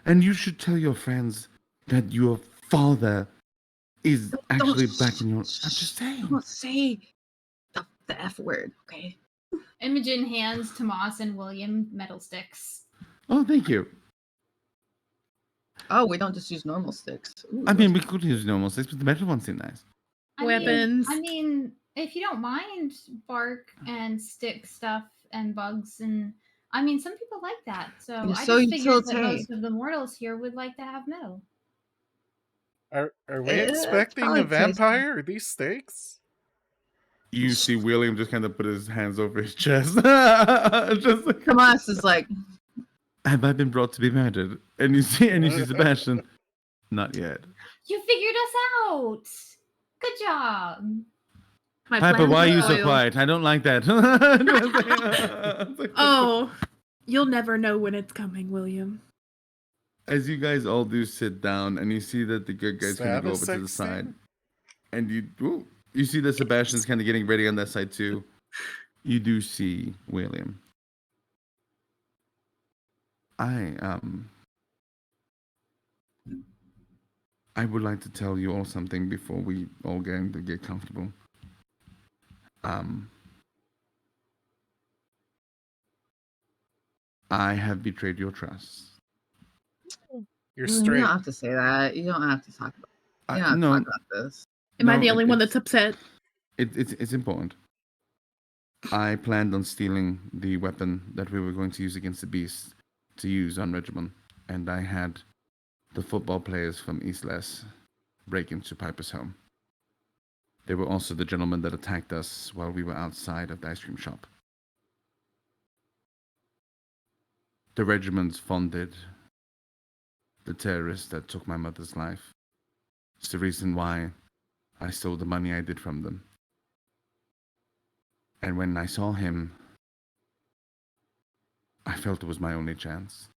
And you should tell your friends that your father is actually back in your... I'm just saying. Don't say the F word, okay? Imogen hands Tomas and William metal sticks. Oh, thank you. Oh, we don't just use normal sticks. Ooh, I mean, we could use normal sticks, but the metal ones seem nice. Weapons. I mean, if you don't mind bark and stick stuff and bugs, and I mean, some people like that. So You're I so just figured that utilitarian. most of the mortals here would like to have metal. Are we It's expecting probably a vampire? Are these steaks? You see William just kind of put his hands over his chest. Just like, Tomas is like, have I been brought to be murdered? And you see Sebastian. Not yet. You figured us out. Good job. My Piper, plan why are was you so foiled. quiet? I don't like that. Oh, you'll never know when it's coming, William. As you guys all do sit down, and you see that the good guys kind of go over to the side, and you see that Sebastian's kind of getting ready on that side too. You do see William. I would like to tell you all something before we all get comfortable. I have betrayed your trust. You're you straight. don't have to say that. You don't have to talk about. You don't have to talk about this. Am I No, the only one that's upset? It's important. I planned on stealing the weapon that we were going to use against the beast to use on Regiment, and I had the football players from East Les break into Piper's home. They were also the gentlemen that attacked us while we were outside of the ice cream shop. The regiment funded the terrorist that took my mother's life. It's the reason why I stole the money I did from them. And when I saw him, I felt it was my only chance.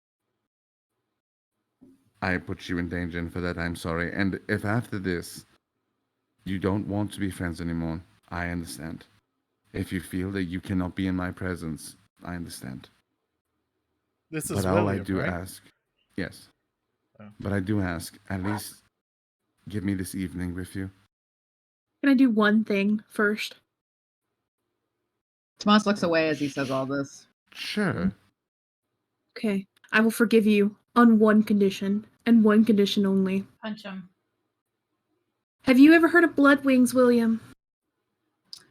I put you in danger, and for that I'm sorry. And if after this you don't want to be friends anymore, I understand. If you feel that you cannot be in my presence, I understand. This is But all I William, do right? ask, yes. Oh. But I do ask, at least give me this evening with you. Can I do one thing first? Tomas looks away as he says all this. Sure. Okay. I will forgive you on one condition, and one condition only. Punch him. Have you ever heard of blood wings, William?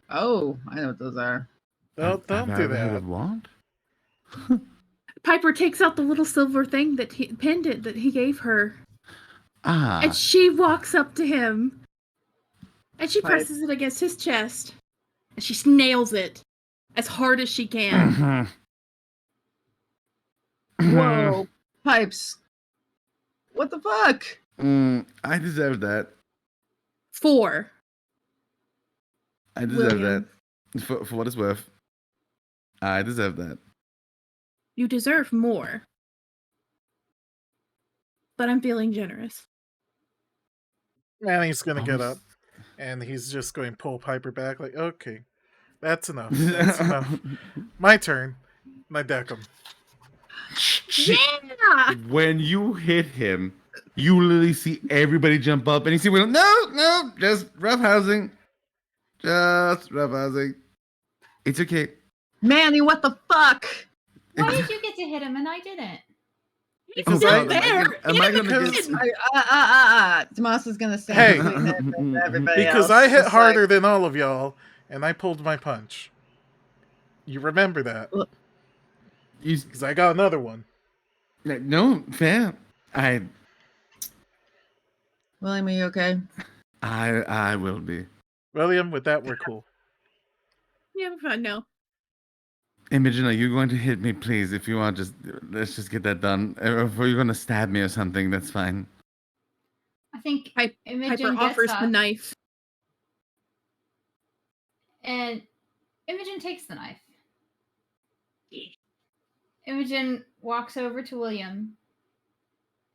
Oh, I know what those are. Don't Have I do ever heard that. of what? Piper takes out the little silver thing pendant that he gave her, Ah. and she walks up to him, and she Pipe. presses it against his chest, and she nails it as hard as she can. Whoa. Pipes. What the fuck? I deserve that. 4. I deserve William. that. For what it's worth. I deserve that. You deserve more. But I'm feeling generous. Manny's gonna get up, Almost- and he's just going to pull Piper back. Like, okay, that's enough. That's enough. My turn. And I deck him. Yeah! When you hit him, you literally see everybody jump up, and you see William. No, just roughhousing. Just roughhousing. It's okay. Manny, what the fuck? Why did you get to hit him and I didn't? Because He's I- not there. Am I gonna Because- get? Tomas is gonna stand Hey. between him and everybody Because else. I hit Just harder like, than all of y'all, and I pulled my punch. You remember that? You, Because I got another one. no, fair. William, are you okay? I will be. William, with that, we're cool. Yeah, I'm fine now. Imogen, are you going to hit me, please? If you are, let's just get that done. Or if you're going to stab me or something, that's fine. I think Imogen Piper gets offers up the knife. and Imogen takes the knife. Imogen walks over to William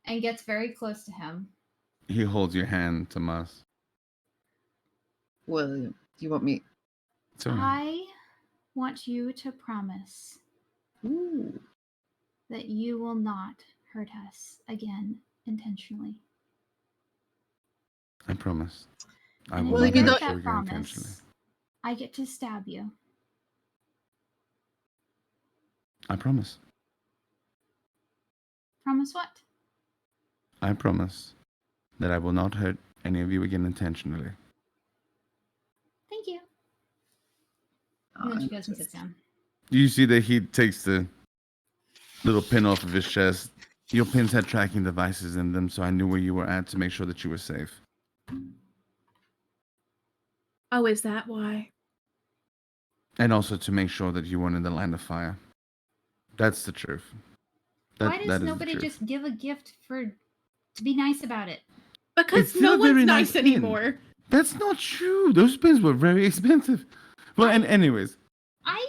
and gets very close to him. He holds your hand, Tomas. William, do you want me? It's all right. I want you to promise Ooh. that you will not hurt us again intentionally. I promise. I And will Well, if not you you hurt break you that again intentionally. promise, I get to stab you. I promise. Promise what? I promise that I will not hurt any of you again intentionally. Thank you. And then she goes and sits down. You see that he takes the little pin off of his chest. Your pins had tracking devices in them, so I knew where you were at to make sure that you were safe. Oh, is that why? And also to make sure that you weren't in the line of fire. That's the truth. Why That does is the nobody truth. just give a gift to be nice about it? Because It's still no a one's very nice nice pin. anymore. That's not true. Those pins were very expensive. Well, and anyways, I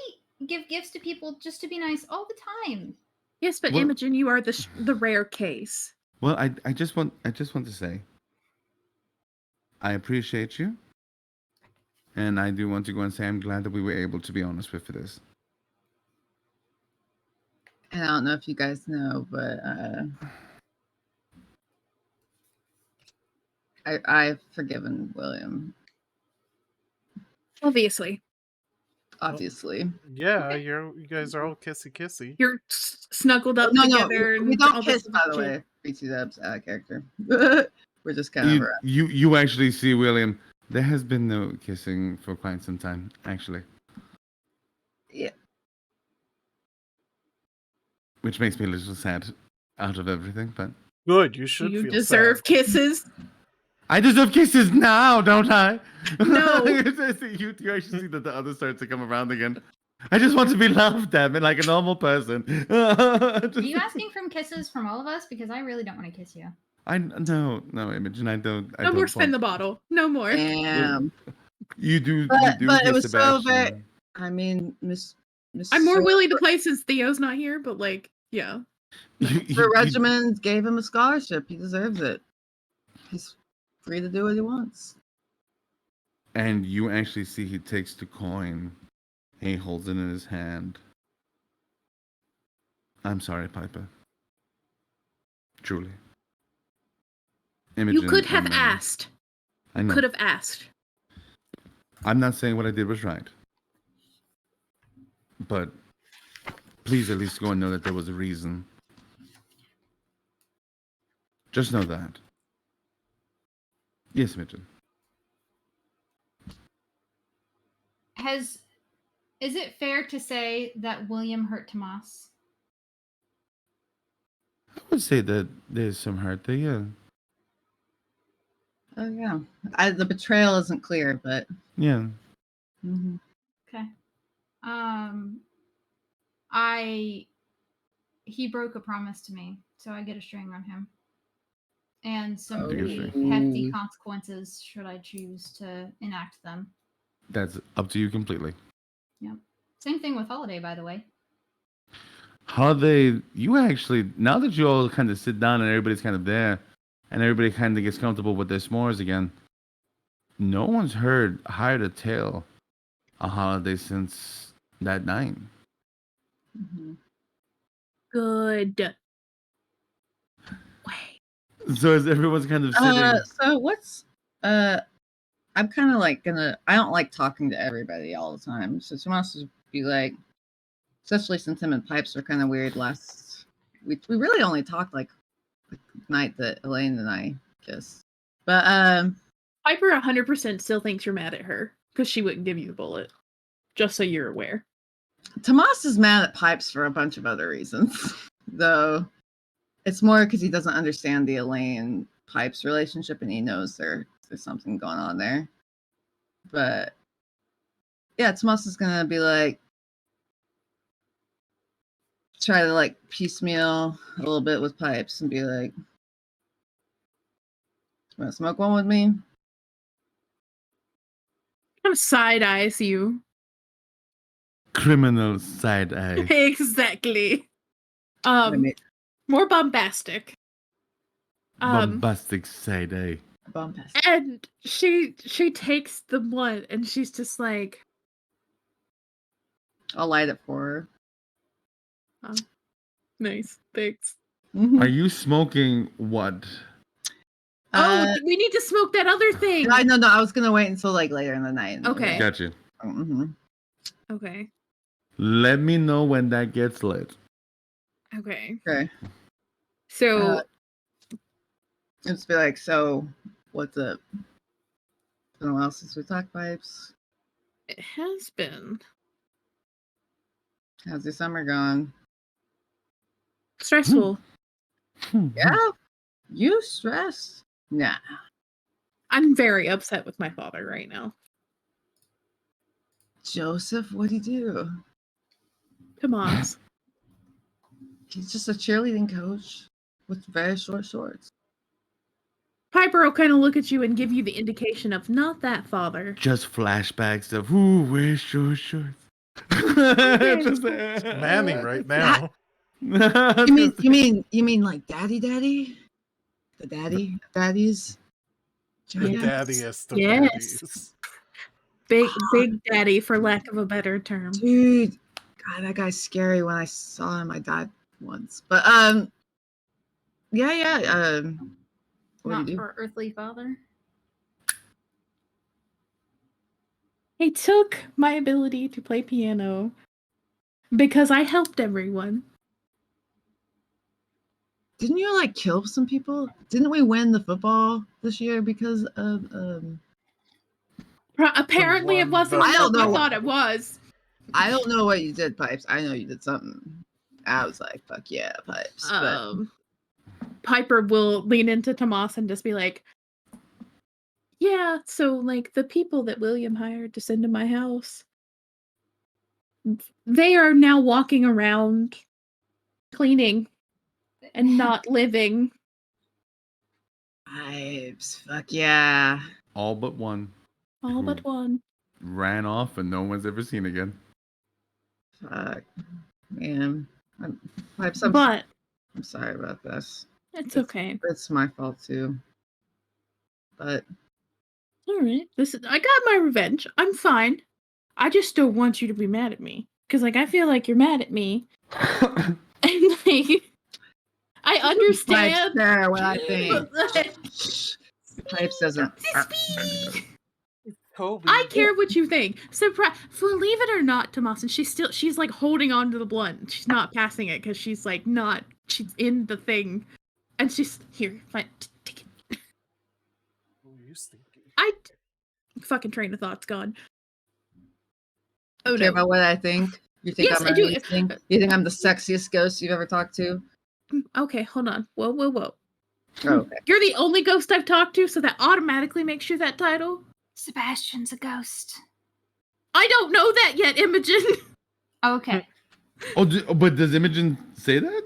give gifts to people just to be nice all the time. Yes, but Well- Imogen, you are the rare case. well, I just want to say, I appreciate you, and I do want to go and say I'm glad that we were able to be honest with this. And I don't know if you guys know, but I've forgiven William, Obviously, obviously. Yeah, you guys are all kissy. you're snuggled up No, together. we and don't all kiss, this by the shit. way. BT Dubs character. We're just kind of You actually see, William, there has been no kissing for quite some time, actually. Yeah. Which makes me a little sad out of everything, but Good, you should You feel deserve sad. kisses. I deserve kisses now, don't I? No. you actually see that the others start to come around again. I just want to be laughed at, man, like a normal person. Are you asking for kisses from all of us? Because I really don't want to kiss you. No, Imogen, I don't. No more spin the bottle. No more. Damn. You do. But, you do but it get was so Sebastian. very. I mean, I'm more willing to play since Theo's not here, but like, yeah. The regiment gave him a scholarship. He deserves it. He's free to do what he wants. And you actually see he takes the coin. He holds it in his hand. I'm sorry, Piper. Truly. You could have asked. I know. Could have asked. I'm not saying what I did was right. But please at least go and know that there was a reason. Just know that. Yes, Mitchell. Is it fair to say that William hurt Tomas? I would say that there's some hurt there, yeah. Oh yeah, the betrayal isn't clear, but Yeah. Mm-hmm. Okay. He broke a promise to me, so I get a string on him, and some pretty hefty consequences should I choose to enact them. That's up to you completely. Yep. Same thing with Holiday, by the way. Holiday, you actually, now that you all kind of sit down and everybody's kind of there, and everybody kind of gets comfortable with their s'mores again, no one's hired a tale a Holiday since that night. Mm-hmm. Good. Wait. So as everyone's kind of sitting. So what's I'm kind of like I don't like talking to everybody all the time. So someone else would be like, especially since him and Pipes were kind of weird last. We really only talked like the night that Elaine and I kissed. But Piper 100% still thinks you're mad at her because she wouldn't give you the bullet. Just so you're aware. Tomas is mad at Pipes for a bunch of other reasons, though. It's more because he doesn't understand the Elaine Pipes relationship, and he knows there's something going on there. But yeah, Tomas is gonna be like, try to like piecemeal a little bit with Pipes and be like, "Want to smoke one with me?" Kind of side eyes you. Criminal side eye. Exactly. More bombastic. Bombastic side eye. Bombastic. And she takes the blunt and she's just like, I'll light it for her. oh, nice, thanks. Mm-hmm. Are you smoking what? We need to smoke that other thing. No, I was gonna wait until like later in the night. Okay. Gotcha. Mm-hmm. Okay. Let me know when that gets lit. Okay. Okay. So just be like, so what's up? It's been a while since we talked, Pipes. it has been How's your summer gone? stressful. Yeah. You stressed? Nah. I'm very upset with my father right now. Joseph, what'd he do? Tomas. He's just a cheerleading coach with very short shorts. Piper will kind of look at you and give you the indication of not that father. Just flashbacks of who wears short shorts. Just Manning right now. You mean like daddy? The daddies? The Yes. daddiest of Yes. daddies. Big daddy, for lack of a better term. Dude, God, that guy's scary. When I saw him, I died once. But yeah. What Not do you do? our earthly father. He took my ability to play piano because I helped everyone. Didn't you like kill some people? Didn't we win the football this year because of Apparently it wasn't I don't what I know. thought it was. I don't know what you did, Pipes. I know you did something. I was like, fuck yeah, Pipes. Piper will lean into Tomas and just be like, yeah, so like the people that William hired to send to my house, They are now walking around, cleaning, and not living. Vibes. Fuck yeah. All but one. All Who but one. ran off and no one's ever seen again. Fuck. Man. I'm sorry about this. It's okay. It's my fault too. But All right. I got my revenge. I'm fine. I just don't want you to be mad at me. Because, like, I feel like you're mad at me. And, like, I understand. Pipes what I think. Pipes doesn't. Toby. I care what you think. Believe it or not, Tomas, and she's like holding on to the blunt. She's not passing it because she's like she's in the thing. And she's here, fine, take it. What were you thinking? Fucking train of thought's gone. Oh, you care about what I think? You think Yes, I'm I do. amazing? You think I'm the sexiest ghost you've ever talked to? Okay, hold on. Whoa. Oh, okay. You're the only ghost I've talked to, so that automatically makes you that title? Sebastian's a ghost. I don't know that yet, Imogen. Okay. But does Imogen say that?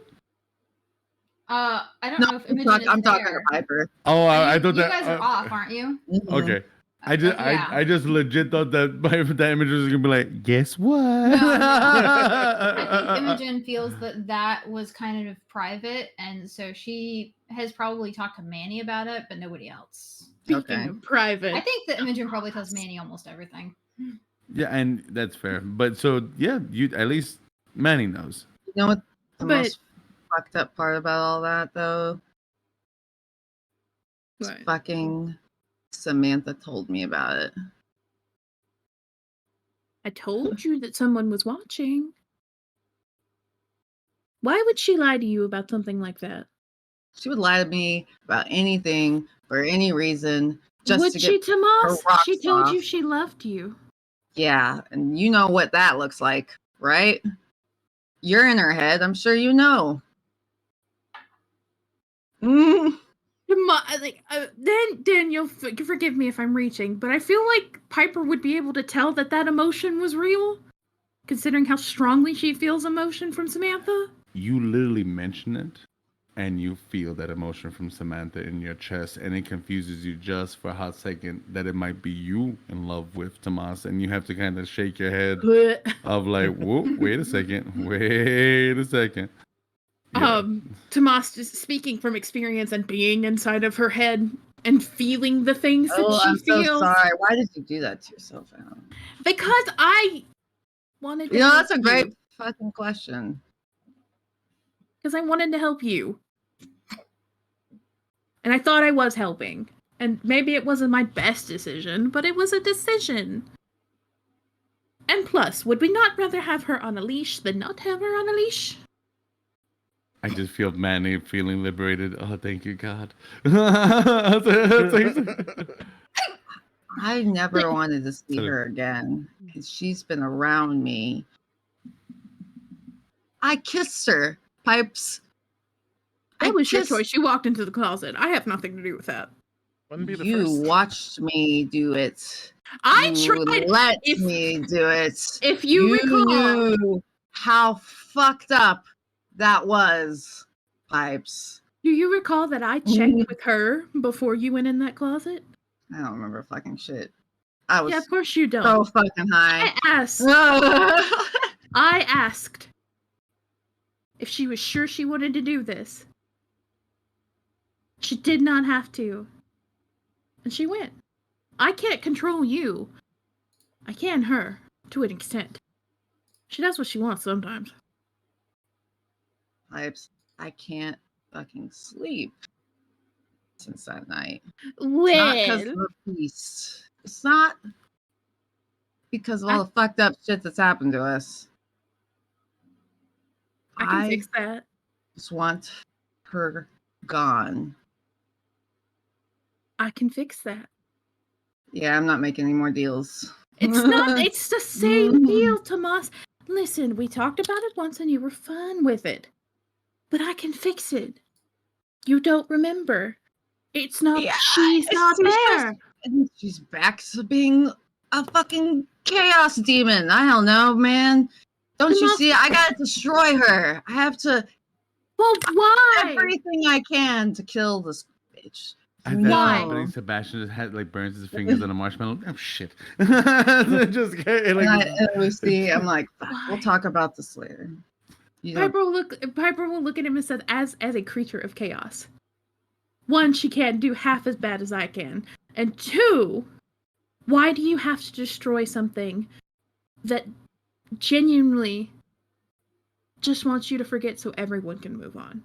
I don't know if Imogen is I'm talking there. to Piper. Oh, I thought you that. guys are off, aren't you? Mm-hmm. Okay. I Yeah. just legit thought that that Imogen was gonna be like, guess what? I think Imogen feels that was kind of private, and so she has probably talked to Manny about it, but nobody else. Speaking of private. I think that Imogen probably tells Manny almost everything. Yeah, and that's fair. But so yeah, you at least Manny knows. You know what the most fucked up part about all that though? Right. Fucking Samantha told me about it. I told you that someone was watching. Why would she lie to you about something like that? She would lie to me about anything for any reason. Just Would to she, get Tomas? her rocks She told off. you she loved you. Yeah, and you know what that looks like, right? You're in her head. I'm sure you know. Then you'll forgive me if I'm reaching, but I feel like Piper would be able to tell that emotion was real, considering how strongly she feels emotion from Samantha. You literally mention it, and you feel that emotion from Samantha in your chest, and it confuses you just for a hot second that it might be you in love with Tomas, and you have to kind of shake your head of like, whoa, wait a second. Yeah. Tomas, just speaking from experience and being inside of her head and feeling the things that she feels. So sorry. Why did you do that to yourself, Alan? Because I wanted to that's a great fucking question. Because I wanted to help you. And I thought I was helping. And maybe it wasn't my best decision, but it was a decision. And plus, would we not rather have her on a leash than not have her on a leash? I just feel Manny feeling liberated. Oh, thank you, God. I never wanted to see her again. She's been around me. I kissed her. Pipes. That was your choice. You walked into the closet. I have nothing to do with that. You watched me do it. I tried. Let me do it. If you recall, knew how fucked up that was, Pipes. Do you recall that I checked with her before you went in that closet? I don't remember fucking shit. I was. Yeah, of course you don't. So fucking high. I asked if she was sure she wanted to do this. She did not have to. And she went. I can't control you. I can her, to an extent. She does what she wants sometimes. Pipes, I can't fucking sleep since that night. Well, it's not because of the peace. It's not because of all the fucked up shit that's happened to us. I can fix that. Just want her gone. I can fix that. Yeah, I'm not making any more deals. It's not. It's the same deal, Tomas. Listen, we talked about it once and you were fine with it. But I can fix it. You don't remember. It's not. Yeah, she's not there. She's back to being a fucking chaos demon. I don't know, man. Don't you see? I gotta destroy her. I have to Well, why? everything I can to kill this bitch. As You that's know. happening, Sebastian just had like burns his fingers on a marshmallow. Oh shit! Just And we see. I'm like, fuck, we'll Why? talk about this later. You don't- Piper will look at him and say, as a creature of chaos. One, she can't do half as bad as I can. And two, why do you have to destroy something that genuinely just wants you to forget so everyone can move on?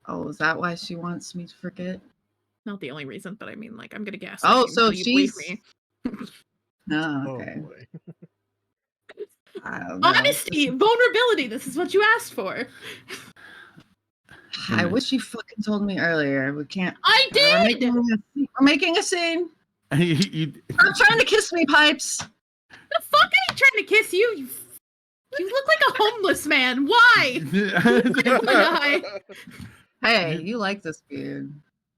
Oh, is that why she wants me to forget? Not the only reason, but I mean, like, I'm gonna guess. Oh, until so you believe she's- me. Oh, Oh okay. boy. I don't know. Honesty, vulnerability. This is what you asked for. I wish you fucking told me earlier. We can't. I did. We're making a scene. Stop trying to kiss me, Pipes. The fuck are you trying to kiss you? You look like a homeless man. Why? Hey, you like this beard?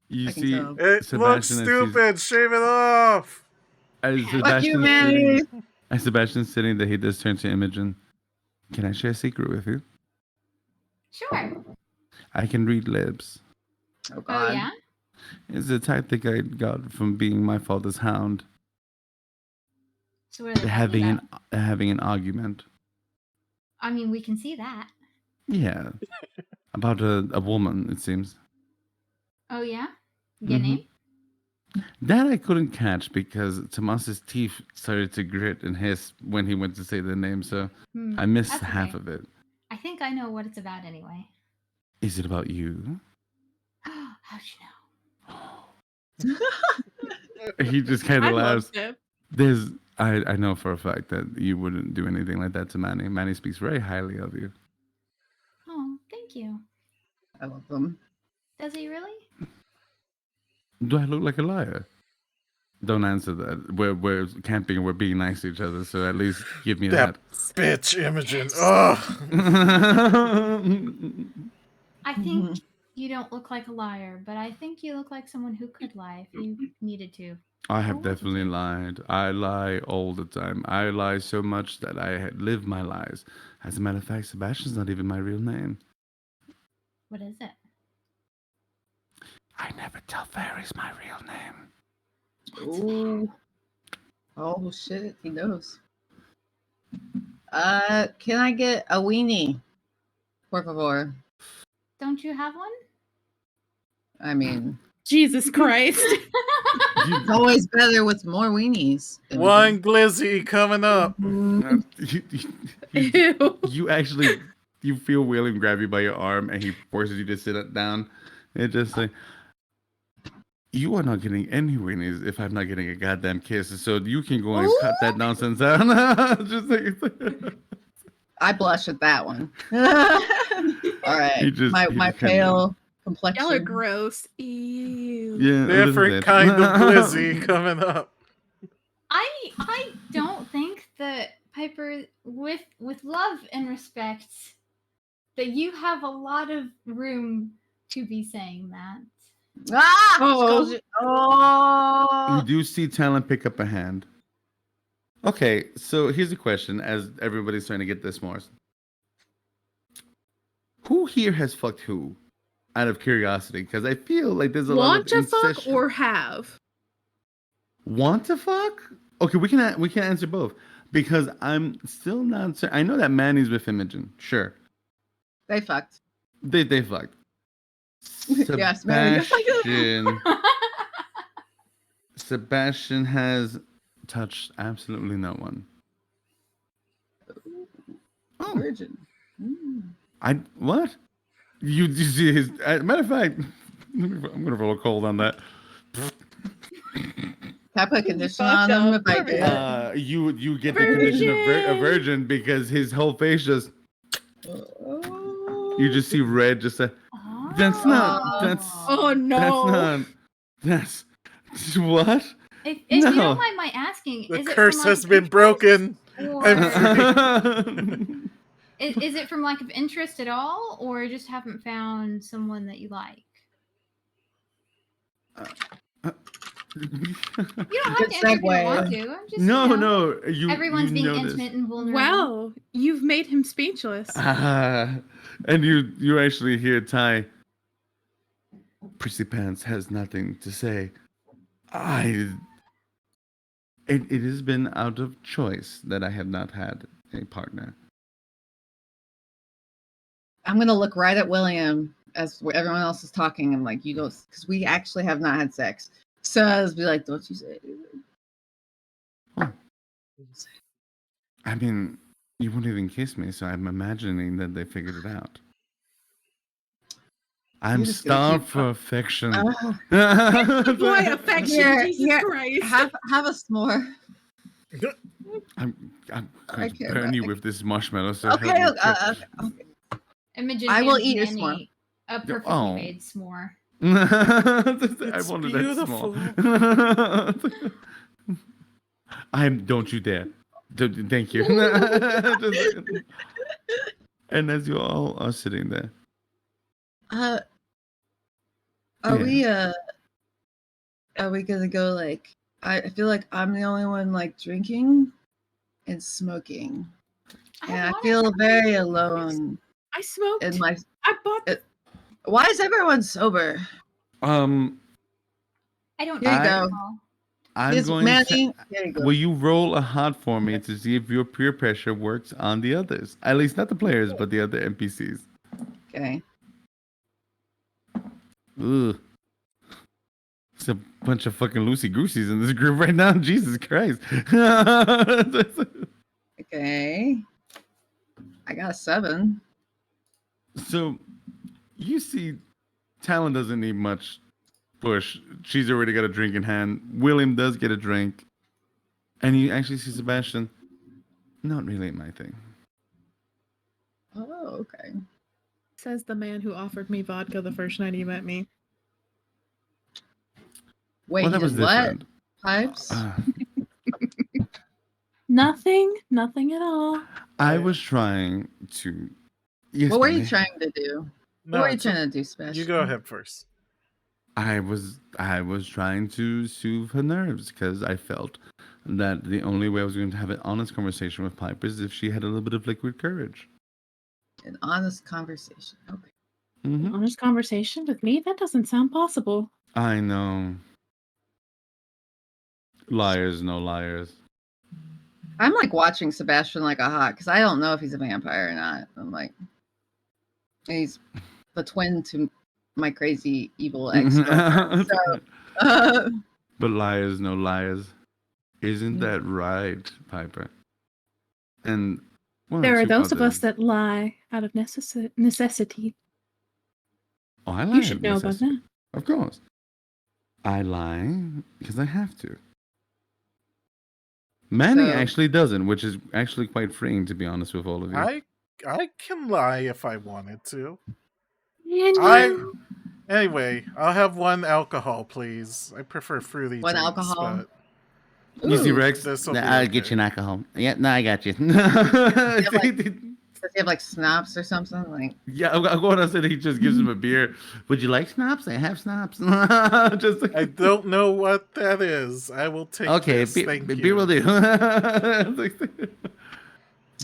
You I can see, tell. It looks Sebastian as stupid. Shave it off. Fuck you, Manny. As Sebastian's sitting there, he does turn to Imogen. Can I share a secret with you? Sure. I can read lips. Oh God. Oh yeah. It's a tactic I got from being my father's hound. So what are they talking about? Having an argument. I mean, we can see that. Yeah. About a woman, it seems. Oh yeah. Your name? That I couldn't catch because Tomas's teeth started to grit and hiss when he went to say the name, so I missed That's half okay. of it. I think I know what it's about anyway. Is it about you? How'd you know? He just kind I of laughs. loved it. I know for a fact that you wouldn't do anything like that to Manny. Manny speaks very highly of you. Oh, thank you. I love them. Does he really? Do I look like a liar? Don't answer that. We're camping and we're being nice to each other, so at least give me that. Bitch, Imogen. Ugh. I think you don't look like a liar, but I think you look like someone who could lie if you needed to. I have definitely lied. I lie all the time. I lie so much that I live my lies. As a matter of fact, Sebastian's not even my real name. What is it? I never tell fairies my real name. Ooh. Oh shit, he knows. Can I get a weenie? Por favor. Don't you have one? I mean, Jesus Christ. it's always better with more weenies. One glizzy coming up. You actually, you feel William grab you by your arm and he forces you to sit it down. It just like, you are not getting any weenies if I'm not getting a goddamn kiss. So you can go and cut that nonsense out. Just like, I blush at that one. All right, He just my pale complexion. Y'all are gross. Ew. yeah, Different kind of glizzy coming up. I don't think that Piper, with love and respect, that you have a lot of room to be saying that. Ah! Oh. Oh! You do see Talon pick up a hand. Okay, so here's a question as everybody's trying to get this more. Who here has fucked who? Out of curiosity, because I feel like there's a lot Want of to fuck incest- or have? Want to fuck? Okay, we can answer both because I'm still not certain. I know that Manny's with Imogen. Sure, They fucked. they fucked. Yes, Manny. Sebastian has touched absolutely no one. Oh, Virgin. What? You see his? Matter of fact, I'm gonna roll a cold on that. Can I put condition on him if I get? You get the condition of a virgin because his whole face just. You just see red. Just a. That's not. That's. Oh no. That's what? If you don't mind my asking, The is it curse from, has like, been broken. or is it from lack of interest at all, or just haven't found someone that you like? You don't have Good to answer if you don't want segue. to. I'm just No. Everyone's being noticed. intimate and vulnerable. Wow, you've made him speechless. And you actually hear Ty. Prissy Pants has nothing to say. It has been out of choice that I have not had a partner. I'm gonna look right at William as everyone else is talking. I'm like, you don't, because we actually have not had sex. So I was be like, don't you say anything. Oh. I mean, you wouldn't even kiss me, so I'm imagining that they figured it out. I'm You're just gonna starved for affection. Boy, affection, Here, Jesus here, Christ. have a s'more. I'm I going to care burn about you it. with this marshmallow. So Okay, help me. okay. Imogen I will hands eat your Manny a perfectly Oh. made s'more. I wanted beautiful. that small. Don't you dare. Thank you. And as you all are sitting there. Are we gonna go like, I feel like I'm the only one like drinking and smoking. And I feel very alone I smoked. in my I bought. why is everyone sober? I don't Here you drink go. alcohol. I'm Here's going Manny. to. Here you go. Will you roll a hot for me to see if your peer pressure works on the others? At least not the players, but the other NPCs. Okay. Ugh. It's a bunch of fucking loosey gooseys in this group right now. Jesus Christ. Okay. I got a 7. So you see, Talon doesn't need much push. She's already got a drink in hand. William does get a drink. And you actually see Sebastian. Not really my thing. Oh, okay. Says the man who offered me vodka the first night he met me. Wait, Well, you that was did what? different. Pipes? Nothing at all. I was trying to. Yes, What were you Manny. trying to do? No, What were you it's trying to do, Sebastian? You go ahead first. I was trying to soothe her nerves because I felt that the only way I was going to have an honest conversation with Piper is if she had a little bit of liquid courage. An honest conversation. Okay. Mm-hmm. Honest conversation with me? That doesn't sound possible. I know. Liars, no liars. I'm like watching Sebastian like a hawk because I don't know if he's a vampire or not. I'm like, he's the twin to my crazy evil ex-girlfriend. So, But liars, no liars. Isn't that right, Piper? And There are those of us that lie out of necessity. Oh, I lie. You should know about that. Of course. I lie because I have to. Manny actually doesn't, which is actually quite freeing, to be honest with all of you. I can lie if I wanted to. And Anyway, I'll have one alcohol, please. I prefer fruity one drinks, alcohol. but You see, Rex? I'll get you an alcohol. Yeah, no, I got you. Does he have like schnapps or something? Like, yeah, I'm going to say he just gives him a beer. Would you like schnapps? I have schnapps. Just like... I don't know what that is. I will take this. Thank you. Beer will do.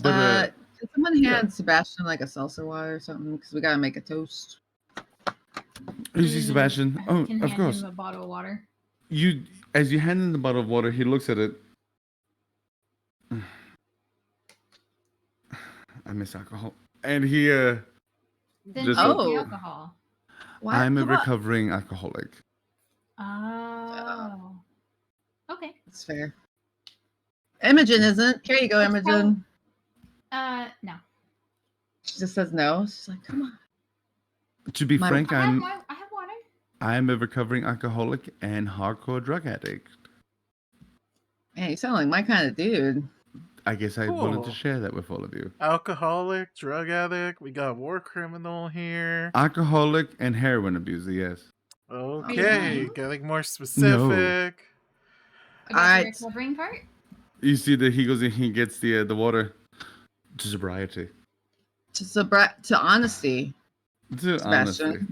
But, can someone hand Sebastian like a seltzer water or something? Because we gotta make a toast. You see Sebastian? Oh, can of hand course. him a bottle of water. As you hand him the bottle of water, he looks at it. I miss alcohol, and he Then just take the alcohol. What? I'm a recovering alcoholic. Oh. Okay. That's fair. Imogen isn't. Here you go, Imogen. No. She just says no. She's like, come on. To be frank, I have water. I'm a recovering alcoholic and hardcore drug addict. Man, you sound like my kind of dude. I guess I wanted to share that with all of you. Alcoholic, drug addict. We got war criminal here. Alcoholic and heroin abuser, yes. Okay, getting more specific. About the recovering part? You see that he goes and he gets the water to sobriety. To honesty. To Sebastian. honesty.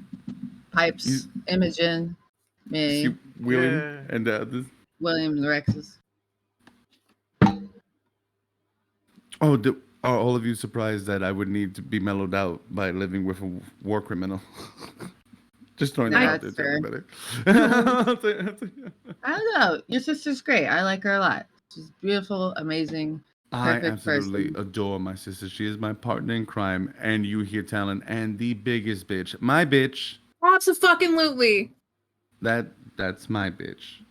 Pipes. Imogen. Me. William and this. William and Rex's. Oh, are all of you surprised that I would need to be mellowed out by living with a war criminal? Just throwing that out there to everybody. I don't know. Your sister's great. I like her a lot. She's beautiful, amazing, I perfect absolutely person. adore my sister. She is my partner in crime, and you hear talent, and the biggest bitch. My bitch. Absolutely. That's my bitch.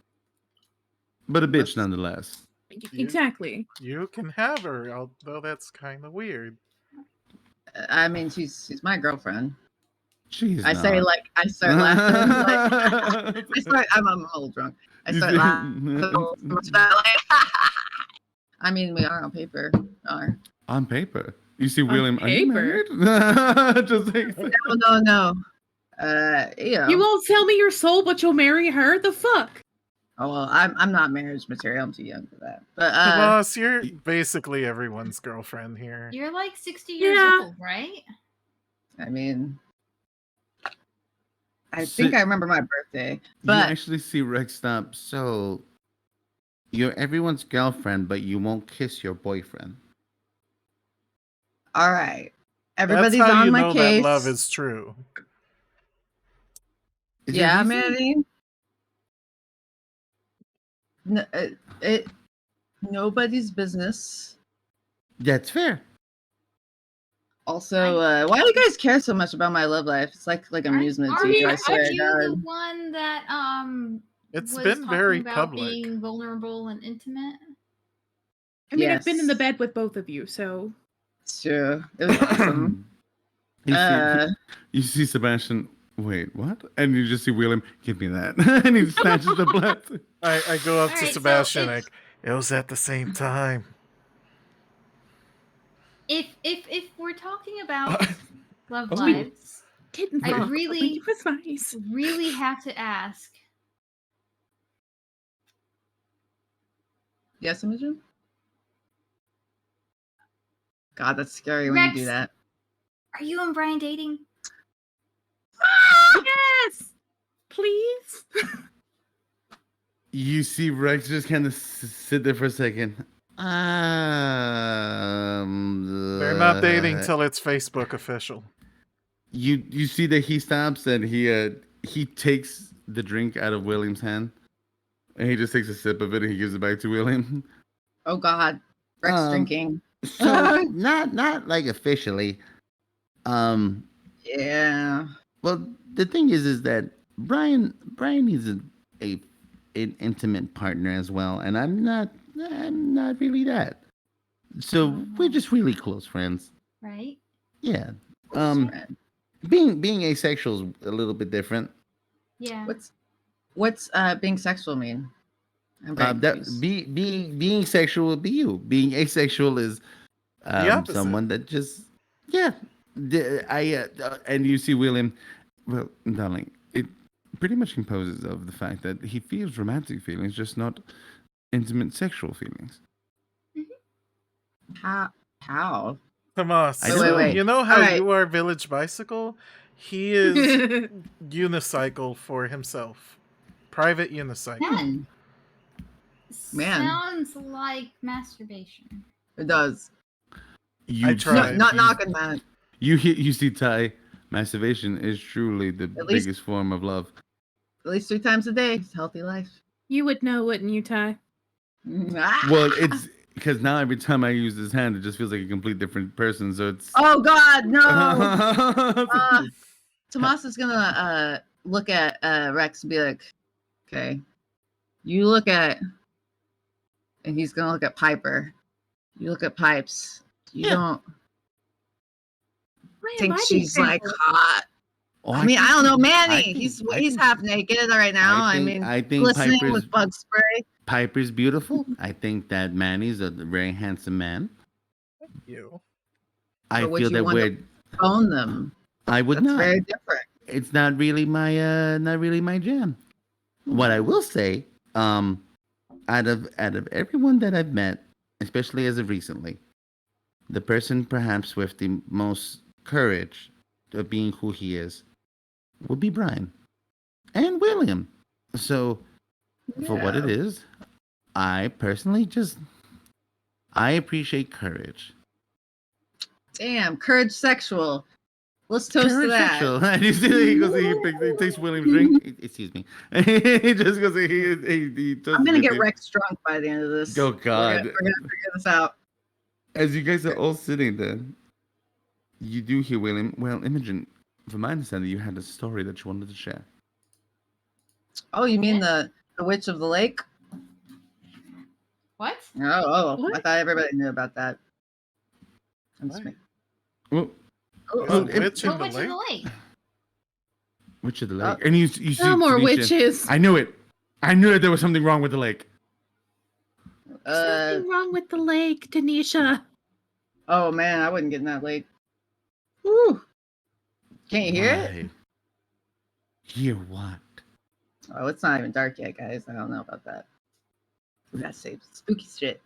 But a bitch nonetheless. Exactly. You can have her, although that's kind of weird. I mean, she's my girlfriend. She's I not. say I start laughing. I'm a little drunk. I start laughing. I mean, we are on paper. On paper. You see, William, are you married? Just like, No. You won't tell me your soul, but you'll marry her? The fuck? Oh well, I'm not marriage material. I'm too young for that. But Tomas, you're basically everyone's girlfriend here. You're like 60 years old, right? I mean, I think I remember my birthday. But you actually see Rex stop. So you're everyone's girlfriend, but you won't kiss your boyfriend. All right, everybody's That's how on you my know case. that love is true. Yeah, Manny. No, nobody's business. That's fair. Also, why do you guys care so much about my love life? It's like amusement to you. I swear Are to you God. the one that It's was been very about public. being vulnerable and intimate? I mean, I've been in the bed with both of you, so it's true. It was awesome. You see Sebastian. Wait, what? And you just see William. Give me that, and he snatches the blessing. I go up to Alright, Sebastian so like, it was at the same time. If we're talking about love lives, I really have to ask. Yes, Imogen? God, that's scary when Rex, you do that. Are you and Brian dating? Yes! Please? You see Rex just kind of sit there for a second. They're not dating till it's Facebook official. You see that he stops and he takes the drink out of William's hand, and he just takes a sip of it and he gives it back to William. Oh God, Rex drinking. So not like officially. Yeah. Well, the thing is that Brian needs an intimate partner as well, and I'm not really that. So we're just really close friends. Right. Yeah. Being asexual is a little bit different. Yeah. What's being sexual mean? Being sexual would be you. Being asexual is someone that just and you see William. Well, darling, it pretty much composes of the fact that he feels romantic feelings, just not intimate sexual feelings. How? Tomas, wait. You know how you are Village Bicycle? He is unicycle for himself. Private unicycle. Man. Sounds like masturbation. It does. I tried. Not knocking that. You see, Ty, masturbation is truly the biggest form of love. At least 3 times a day. It's a healthy life. You would know, wouldn't you, Ty? Well, it's because now every time I use this hand, it just feels like a complete different person. So it's. Oh God, no! Tomas is gonna look at Rex and be like, "Okay, you look at," and he's gonna look at Piper. You look at Pipes. You don't think she's like hot. Oh, I mean, I don't know, Manny. He's half naked right now. I think glistening with bug spray. Piper's beautiful. I think that Manny's a very handsome man. You. I feel that we're own them. I would That's not. Very different. It's not really my jam. What I will say, out of everyone that I've met, especially as of recently, the person perhaps with the most courage of being who he is would be Brian and William. So For what it is, I personally I appreciate courage. Damn, courage sexual. Let's toast to Courage that. sexual. And you see, he takes William's drink. Excuse me. He just goes. He I'm gonna get it. Rex drunk by the end of this. Oh God! We're gonna figure this out. As you guys are all sitting there, you do hear William. Well, Imogen, from my understanding, you had a story that you wanted to share. Oh, you mean the Witch of the Lake? What? Oh, I thought everybody knew about that. Well, Witch in What the witch of lake? the lake? Witch of the Lake. And you see No more Tanisha. witches. I knew it. I knew that there was something wrong with the lake. There's nothing wrong with the lake, Tanisha. Oh man, I wouldn't get in that lake. Woo! Can't you hear it? Why? Hear what? Oh, it's not even dark yet, guys. I don't know about that. We gotta save spooky shit.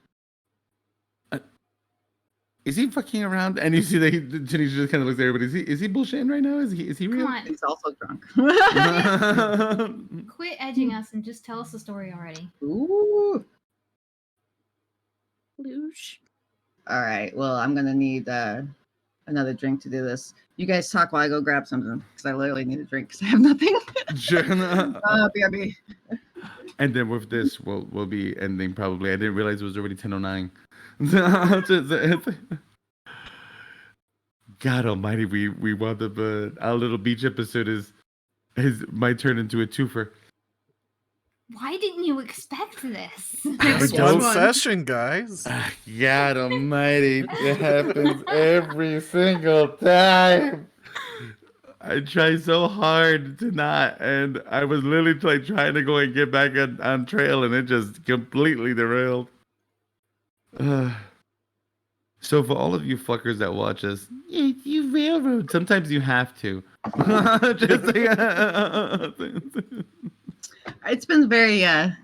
Is he fucking around? And you see that Tanisha just kind of looks at everybody. Is he bullshitting right now? Is he real? Come on. He's also drunk. Quit edging us and just tell us the story already. Ooh. Luge. All right. Well, I'm gonna need another drink to do this. You guys talk while I go grab something because I literally need a drink because I have nothing. BRB. And then with this, we'll be ending probably. I didn't realize it was already 10:09. God Almighty, we wound up. Our little beach episode might turn into a twofer. Why didn't you expect this? That's don't- one session, guys. God Almighty, it happens every single time. I try so hard to not, and I was literally like trying to go and get back on trail, and it just completely derailed. So for all of you fuckers that watch us, you railroad. Sometimes you have to. Just It's been very an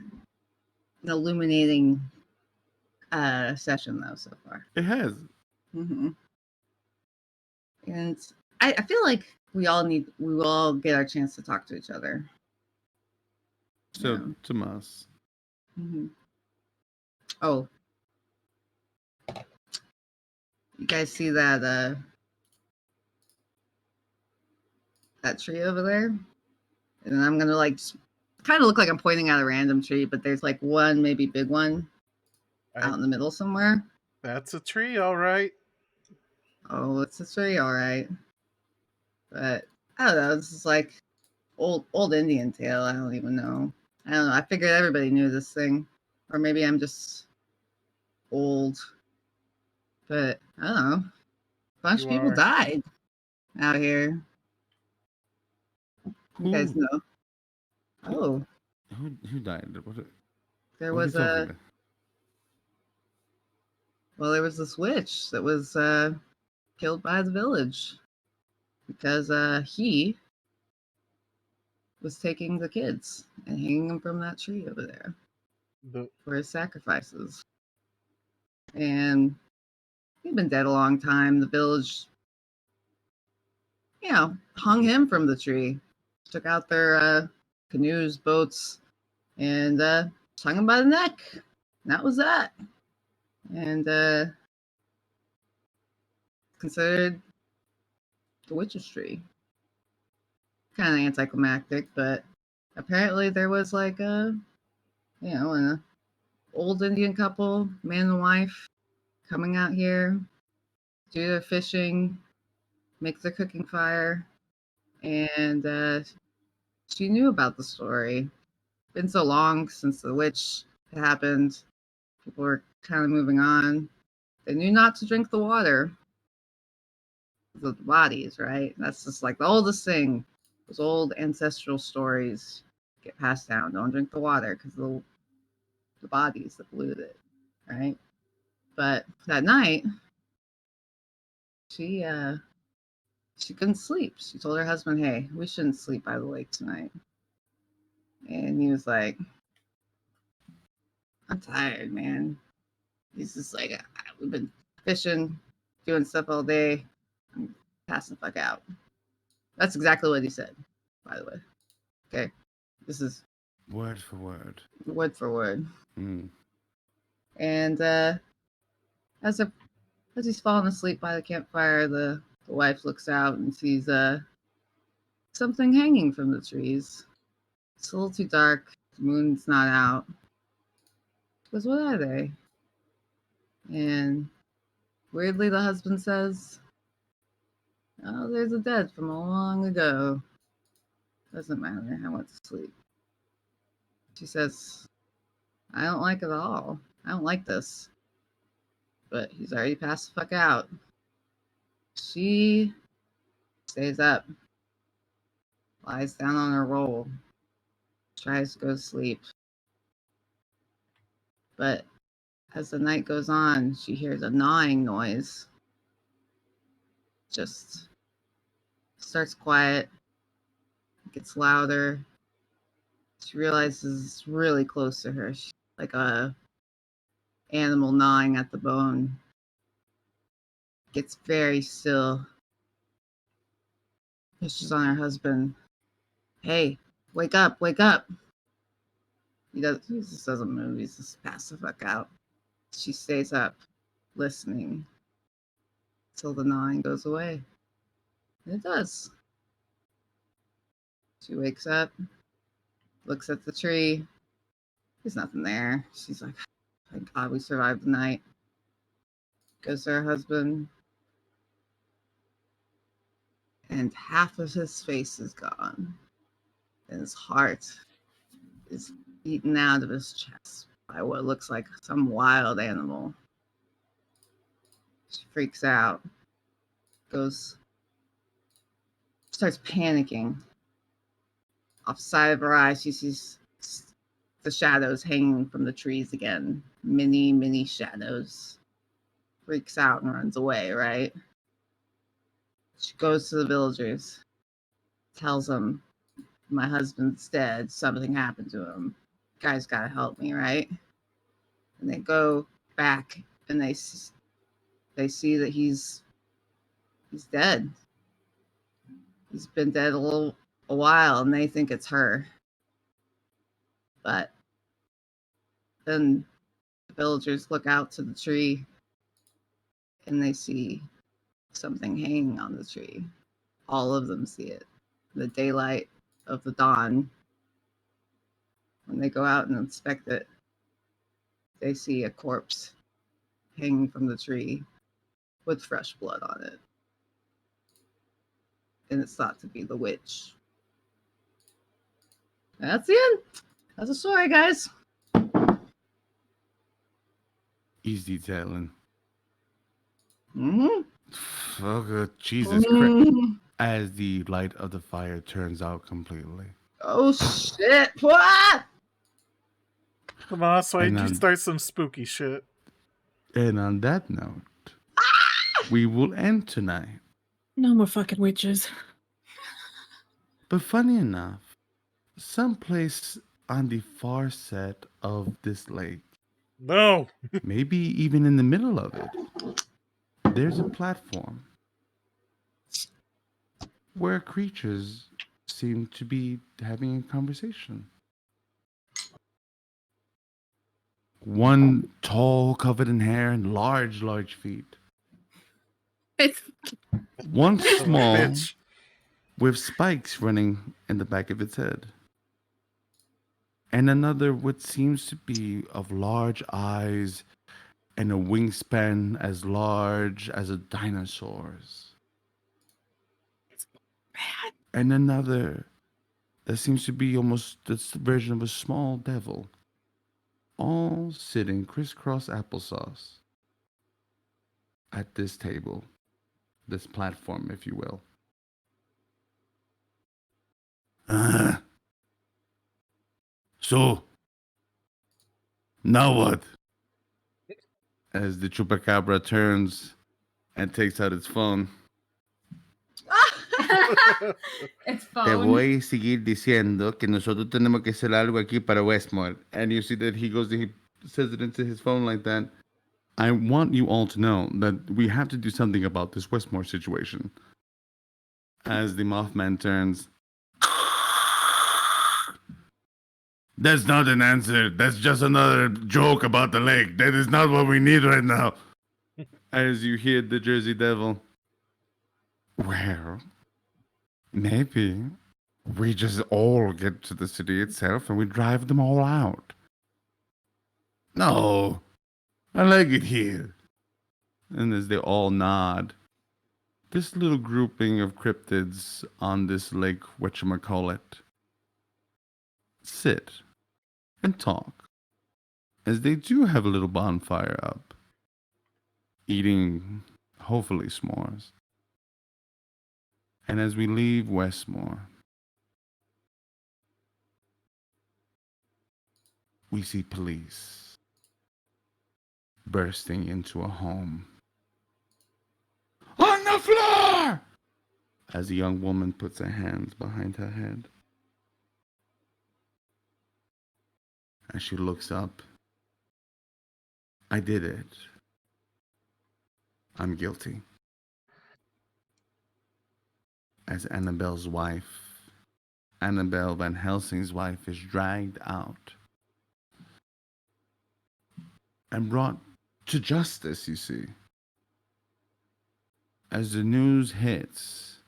illuminating session though so far. It has. Mm-hmm. And I feel like we will all get our chance to talk to each other. So Yeah. Tomas. Mm-hmm. Oh, you guys see that that tree over there? And I'm gonna like kind of look like I'm pointing at a random tree, but there's like one maybe big one out in the middle somewhere. That's a tree, all right. Oh, it's a tree, all right. But I don't know. This is like old Indian tale. I don't even know. I don't know. I figured everybody knew this thing, or maybe I'm just old. But I don't know. A bunch of people died out here. You guys know. Oh, Who died? there what are was you talking about? well, there was this witch that was killed by the village because he was taking the kids and hanging them from that tree over there for his sacrifices. And he'd been dead a long time. The village, hung him from the tree, took out their canoes, boats, and hung him by the neck. And that was that. And considered the witch's tree. Kind of anticlimactic, but apparently there was like an old Indian couple, man and wife, coming out here, do their fishing, make their cooking fire, and she knew about the story. Been so long since the witch happened, people were kind of moving on. They knew not to drink the water, the bodies, right? That's just like the oldest thing. Those old ancestral stories get passed down. Don't drink the water because the bodies that polluted it, right? But that night, she couldn't sleep. She told her husband, "Hey, we shouldn't sleep by the lake tonight." And he was like, "I'm tired, man." He's just like, "We've been fishing, doing stuff all day. I'm passing the fuck out." That's exactly what he said, by the way. Okay, this is Word for word. Word for word. Mm. And as he's falling asleep by the campfire, the wife looks out and sees something hanging from the trees. It's a little too dark. The moon's not out. She goes, what are they? And weirdly, the husband says, oh, there's a dead from long ago. Doesn't matter. I went to sleep. She says, I don't like it all. I don't like this. But he's already passed the fuck out. She stays up, lies down on her roll, tries to go to sleep. But as the night goes on, she hears a gnawing noise. Just starts quiet, gets louder. She realizes it's really close to her. She's like a animal gnawing at the bone. Gets very still. Pushes on her husband. Hey, wake up, wake up. He just doesn't move. He's just passed the fuck out. She stays up, listening, till the gnawing goes away. And it does. She wakes up, looks at the tree. There's nothing there. She's like, thank God we survived the night. Goes to her husband, and half of his face is gone. And his heart is eaten out of his chest by what looks like some wild animal. She freaks out, starts panicking. Off the side of her eyes, she sees the shadows hanging from the trees again. Many, many shadows. Freaks out and runs away, right? She goes to the villagers, tells them, my husband's dead. Something happened to him. You guys gotta help me, right? And they go back and they see that he's dead. He's been dead a while, and they think it's her. But then the villagers look out to the tree and they see something hanging on the tree. All of them see it. The daylight of the dawn. When they go out and inspect it, they see a corpse hanging from the tree with fresh blood on it. And it's thought to be the witch. That's the end. That's the story, guys. He's detailing. Mm-hmm. Fuck, Jesus Christ. As the light of the fire turns out completely. Oh, shit. What? Come on, so And you start some spooky shit. And on that note, we will end tonight. No more fucking witches. But funny enough, someplace on the far set of this lake, no, maybe even in the middle of it, there's a platform where creatures seem to be having a conversation. One tall, covered in hair, and large, large feet. It's One small, bitch. with spikes running in the back of its head. And another what seems to be of large eyes and a wingspan as large as a dinosaur's. bad. And another that seems to be almost this version of a small devil. All sitting crisscross applesauce at this table, this platform, if you will. So, now what? As the chupacabra turns and takes out its phone. It's Te phone. voy a seguir diciendo que nosotros tenemos que hacer algo aquí para Westmore. And you see that he says it into his phone like that. I want you all to know that we have to do something about this Westmore situation. As the Mothman turns That's not an answer. That's just another joke about the lake. That is not what we need right now. As you hear the Jersey Devil. Well, maybe we just all get to the city itself and we drive them all out. No, I like it here. And as they all nod, this little grouping of cryptids on this lake, whatchamacallit, sit and talk, as they do have a little bonfire up, eating, hopefully, s'mores. And as we leave Westmore, we see police bursting into a home. On the floor! As a young woman puts her hands behind her head. As she looks up, I did it. I'm guilty. As Annabelle Van Helsing's wife, is dragged out and brought to justice, you see. As the news hits,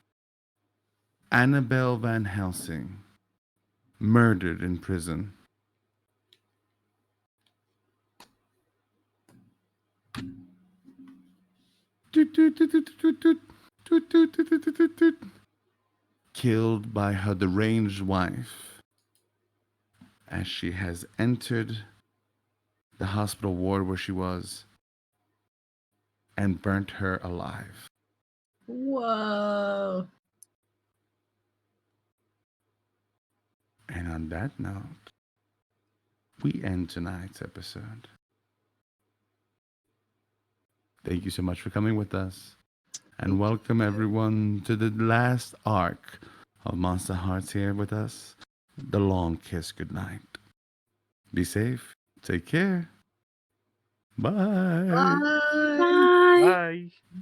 Annabelle Van Helsing, murdered in prison. Killed by her deranged wife as she has entered the hospital ward where she was and burnt her alive. Whoa. And on that note, we end tonight's episode. Thank you so much for coming with us. And welcome everyone to the last arc of Monsterhearts here with us. The long kiss goodnight. Be safe. Take care. Bye. Bye. Bye. Bye.